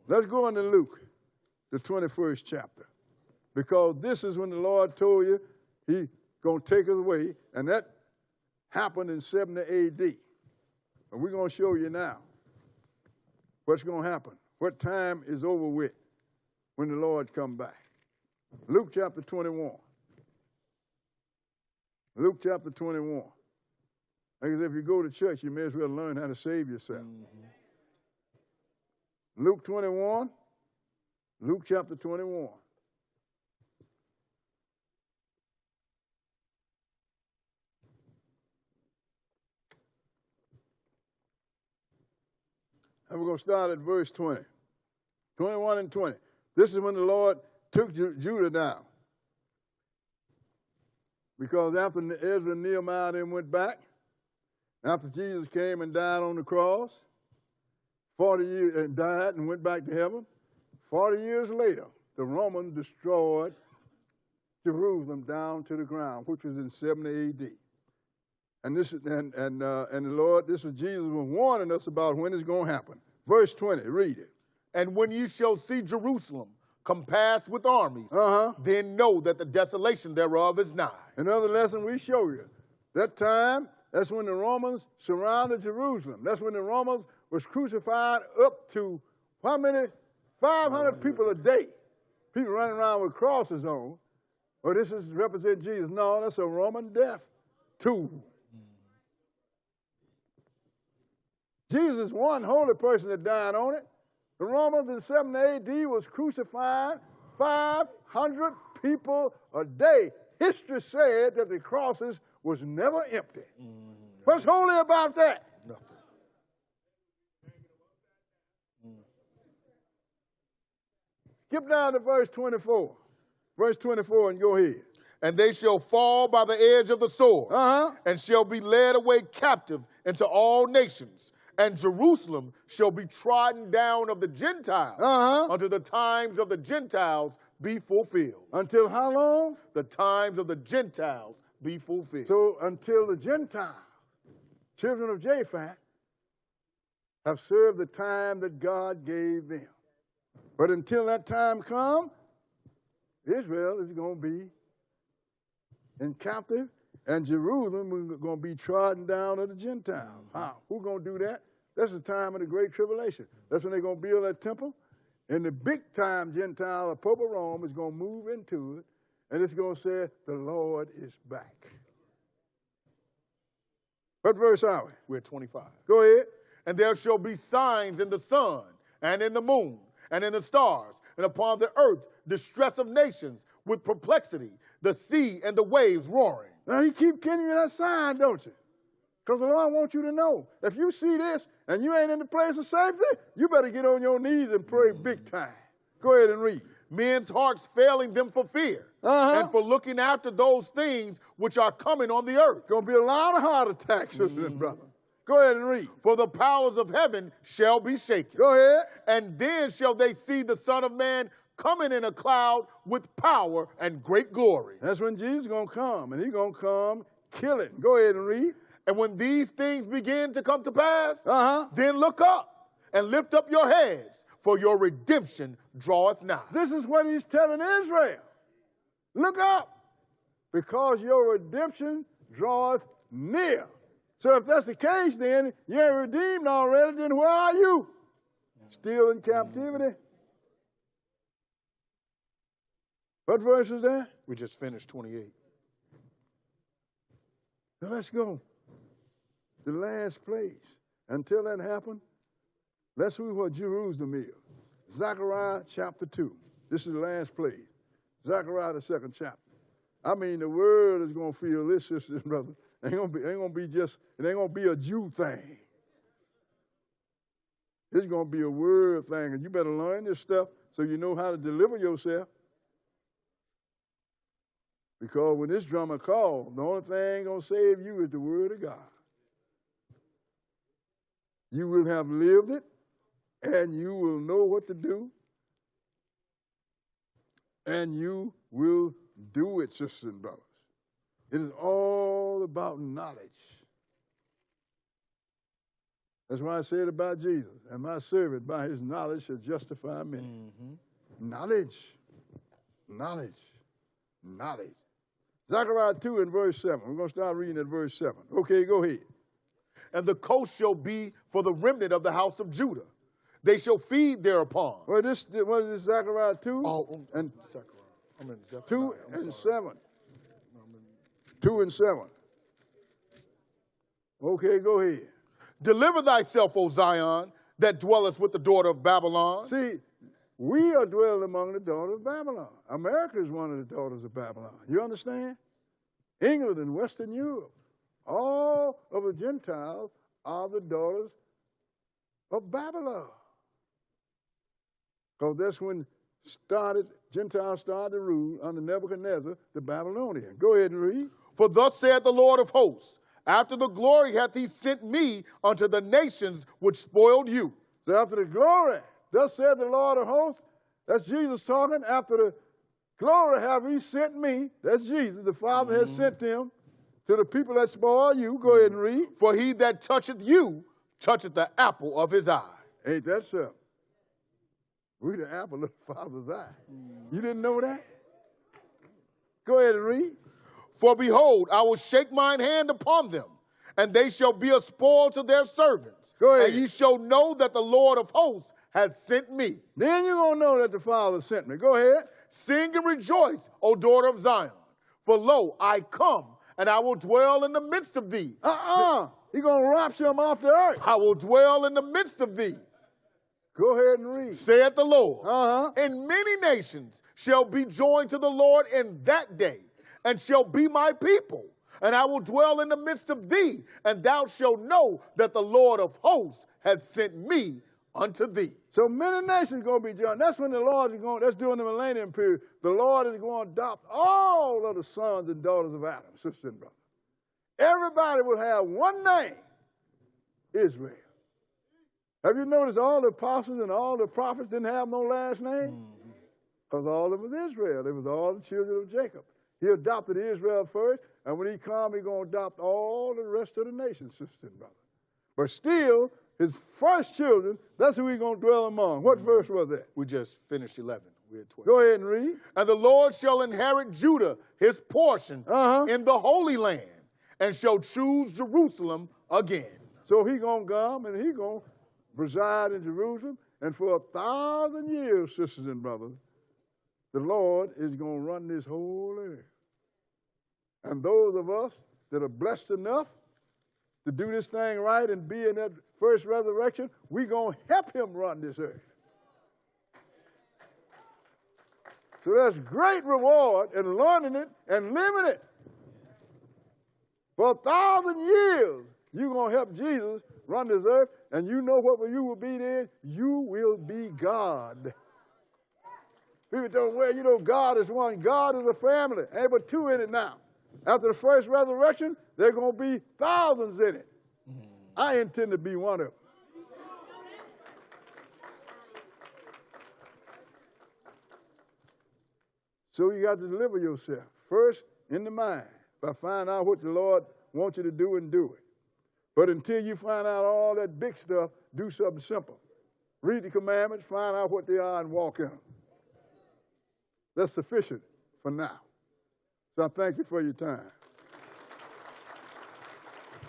Let's go into Luke, the 21st chapter, because this is when the Lord told you he's going to take us away, and that happened in 70 A.D. And we're going to show you now what's going to happen, what time is over with when the Lord come back. Luke chapter 21. Luke chapter 21. Because if you go to church, you may as well learn how to save yourself. Mm-hmm. Luke 21. Luke chapter 21. And we're going to start at verse 20. 21 and 20. This is when the Lord took Judah down. Because after Ezra and Nehemiah then went back, after Jesus came and died on the cross, 40 years, and died and went back to heaven, 40 years later, the Romans destroyed Jerusalem down to the ground, which was in 70 A.D. And this is and the Lord, this was Jesus was warning us about when it's going to happen. Verse 20, read it. And when you shall see Jerusalem compassed with armies, then know that the desolation thereof is nigh. Another lesson we show you. That time, that's when the Romans surrounded Jerusalem. That's when the Romans was crucified up to how many? 500 people a day. People running around with crosses on. Well, this is represent Jesus. No, that's a Roman death too. Jesus is one holy person that died on it. The Romans in 70 A.D. was crucified 500 people a day. History said that the crosses was never empty. What's holy about that? Nothing. Skip down to verse 24. Verse 24 and go ahead. And they shall fall by the edge of the sword, and shall be led away captive into all nations. And Jerusalem shall be trodden down of the Gentiles until the times of the Gentiles be fulfilled. Until how long? The times of the Gentiles be fulfilled. So until the Gentiles, children of Japhet, have served the time that God gave them. But until that time comes, Israel is going to be in captive, and Jerusalem is going to be trodden down of the Gentiles. How? Who's going to do that? That's the time of the Great Tribulation. That's when they're going to build that temple. And the big-time Gentile, the Pope of Rome, is going to move into it, and it's going to say, the Lord is back. What verse are we? We're at 25. Go ahead. And there shall be signs in the sun, and in the moon, and in the stars, and upon the earth distress of nations with perplexity, the sea and the waves roaring. Now, he keep giving you that sign, don't you? Because the Lord wants you to know, if you see this and you ain't in the place of safety, you better get on your knees and pray big time. Go ahead and read. Men's hearts failing them for fear, and for looking after those things which are coming on the earth. Going to be a lot of heart attacks, sister and brother. Go ahead and read. For the powers of heaven shall be shaken. Go ahead. And then shall they see the Son of Man coming in a cloud with power and great glory. That's when Jesus is going to come, and he's going to come killing. Go ahead and read. And when these things begin to come to pass, then look up and lift up your heads, for your redemption draweth nigh. This is what he's telling Israel. Look up, because your redemption draweth near. So if that's the case, then you ain't redeemed already, then where are you? Still in captivity. What verse is that? We just finished 28. Now let's go. The last place. Until that happens, let's see what Jerusalem is. Zechariah chapter 2. This is the last place. Zechariah, the 2nd chapter. I mean, the world is going to feel this, sisters and brothers. It ain't gonna be a Jew thing. It's going to be a world thing, and you better learn this stuff so you know how to deliver yourself. Because when this drummer calls, the only thing going to save you is the word of God. You will have lived it, and you will know what to do, and you will do it, sisters and brothers. It is all about knowledge. That's why I said about Jesus, and my servant by his knowledge shall justify many. Mm-hmm. Knowledge, knowledge, knowledge. Zechariah 2 and verse 7. We're going to start reading at verse 7. Okay, go ahead. And the coast shall be for the remnant of the house of Judah. They shall feed thereupon. Well, what is this, Zechariah 2? Oh, and Zechariah. I'm in Zephaniah. 2 and 7. 2 and 7. Okay, go ahead. Deliver thyself, O Zion, that dwellest with the daughter of Babylon. See, we are dwelling among the daughters of Babylon. America is one of the daughters of Babylon. You understand? England and Western Europe. All of the Gentiles are the daughters of Babylon. Because that's when Gentiles started to rule under Nebuchadnezzar, the Babylonian. Go ahead and read. For thus saith the Lord of hosts, after the glory hath he sent me unto the nations which spoiled you. So after the glory, thus said the Lord of hosts, that's Jesus talking. After the glory have he sent me, that's Jesus, the Father has sent him to the people that spoil you. Go ahead and read. For he that toucheth you toucheth the apple of his eye. Ain't that so? We the apple of the Father's eye. You didn't know that? Go ahead and read. For behold, I will shake mine hand upon them, and they shall be a spoil to their servants. Go ahead. And ye shall know that the Lord of hosts hath sent me. Then you're going to know that the Father sent me. Go ahead. Sing and rejoice, O daughter of Zion. For lo, I come, and I will dwell in the midst of thee. He's going to rapture them off the earth. I will dwell in the midst of thee. Go ahead and read. Saith the Lord. And many nations shall be joined to the Lord in that day, and shall be my people. And I will dwell in the midst of thee, and thou shalt know that the Lord of hosts hath sent me unto thee. So many nations going to be joined. That's when the Lord is going, that's during the millennium period. The Lord is going to adopt all of the sons and daughters of Adam, sisters and brothers. Everybody will have one name, Israel. Have you noticed all the apostles and all the prophets didn't have no last name? Because all of them was Israel. It was all the children of Jacob. He adopted Israel first, and when he comes, he's going to adopt all the rest of the nations, sisters and brothers. But still, his first children, that's who he's going to dwell among. What verse was that? We just finished 11. We're at 12. Go ahead and read. And the Lord shall inherit Judah, his portion, in the Holy Land, and shall choose Jerusalem again. So he's going to come, and he's going to reside in Jerusalem, and for 1,000 years, sisters and brothers, the Lord is going to run this whole earth. And those of us that are blessed enough to do this thing right and be in that first resurrection, we're going to help him run this earth. So there's great reward in learning it and living it. For 1,000 years, you're going to help Jesus run this earth, and you know what you will be then? You will be God. People don't, well, you know, God is one. God is a family. Ain't but two in it now. After the first resurrection, there are going to be thousands in it. I intend to be one of them. So you got to deliver yourself. First, in the mind, by finding out what the Lord wants you to do and do it. But until you find out all that big stuff, do something simple. Read the commandments, find out what they are, and walk in them. That's sufficient for now. So I thank you for your time.